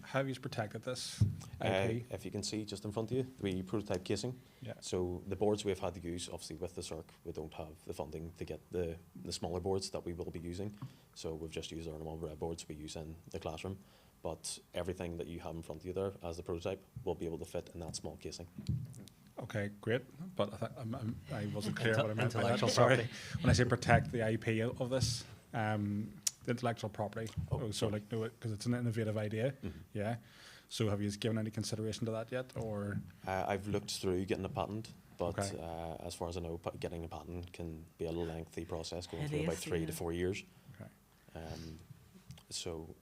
How have you protected this IP? If you can see just in front of you, the prototype casing. Yeah. So the boards we've had to use, obviously with the SERC, we don't have the funding to get the smaller boards that we will be using. So we've just used our normal red boards we use in the classroom. But everything that you have in front of you there as the prototype will be able to fit in that small casing. Okay, great. But I wasn't clear what I meant by that. Intellectual Sorry. property. When I say protect the IP of this, the intellectual property. So like, no, because it's an innovative idea. Yeah. So have you given any consideration to that yet, or? I've looked through getting a patent, but Okay. as far as I know, getting a patent can be a lengthy process, going It through about is, 3 yeah. to 4 years. Okay. So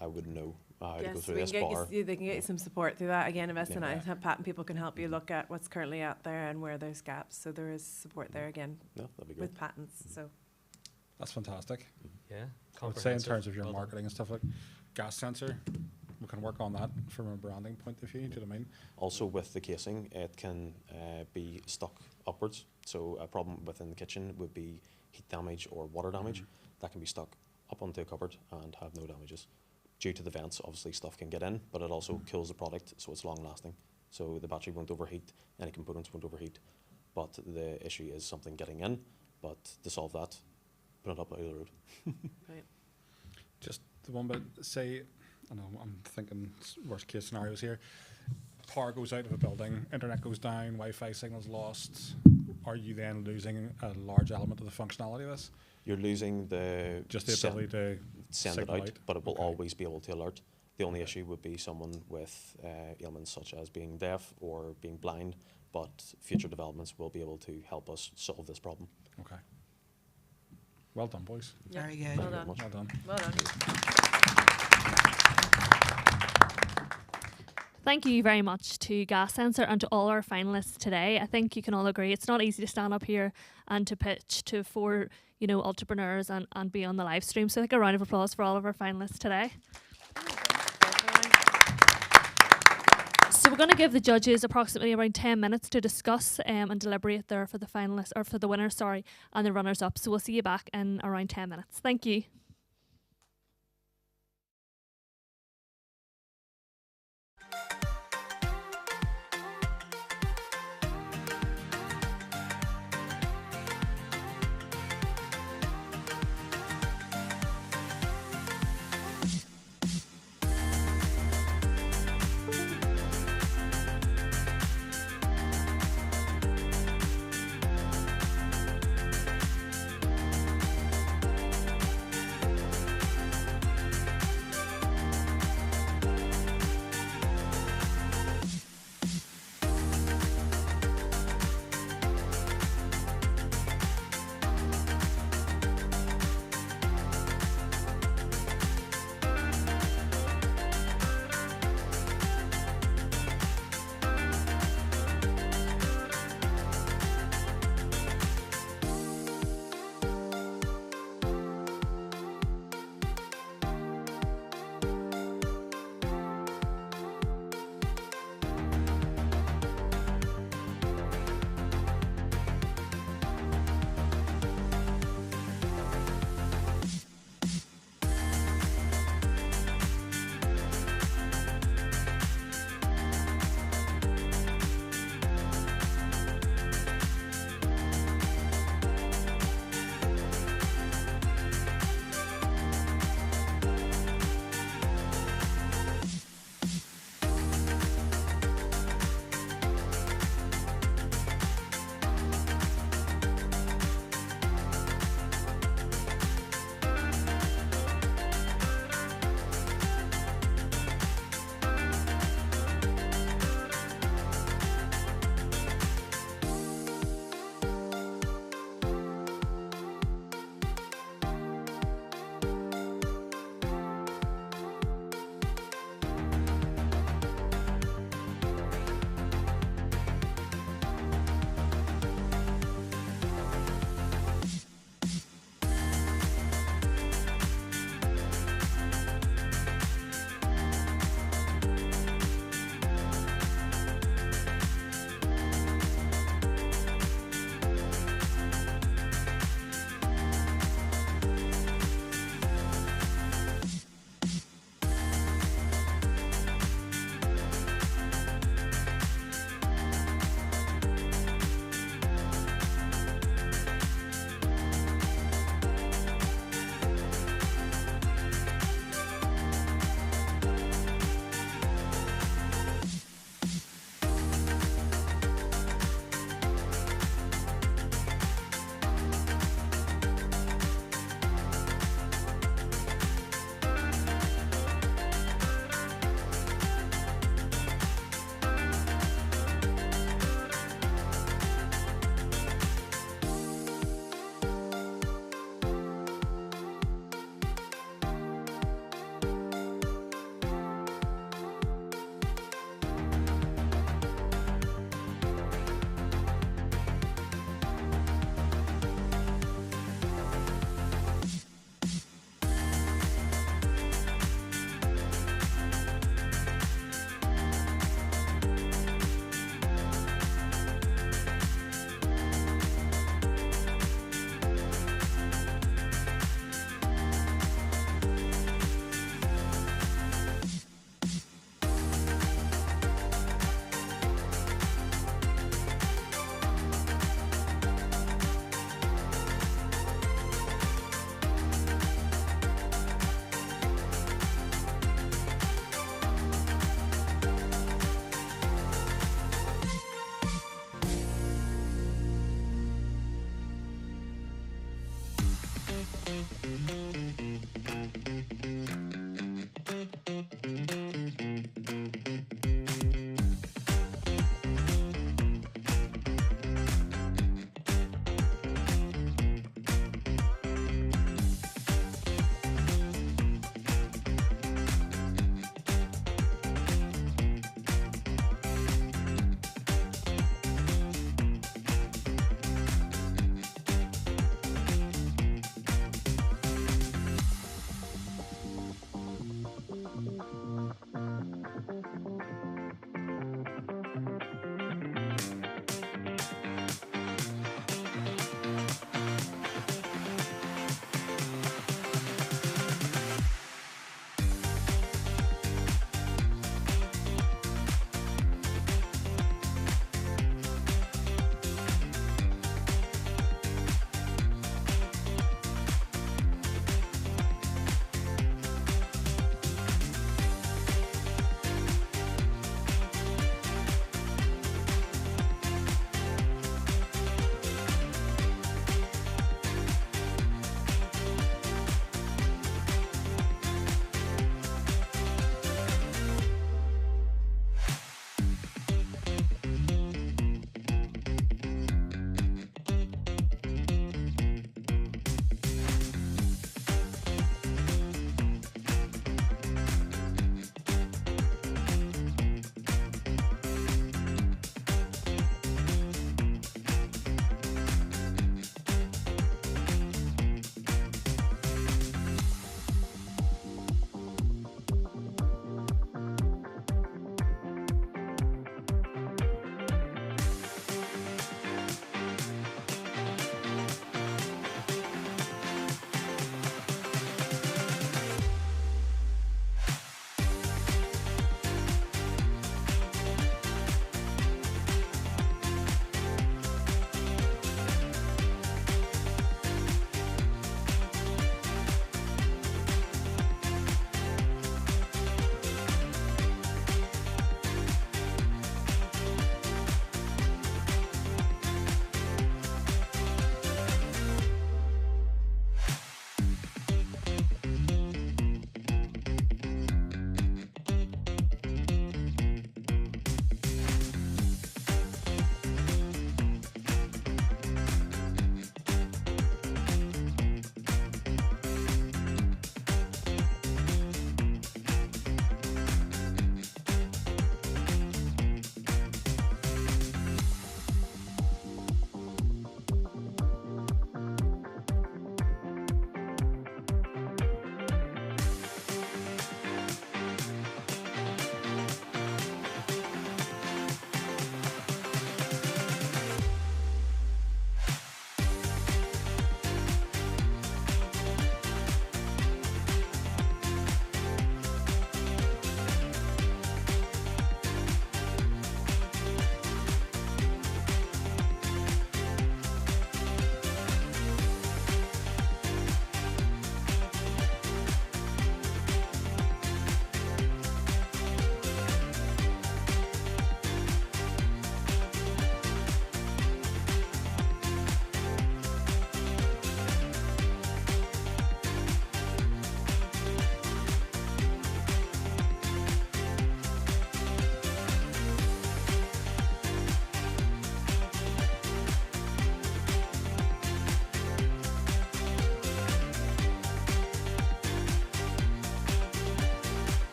I wouldn't know how to go Yes, through we this can get bar. you, they can get you some support through that. Again, Invest in Yeah. I, patent people can help you look at what's currently out there and where there's gaps. So there is support there again No, that'd be great. with patents. So That's fantastic. Yeah. I would say in Comprehensive. terms of your Well done. marketing and stuff like gas sensor, we can work on that from a branding point of view. Do you know what I mean? Also with the casing, it can be stuck upwards. So a problem within the kitchen would be heat damage or water damage. That can be stuck up onto a cupboard and have no damages. Due to the vents, obviously stuff can get in, but it also cools the product, so it's long lasting. So the battery won't overheat, any components won't overheat. But the issue is something getting in, but to solve that, put it up out of the road. right. Just the one bit, say, I know I'm thinking worst case scenarios here. Power goes out of a building, internet goes down, Wi-Fi signal's lost. Are you then losing a large element of the functionality of this? You're losing the Just the ability to send it signal out, but it will always be able to alert. The only issue would be someone with ailments such as being deaf or being blind, but future developments will be able to help us solve this problem. Okay. Well done, boys. Yeah. Very good. Well Thank you done. very much. Well done. Well done. Thank you very much to Gas Sensor and to all our finalists today. I think you can all agree it's not easy to stand up here and to pitch to 4, entrepreneurs and be on the live stream. So I think a round of applause for all of our finalists today. So we're going to give the judges approximately around 10 minutes to discuss and deliberate there for the finalists, or for the winners, and the runners up. So we'll see you back in around 10 minutes. Thank you.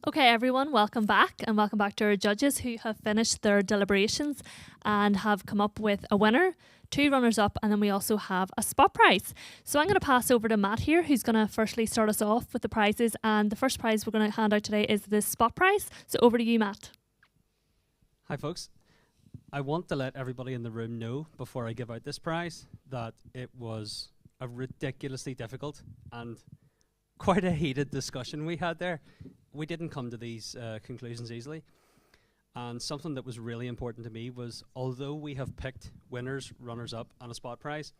Okay, everyone, welcome back, and welcome back to our judges who have finished their deliberations and have come up with a winner, 2 runners-up, and then we also have a spot prize. So I'm going to pass over to Matt here, who's going to firstly start us off with the prizes, and the first prize we're going to hand out today is the spot prize. So over to you, Matt. Hi, folks. I want to let everybody in the room know before I give out this prize that it was a ridiculously difficult and quite a heated discussion we had there. We didn't come to these conclusions easily. And something that was really important to me was, although we have picked winners, runners-up, and a spot prize,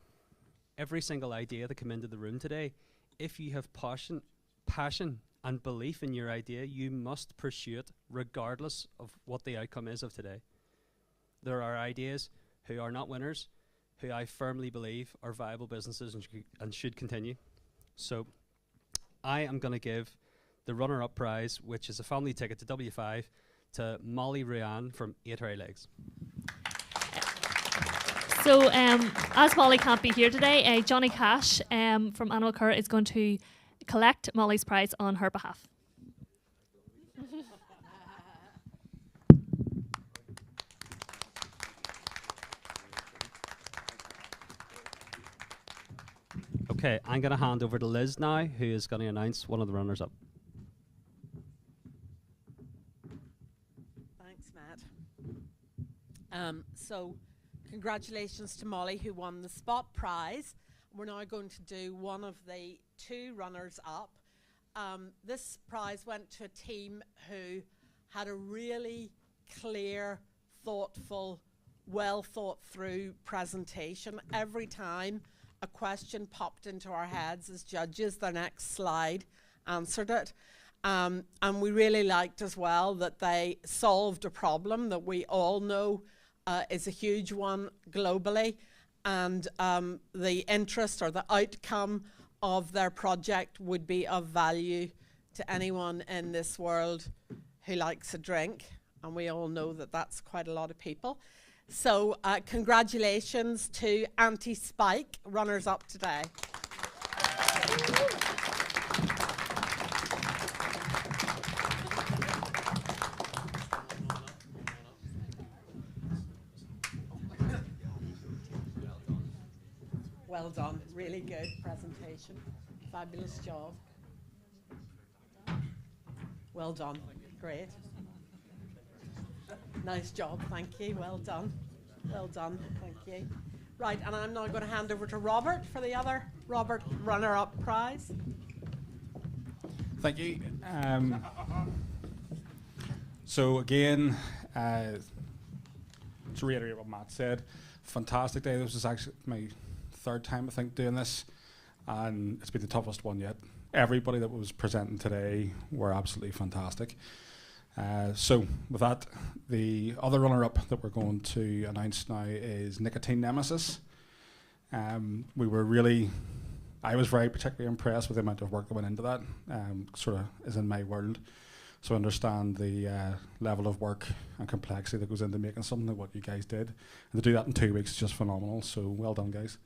every single idea that came into the room today, if you have passion and belief in your idea, you must pursue it regardless of what the outcome is of today. There are ideas who are not winners, who I firmly believe are viable businesses and should continue. So I am going to give the runner-up prize, which is a family ticket to W5, to Molly Ruan from 8 Hairy Legs. So as Molly can't be here today, Johnny Cash from Animal Care is going to collect Molly's prize on her behalf. Okay, I'm going to hand over to Liz now, who is going to announce one of the runners-up. Thanks, Matt. So congratulations to Molly, who won the spot prize. We're now going to do one of the 2 runners-up. This prize went to a team who had a really clear, thoughtful, well thought through presentation. Every time a question popped into our heads as judges, the next slide answered it. And we really liked as well that they solved a problem that we all know is a huge one globally. And the interest or the outcome of their project would be of value to anyone in this world who likes a drink. And we all know that that's quite a lot of people. So congratulations to Anti-Spike, runners-up today. Well done, really good presentation. Fabulous job. Well done, great. Nice job, thank you, well done. Well done, thank you. Right, and I'm now going to hand over to Robert for the other Robert runner-up prize. Thank you. So again, to reiterate what Matt said, fantastic day. This was actually my 3rd time, I think, doing this, and it's been the toughest one yet. Everybody that was presenting today were absolutely fantastic. So with that, the other runner-up that we're going to announce now is Nicotine Nemesis. I was very particularly impressed with the amount of work that went into that. Sort of is in my world, so I understand the level of work and complexity that goes into making something like what you guys did. And to do that in 2 weeks is just phenomenal, so well done, guys.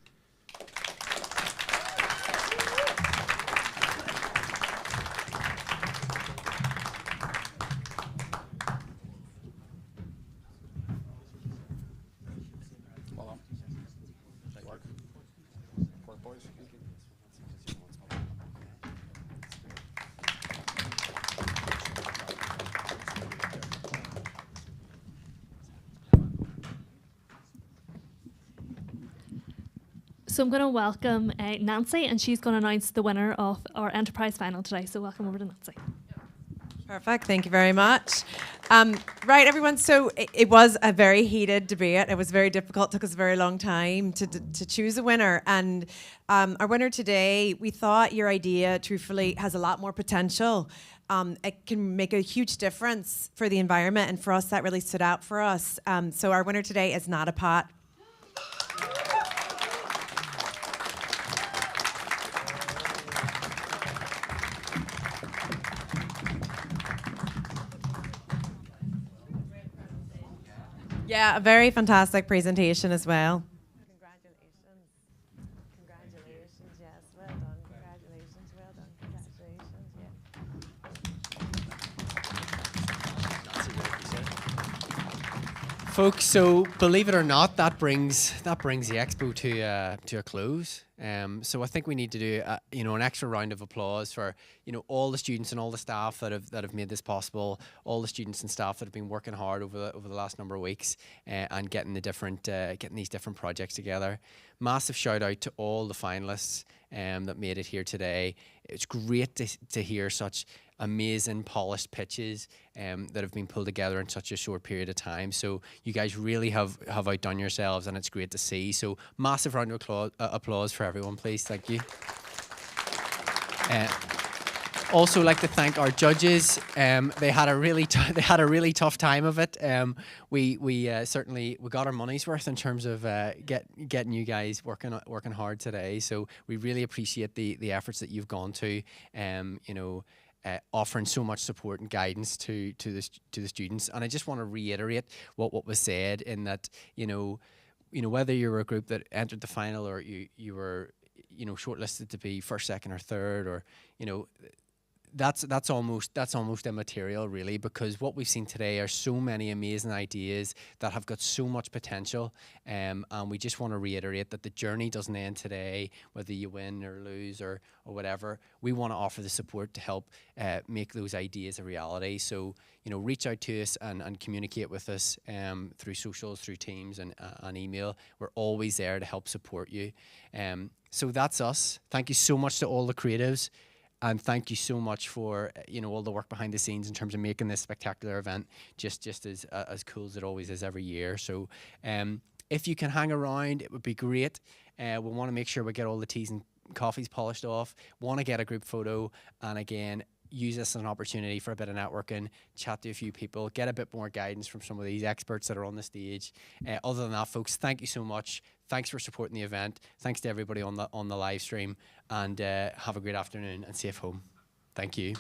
So I'm going to welcome Nancy, and she's going to announce the winner of our Enterprise Final today. So welcome over to Nancy. Perfect. Thank you very much. Right, everyone. So it was a very heated debate. It was very difficult. It took us a very long time to choose a winner. And our winner today, we thought your idea, truthfully, has a lot more potential. It can make a huge difference for the environment. And for us, that really stood out for us. So our winner today is Not a Pot. Yeah, a very fantastic presentation as well. Congratulations. Congratulations, yes. Well done. Congratulations. Well done. Congratulations, yeah. folks. So believe it or not, that brings the expo to a close. So I think we need to do an extra round of applause for all the students and all the staff that have made this possible. All the students and staff that have been working hard over the last number of weeks and getting these different projects together. Massive shout out to all the finalists that made it here today. It's great to hear such amazing polished pitches that have been pulled together in such a short period of time. So you guys really have outdone yourselves, and it's great to see. So massive round of applause for everyone, please. Thank you. Also like to thank our judges. They had a really tough time of it. We certainly got our money's worth in terms of getting you guys working hard today. So we really appreciate the efforts that you've gone to. Offering so much support and guidance to the students. And I just want to reiterate what was said in that, whether you were a group that entered the final or you were, shortlisted to be first, second or third, or, that's almost immaterial, really, because what we've seen today are so many amazing ideas that have got so much potential, and we just want to reiterate that the journey doesn't end today, whether you win or lose or whatever. We want to offer the support to help make those ideas a reality. So reach out to us and communicate with us through socials, through Teams and email. We're always there to help support you. So that's us. Thank you so much to all the creatives. And thank you so much for all the work behind the scenes in terms of making this spectacular event just as cool as it always is every year. So if you can hang around, it would be great. We want to make sure we get all the teas and coffees polished off. Want to get a group photo, and again, use this as an opportunity for a bit of networking, chat to a few people, get a bit more guidance from some of these experts that are on the stage. Other than that, folks, thank you so much. Thanks for supporting the event. Thanks to everybody on the live stream, and have a great afternoon and safe home. Thank you.